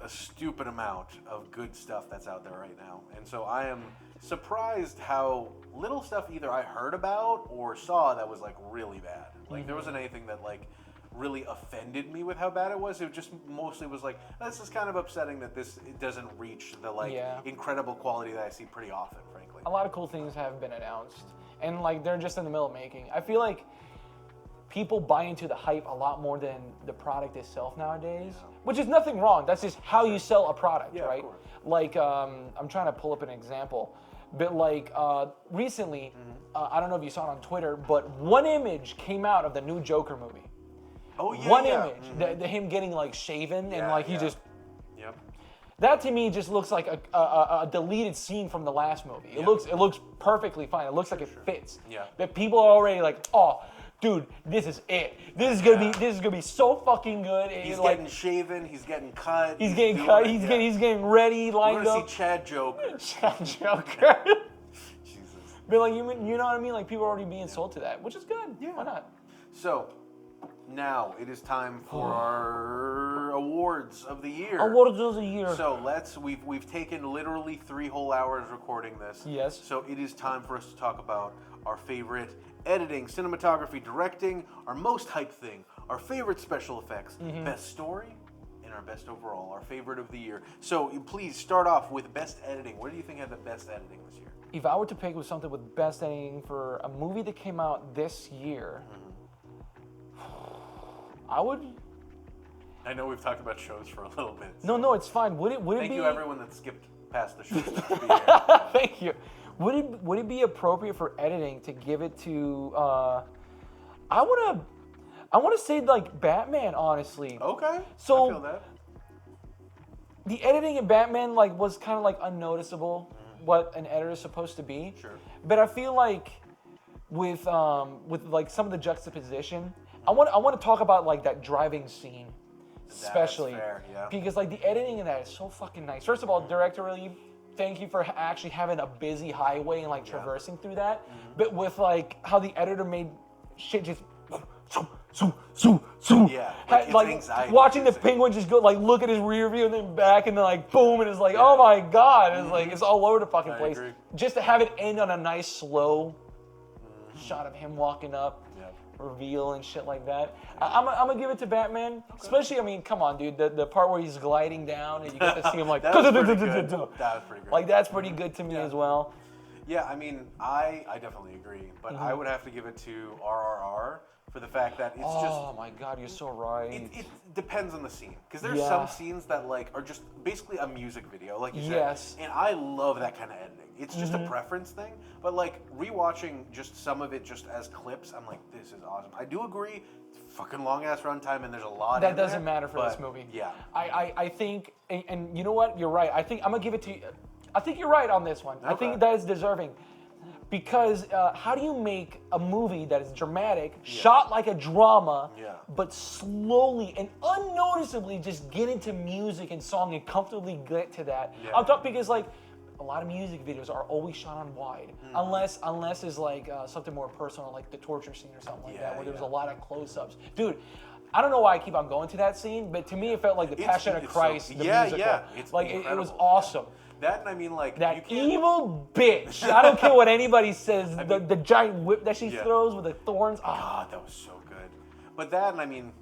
a stupid amount of good stuff that's out there right now. And so I am surprised how little stuff either I heard about or saw that was like really bad. Like there wasn't anything that like really offended me with how bad it was. It just mostly was like, this is kind of upsetting that it doesn't reach the incredible quality that I see pretty often, frankly.
A lot of cool things have been announced, and like they're just in the middle of making. I feel like people buy into the hype a lot more than the product itself nowadays, which is nothing wrong. That's just how you sell a product, right? Of course. Like, I'm trying to pull up an example, but like recently, I don't know if you saw it on Twitter, but one image came out of the new Joker movie.
Oh yeah.
One image, him getting like shaven and like he just.
Yep.
That to me just looks like a deleted scene from the last movie. It looks perfectly fine. It looks like it fits. Yeah. But people are already like, oh. Dude, this is it. This is gonna be so fucking good.
He's getting shaven. He's getting cut.
He's getting cut. He's getting ready, lined up.
We're gonna see Chad Joker. Jesus.
But like you know what I mean? Like people are already being sold to that, which is good. Yeah. Why not?
So now it is time for our awards of the year.
Awards of the year.
So we've taken literally 3 whole hours recording this.
Yes.
So it is time for us to talk about our favorite editing, cinematography, directing, our most hyped thing, our favorite special effects, best story, and our best overall, our favorite of the year. So please start off with best editing. What do you think had the best editing this year?
If I were to pick with something with best editing for a movie that came out this year, I would.
I know we've talked about shows for a little bit.
So. No, it's fine. Would it be?
Thank you, everyone that skipped past the show.
Thank you. Would it be appropriate for editing to give it to? I want to say like Batman, honestly.
Okay.
So
I feel that.
The editing in Batman like was kind of like unnoticeable what an editor is supposed to be.
Sure.
But I feel like with like some of the juxtaposition. I want to talk about like that driving scene, especially
fair, yeah.
because like the editing in that is so fucking nice. First of all, directorially, thank you for actually having a busy highway and like traversing through that. But with like how the editor made shit just
Yeah,
like
anxiety
watching the
producing.
penguin just go like look at his rear view and then back and then like boom and it's like oh my god, it's like it's all over the fucking
I
place.
agree.
Just to have it end on a nice slow shot of him walking up, reveal and shit like that. I'm gonna give it to Batman, especially I mean come on dude, the part where he's gliding down and you get to see him like
That was pretty good. That was pretty great.
like that's pretty good to me as well.
Yeah, I mean, I definitely agree, but I would have to give it to RRR for the fact that it's just.
Oh my god, you're so right.
It depends on the scene, because there's some scenes that like are just basically a music video, like you said.
Yes.
And I love that kind of editing. It's just a preference thing, but like rewatching just some of it just as clips, I'm like, this is awesome. I do agree, it's fucking long ass runtime, and there's a lot.
That
in
doesn't
there,
matter for this movie.
Yeah.
I think, and you know what? You're right. I think I'm gonna give it to you. I think you're right on this one. I think that is deserving. Because how do you make a movie that is dramatic, shot like a drama, but slowly and unnoticeably just get into music and song and comfortably get to that?
Yeah.
I'm talking because like a lot of music videos are always shot on wide, unless it's like something more personal, like the torture scene or something like that, where there's a lot of close-ups. Dude, I don't know why I keep on going to that scene, but to me it felt like the Passion of Christ, the musical.
It's
like it was
incredible.
awesome.
That and I mean like
That
you can't-
evil bitch. I don't care what anybody says. The giant whip that she throws with the thorns.
God, that was so good. But that, and I mean,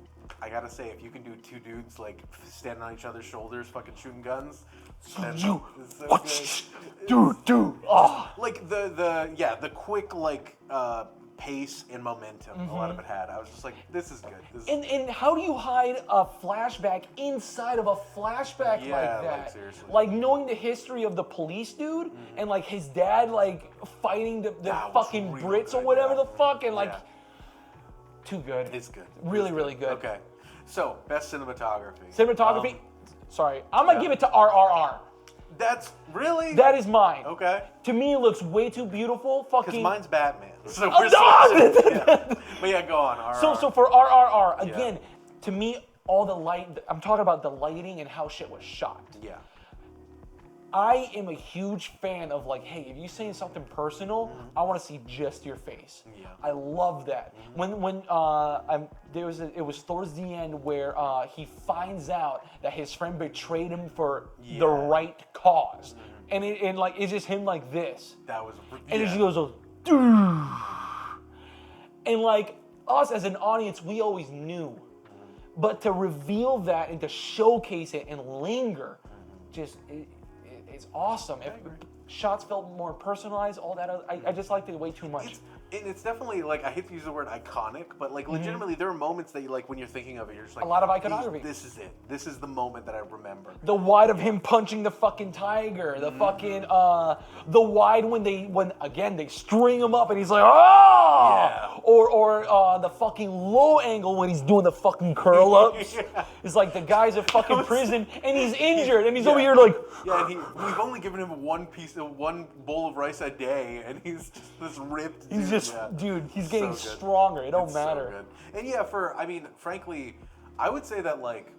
I gotta say, if you can do two dudes like standing on each other's shoulders, fucking shooting guns, that's so good.
Dude. Oh.
Like the quick like pace and momentum a lot of it had. I was just like, this is good. This is
And how do you hide a flashback inside of a flashback like that?
like, seriously.
Like knowing the history of the police dude and like his dad like fighting the
That was
fucking
real
Brits or
good,
whatever
yeah.
the fuck and like
Yeah.
too good.
It's good.
Really,
It's
really good.
Okay, so best cinematography.
Cinematography. Sorry, I'm gonna give it to RRR.
That's really
That is mine.
okay.
To me, it looks way too beautiful.
Because
Fucking.
mine's Batman. So
Oh,
we're
no!
But yeah, go on. RR.
So for RRR again, to me, all the light. I'm talking about the lighting and how shit was shot.
Yeah.
I am a huge fan of like, hey, if you're saying something personal, I want to see just your face.
Yeah.
I love that. When it was towards the end where he finds out that his friend betrayed him for the right cause, and it's just him like this,
That was.
and it just goes, dude. And like us as an audience, we always knew, but to reveal that and to showcase it and linger, just. It's awesome. If shots felt more personalized, all that. I just liked it way too much.
It's definitely like, I hate to use the word iconic, but like legitimately there are moments that you like when you're thinking of it, you're just like
A lot of iconography.
This is it. This is the moment that I remember.
The wide of him punching the fucking tiger. The fucking the wide when they string him up and he's like oh. Or the fucking low angle when he's doing the fucking curl ups. It's like the guy's in fucking prison and he's injured and he's over here like.
Yeah, and we've only given him one bowl of rice a day, and he's just this ripped.
He's
dude.
just, dude, he's getting
So good.
stronger. It don't
It's
matter.
So good. And yeah, frankly, I would say that like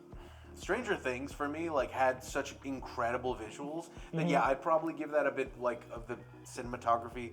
Stranger Things for me like had such incredible visuals that yeah, I'd probably give that a bit like of the cinematography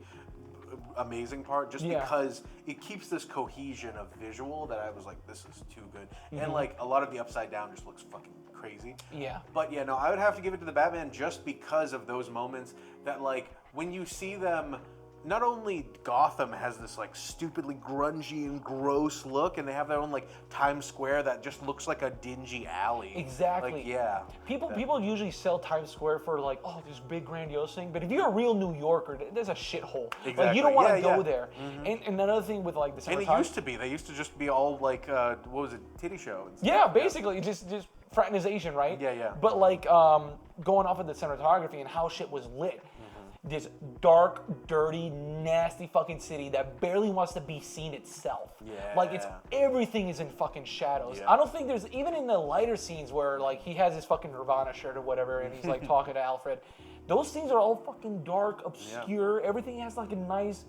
amazing part just because it keeps this cohesion of visual that I was like, this is too good. And like a lot of the upside down just looks fucking crazy.
Yeah.
But yeah, no, I would have to give it to the Batman just because of those moments that like when you see them, not only Gotham has this like stupidly grungy and gross look, and they have their own like Times Square that just looks like a dingy alley.
Exactly.
Like, yeah.
People usually sell Times Square for like, oh, this big grandiose thing. But if you're a real New Yorker, there's a shithole.
Exactly.
Like you don't want to
Yeah,
go
yeah.
there. And another thing with like the
And it used to be. They used to just be all like, what was it, titty show? And stuff.
Yeah, basically just fraternization, right?
Yeah, yeah.
But like going off of the cinematography and how shit was lit. This dark, dirty, nasty fucking city that barely wants to be seen itself.
Yeah.
Like everything is in fucking shadows.
Yeah.
I don't think there's even in the lighter scenes where like he has his fucking Nirvana shirt or whatever and he's like talking to Alfred. Those scenes are all fucking dark, obscure. Everything has like a nice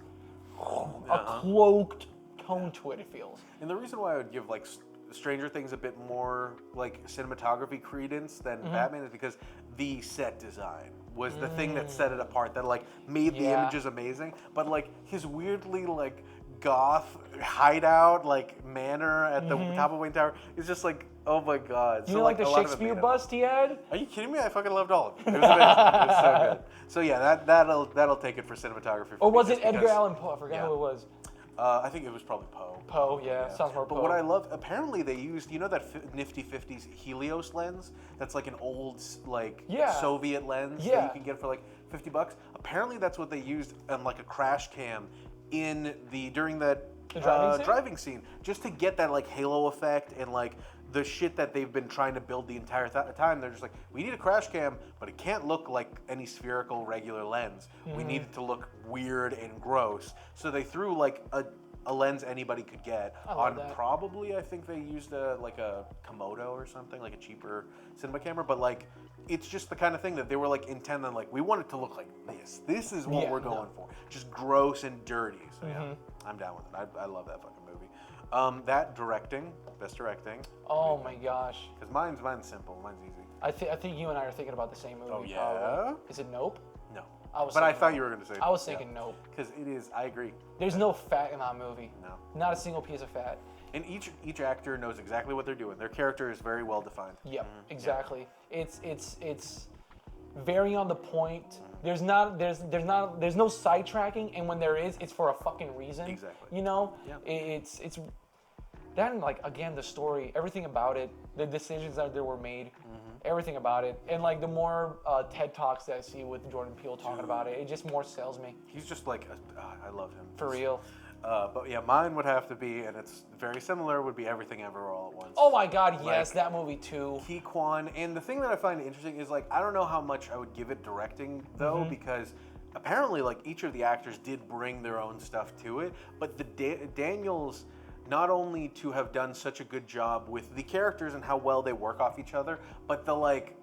a cloaked tone to it feels.
And the reason why I would give like Stranger Things a bit more like cinematography credence than Batman is because the set design was the thing that set it apart, that like made the images amazing. But like his weirdly like goth hideout like manor at the top of Wayne Tower is just like, oh my god.
You know, like the Shakespeare bust he had?
Are you kidding me? I fucking loved all of it. It was amazing. It was so good. So yeah, that'll take it for cinematography.
Or was it Edgar Allan Poe? I forgot who it was.
I think it was probably Poe.
Poe, yeah, sounds more Poe.
But what I love, apparently they used, you know that nifty 50s Helios lens? That's like an old, like, Soviet lens that you can get for like $50? Apparently that's what they used on like a crash cam during that driving scene, just to get that like halo effect and like the shit that they've been trying to build the entire time. They're just like, we need a crash cam, but it can't look like any spherical regular lens. We need it to look weird and gross. So they threw like a lens anybody could get on probably, I think they used a Komodo or something, like a cheaper cinema camera, but like it's just the kind of thing that they were like intent on, like we want it to look like this. This is what we're going for. Just gross and dirty. So yeah, I'm down with it. I love that fucking movie. That directing, best directing.
Oh my gosh.
Because mine's simple. Mine's easy.
I think you and I are thinking about the same movie.
Oh yeah.
Probably. Is it Nope?
No.
But
I thought you were going to say.
I was thinking Nope.
Because it is. I agree.
There's no fat in that movie.
No.
Not a single piece of fat.
And each actor knows exactly what they're doing. Their character is very well defined.
Yep. Exactly. Yeah. It's very on the point. There's no sidetracking, and when there is, it's for a fucking reason.
Exactly.
You know.
Yeah.
It's then like again the story, everything about it, the decisions that were made. Everything about it, and like the more TED Talks that I see with Jordan Peele talking about it, it just more sells me.
He's just like, I love him.
For real.
But yeah, mine would have to be, and it's very similar, would be Everything Everywhere All at Once.
Oh my god, yes, that movie too.
Ki Kwan, and the thing that I find interesting is like, I don't know how much I would give it directing though, because apparently like each of the actors did bring their own stuff to it, but the Daniels, not only to have done such a good job with the characters and how well they work off each other, but the like,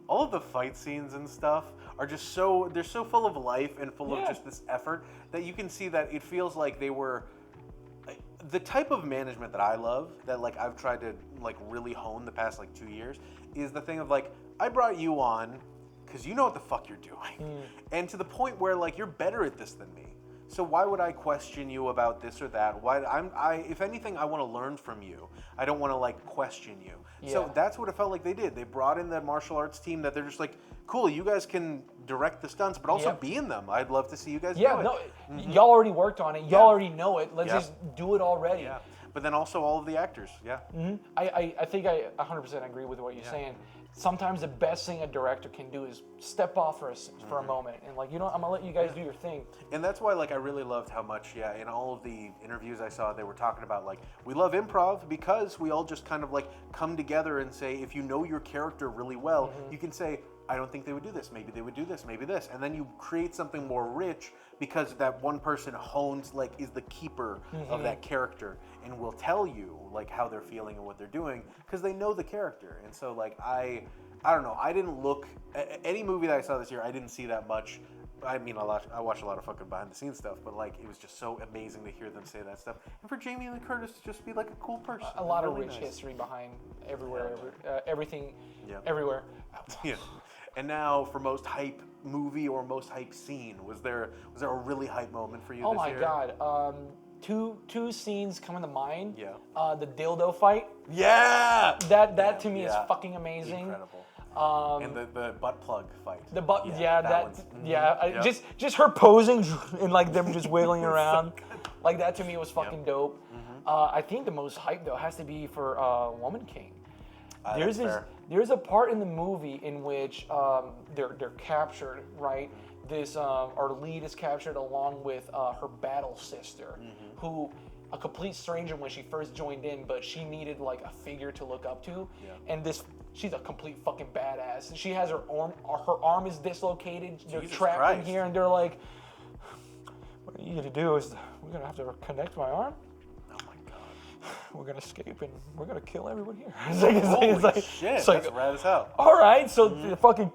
all of the fight scenes and stuff are just they're so full of life and full of just this effort that you can see that it feels like they were, the type of management that I love, that like I've tried to like really hone the past like 2 years, is the thing of like, I brought you on because you know what the fuck you're doing. And to the point where like, you're better at this than me. So why would I question you about this or that? If anything, I want to learn from you. I don't want to like question you. Yeah. So that's what it felt like they did. They brought in the martial arts team that they're just like, cool, you guys can direct the stunts, but also be in them. I'd love to see you guys do it.
Y'all already worked on it. Y'all already know it. Let's just do it already.
Yeah. But then also all of the actors. Yeah.
I think I 100% agree with what you're saying. Sometimes the best thing a director can do is step off for a moment and like, you know, I'm gonna let you guys do your thing.
And that's why like I really loved how much in all of the interviews I saw, they were talking about like, we love improv because we all just kind of like come together and say, if you know your character really well, you can say, I don't think they would do this. Maybe they would do this, maybe this. And then you create something more rich because that one person hones, like, is the keeper of that character and will tell you, like, how they're feeling and what they're doing because they know the character. And so, like, I don't know. I didn't look, any movie that I saw this year, I didn't see that much. I mean, I watched a lot of fucking behind-the-scenes stuff, but, like, it was just so amazing to hear them say that stuff. And for Jamie Lee Curtis to just be, like, a cool person.
A lot of rich history behind everything, everywhere.
Yeah. And now for most hype movie or most hype scene, was there a really hype moment for you this year?
Oh my god. Two scenes come to mind. Yeah. The dildo fight.
Yeah.
That to me is fucking amazing.
Incredible. And the butt plug fight.
The butt, just her posing and like them just wiggling around, like that to me was fucking dope. I think the most hype though has to be for Woman King. There's a part in the movie in which they're captured, right? Our lead is captured along with her battle sister, who a complete stranger when she first joined in, but she needed like a figure to look up to, and she's a complete fucking badass. She has her arm is dislocated. They're trapped in here, and they're like, "What I need you to do is we're gonna have to connect my arm. We're gonna escape and we're gonna kill everyone here."
It's like shit, that's rad as hell.
All right, so the fucking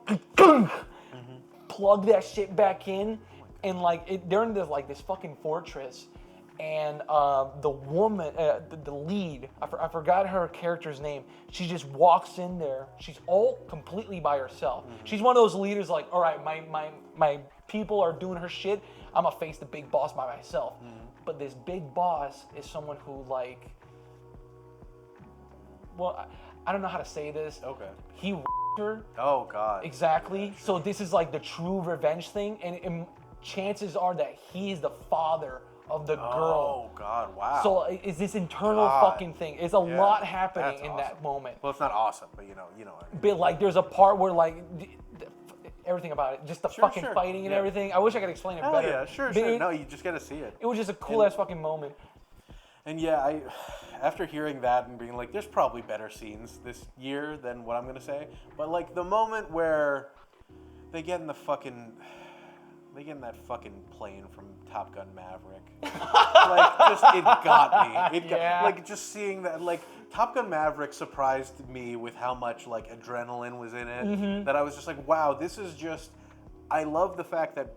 plug that shit back in, and like they're in this fucking fortress, and the woman, the lead, I forgot her character's name. She just walks in there. She's all completely by herself. She's one of those leaders like, all right, my people are doing her shit. I'm gonna face the big boss by myself. But this big boss is someone who like, well, I don't know how to say this.
Okay.
He her.
Oh God.
Exactly. So this is like the true revenge thing, and chances are that he's the father of the girl.
Oh God! Wow.
So it's this internal fucking thing. It's a lot happening in that moment.
Well, it's not awesome, but you know.
But like, there's a part where like everything about it, just the fucking fighting and everything. I wish I could explain it
Hell
better.
yeah, sure. No, you just gotta see it.
It was just a cool ass fucking moment.
And yeah, after hearing that and being like, there's probably better scenes this year than what I'm gonna say, but like the moment where they get in that fucking plane from Top Gun Maverick, like just it got me. Like just seeing that, like Top Gun Maverick surprised me with how much like adrenaline was in it. That I was just like, wow, this is just. I love the fact that,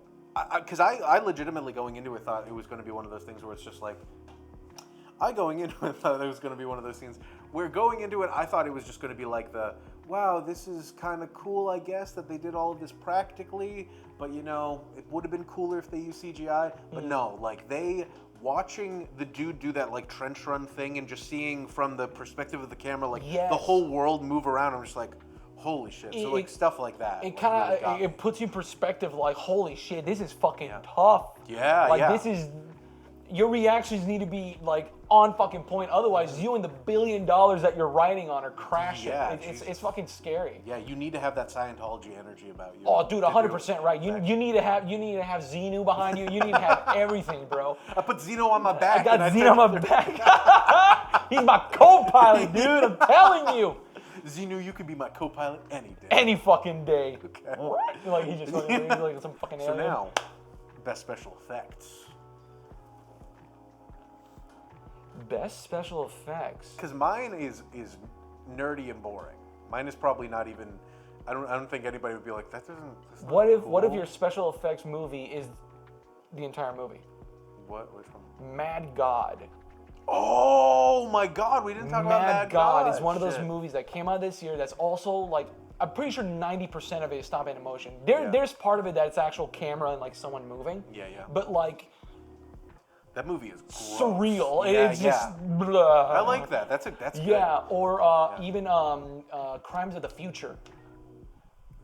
because I legitimately going into it thought it was going to be one of those things where it's just like. Going into it thought it was going to be one of those scenes where going into it, I thought it was just going to be like wow, this is kind of cool, I guess, that they did all of this practically, but you know, it would have been cooler if they used CGI. But no, like watching the dude do that like trench run thing and just seeing from the perspective of the camera, like the whole world move around, I'm just like, holy shit. So like stuff like that.
It kind of, really it puts you in perspective like, holy shit, this is fucking tough.
Yeah,
like this is, your reactions need to be like on fucking point. Otherwise, you and the $1 billion that you're riding on are crashing. Yeah, it's fucking scary.
Yeah, you need to have that Scientology energy about you.
Oh, dude, 100% right. You need to have Xenu behind you. You need to have everything, bro.
I put Xeno on my back.
I got Xeno on my back. He's my co-pilot, dude. I'm telling you.
Xenu, you could be my co-pilot any day.
Any fucking day.
Okay.
Like he just fucking like some fucking alien.
So now, best special effects.
Best special effects.
Because mine is nerdy and boring. Mine is probably not even. I don't think anybody would be like that.
What if your special effects movie is the entire movie?
What? Which one?
Mad God.
Oh my God! We didn't talk about Mad God.
Mad God is one of those movies that came out this year. That's also like, I'm pretty sure 90% of it is stop animation. There's part of it that's actual camera and like someone moving.
Yeah.
But like.
That movie is gross.
Surreal. It's just. Blah.
I like that. That's good.
Yeah, or even Crimes of the Future.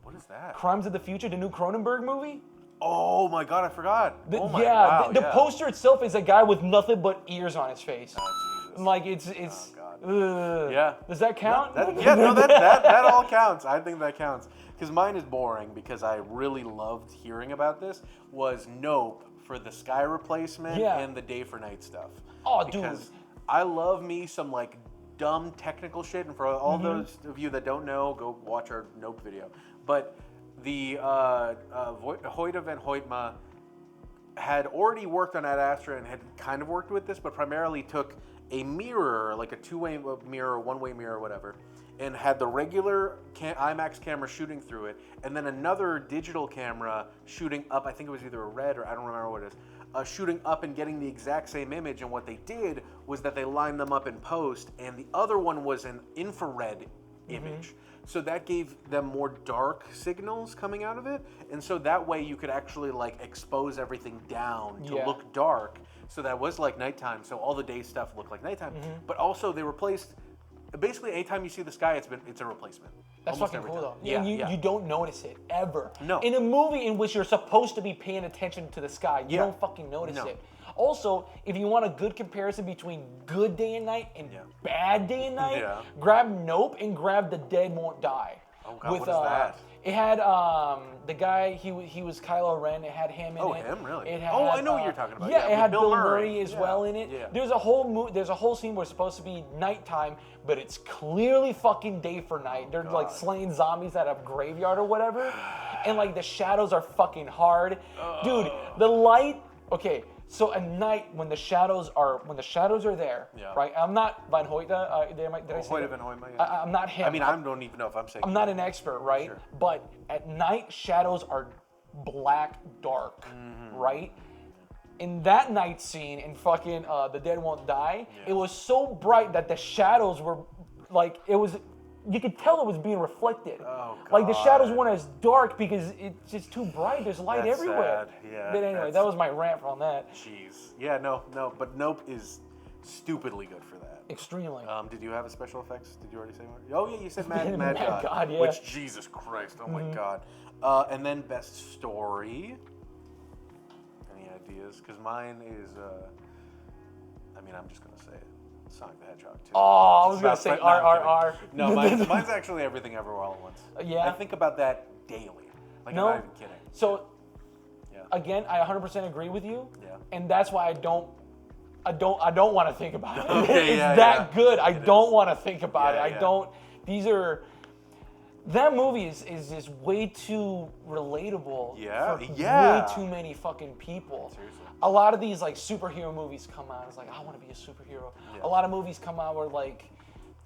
What is that?
Crimes of the Future, the new Cronenberg movie.
Oh my God, I forgot.
The poster itself is a guy with nothing but ears on his face.
Oh, Jesus.
Like it's.
Yeah.
Does that count?
That all counts. I think that counts. Because mine is boring because I really loved hearing about this. Was Nope. For the sky replacement and the day for night stuff.
Oh,
because
dude.
I love me some like dumb technical shit, and for all those of you that don't know, go watch our Nope video. But the Hoyte van Hoytema had already worked on Ad Astra and had kind of worked with this, but primarily took a mirror, like a two-way mirror, one-way mirror, whatever, and had the regular IMAX camera shooting through it, and then another digital camera shooting up, I think it was either a red or I don't remember what it is, shooting up and getting the exact same image. And what they did was that they lined them up in post, and the other one was an infrared image. So that gave them more dark signals coming out of it. And so that way you could actually like expose everything down to look dark. So that was like nighttime. So all the day stuff looked like nighttime. But also they replaced, basically anytime you see the sky, it's a replacement.
That's
Almost
fucking cool though.
Yeah,
you don't notice it ever.
No.
In a movie in which you're supposed to be paying attention to the sky, you don't fucking notice it. Also, if you want a good comparison between good day and night and bad day and night, grab Nope and grab The Dead Won't Die.
Oh God, what is that?
It had the guy, he was Kylo Ren. It had him in it.
Oh, him, really?
It had,
I know what you're talking about.
Yeah, it had Bill Murray as well in it.
Yeah.
There's a whole scene where it's supposed to be nighttime, but it's clearly fucking day for night. They're like slaying zombies at a graveyard or whatever, and like the shadows are fucking hard. Dude, the light. Okay, so at night when the shadows are there, right? I'm not Van Hoyte. Did I say
Hoyte
that?
van Hoytema,
I'm not him.
I mean, I don't even know if I'm saying.
I'm not an expert, right?
Sure.
But at night, shadows are black dark, right? In that night scene in fucking The Dead Won't Die, it was so bright that the shadows were like, you could tell it was being reflected.
Oh, God.
Like the shadows weren't as dark because it's just too bright. There's light
That's
everywhere.
sad. Yeah,
But anyway, that was my rant on that.
Jeez. Yeah, no, but Nope is stupidly good for that.
Extremely.
Did you have a special effects? Did you already say one? Oh yeah, you said Mad
Mad
God.
God, yeah.
Which, Jesus Christ, oh my God. And then best story. Any ideas? Because mine is, I'm just gonna say it. Sonic the Hedgehog 2.
Oh, I was gonna say RRR.
No, mine's actually Everything Everywhere All at Once.
Yeah.
I think about that daily. Like,
No.
I'm not even kidding.
So,
Yeah.
again, I 100% agree with you.
Yeah.
And that's why I don't want to think about it.
Okay,
It's
yeah,
that
yeah.
good. I
It
don't
is.
want to think about
Yeah,
it.
yeah.
That movie is just way too relatable
Yeah,
for
yeah.
way too many fucking people.
Seriously.
A lot of these like superhero movies come out. It's like, I want to be a superhero.
Yeah.
A lot of movies come out where like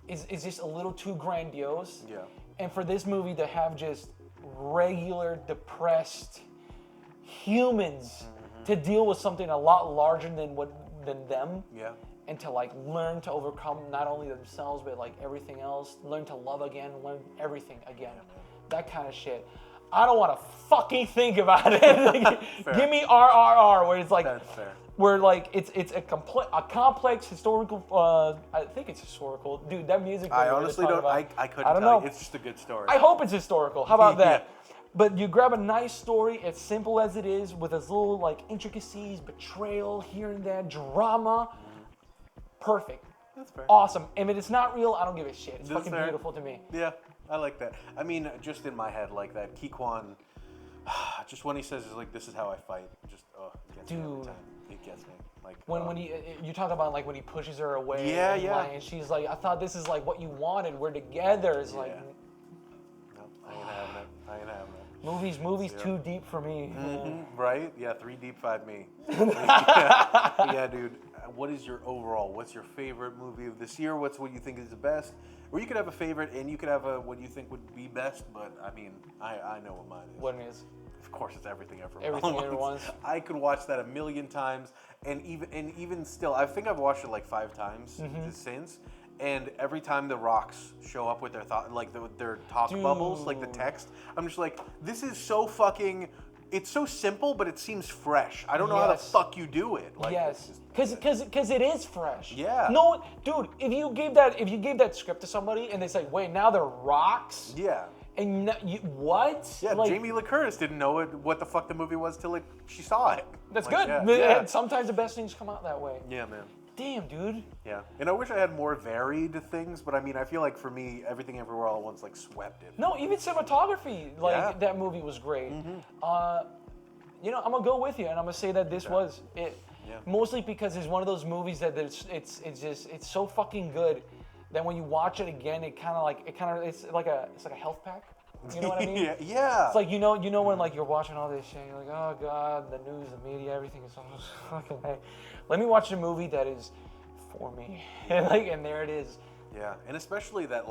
it's just a little too grandiose.
Yeah.
And for this movie to have just regular depressed humans to deal with something a lot larger than them.
Yeah.
And to like learn to overcome not only themselves but like everything else, learn to love again, learn everything again, that kind of shit. I don't want to fucking think about it. Give me RRR, where it's like,
That's fair.
where like it's a complex historical. I think it's historical, dude. That music.
I
video we
honestly
just
don't.
talked about,
I couldn't
I don't
tell
know.
you. It's just a good story.
I hope it's historical. How about that?
Yeah.
But you grab a nice story, as simple as it is, with its little like intricacies, betrayal here and there, drama. Perfect.
That's fair.
Awesome. And if it's not real, I don't give a shit. It's
That's
fucking
fair.
beautiful to me.
Yeah, I like that. I mean, just in my head, like that Kikwan, just when he says, like, this is how I fight, just, it gets me every
Dude.
time. It gets me. Like,
When you talk about like when he pushes her away.
Yeah,
and,
yeah.
like, and she's like, I thought this is like what you wanted. We're together. It's like
No, I ain't having it. I ain't having it.
movies
Yeah.
too deep for me.
Right? Yeah, 3 deep, 5 me. yeah, dude. What is your overall? What's your favorite movie of this year? What's what you think is the best? Or you could have a favorite, and you could have what you think would be best. But I mean, I know what mine is.
What it is?
Of course, it's Everything Everywhere.
Everything
All at
Everywhere
Once.
Once.
I could watch that a million times, and even still, I think I've watched it like 5 times since. And every time the rocks show up with their their talk bubbles, like the text, I'm just like, this is so fucking. It's so simple, but it seems fresh. I don't know how the
Yes.
fuck you do it. Like,
Yes,
it's just-
because it is fresh.
Yeah.
No, dude, if you gave that script to somebody and they say, wait, now they're rocks,
yeah.
and what?
Yeah,
Like,
Jamie Lee Curtis didn't know what the fuck the movie was till she saw it.
That's
Like,
good.
Yeah, yeah.
Sometimes the best things come out that way.
Yeah, man.
Damn, dude.
Yeah, and I wish I had more varied things, but I mean, I feel like for me, Everything Everywhere All at Once like swept it.
No, even cinematography, like
Yeah.
that movie was great. I'm gonna go with you, and I'm gonna say that this was it.
Yeah.
Mostly because it's one of those movies that it's so fucking good that when you watch it again, it's like a health pack. You know what I mean?
yeah.
It's like you know when like you're watching all this shit, you're like, oh god, the news, the media, everything is so fucking. Hey, let me watch a movie that is for me, and there it is.
Yeah, and especially that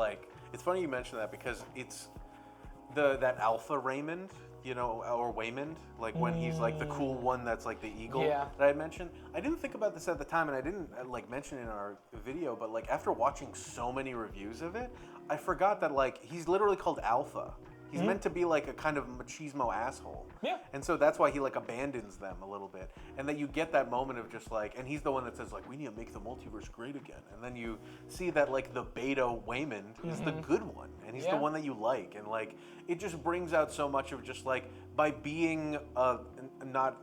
it's funny you mention that because it's that Alpha Raymond, or Waymond, like when he's like the cool one that's like the eagle
Yeah.
that I had mentioned. I didn't think about this at the time, and I didn't mention it in our video, but like after watching so many reviews of it, I forgot that he's literally called Alpha. He's meant to be like a kind of machismo asshole.
Yeah.
And so that's why he abandons them a little bit. And that you get that moment of just and he's the one that says we need to make the multiverse great again. And then you see that the beta Waymond is the good one. And he's the one that you like. And it just brings out so much of just by being a not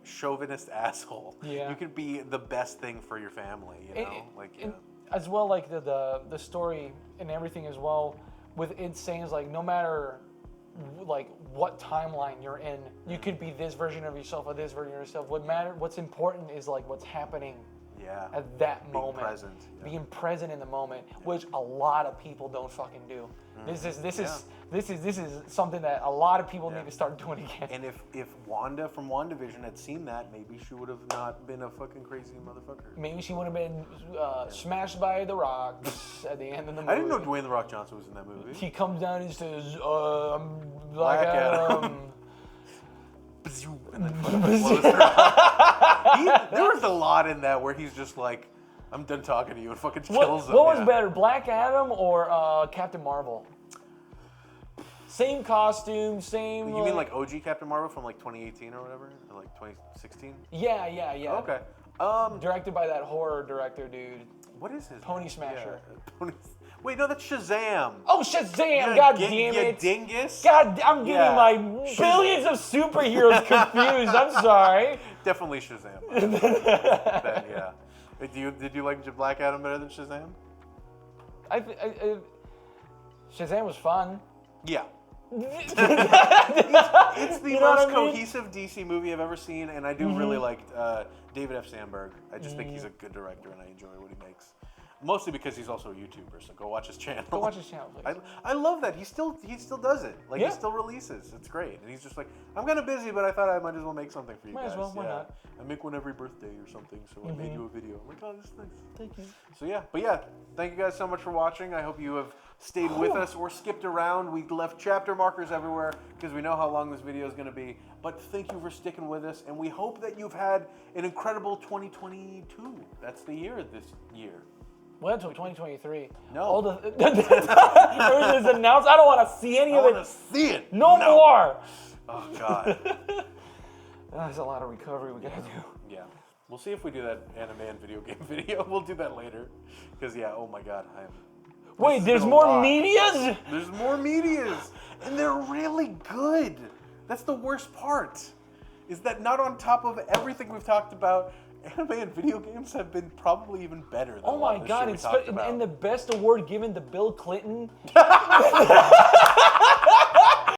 chauvinist asshole,
Yeah.
you could be the best thing for your family, you know?
And as well, the story and everything as well, with it saying no matter what timeline you're in, you could be this version of yourself or this version of yourself. What's important is what's happening at that moment.
Present. Yeah.
Being present in the moment, which a lot of people don't fucking do. This is something that a lot of people need to start doing again.
And if Wanda from WandaVision had seen that, maybe she would have not been a fucking crazy motherfucker.
Maybe she would have been smashed by the rocks at the end of the movie.
I didn't know Dwayne The Rock Johnson was in that movie.
He comes down and says, I'm
Black
Black
Adam."
Adam.
and then fucking blows her up. There was a lot in that where he's just like, I'm done talking to you, and fucking kills him.
What was better, Black Adam or Captain Marvel? Same costume, same.
You mean like OG Captain Marvel from like 2018 or whatever, or like 2016?
Yeah.
Okay.
Directed by that horror director dude.
What is his
Pony
name?
Smasher.
Yeah. Wait, no, that's Shazam.
Oh, Shazam! God damn it!
Dingus.
God, I'm getting my billions of superheroes confused. I'm sorry.
Definitely Shazam. Then, yeah. Did you like Black Adam better than Shazam?
Shazam was fun.
Yeah. It's the most cohesive DC movie I've ever seen, and I do really like David F. Sandberg. I just think he's a good director, and I enjoy what he makes. Mostly because he's also a YouTuber, so go watch his channel.
Go watch his channel, please.
I love that he still does it. Like he still releases. It's great, and he's just like, I'm kind of busy, but I thought I might as well make something for you guys.
Might as well. Why not?
I make one every birthday or something, so I made you a video. I'm like, oh, this is nice.
Thank you.
So thank you guys so much for watching. I hope you have stayed with us or skipped around. We left chapter markers everywhere because we know how long this video is going to be. But thank you for sticking with us, and we hope that you've had an incredible 2022. That's the year this year.
Well, until 2023.
No.
All the everything's announced. I don't want to see any of it.
I want to see it.
No more.
Oh God.
There's a lot of recovery we gotta do.
Yeah. We'll see if we do that anime and video game video. We'll do that later. Because oh my God,
Wait, there's more medias?
There's more medias, and they're really good. That's the worst part. Is that not on top of everything we've talked about? Anime and video games have been probably even better than
oh my God,
and the best award
given to Bill Clinton.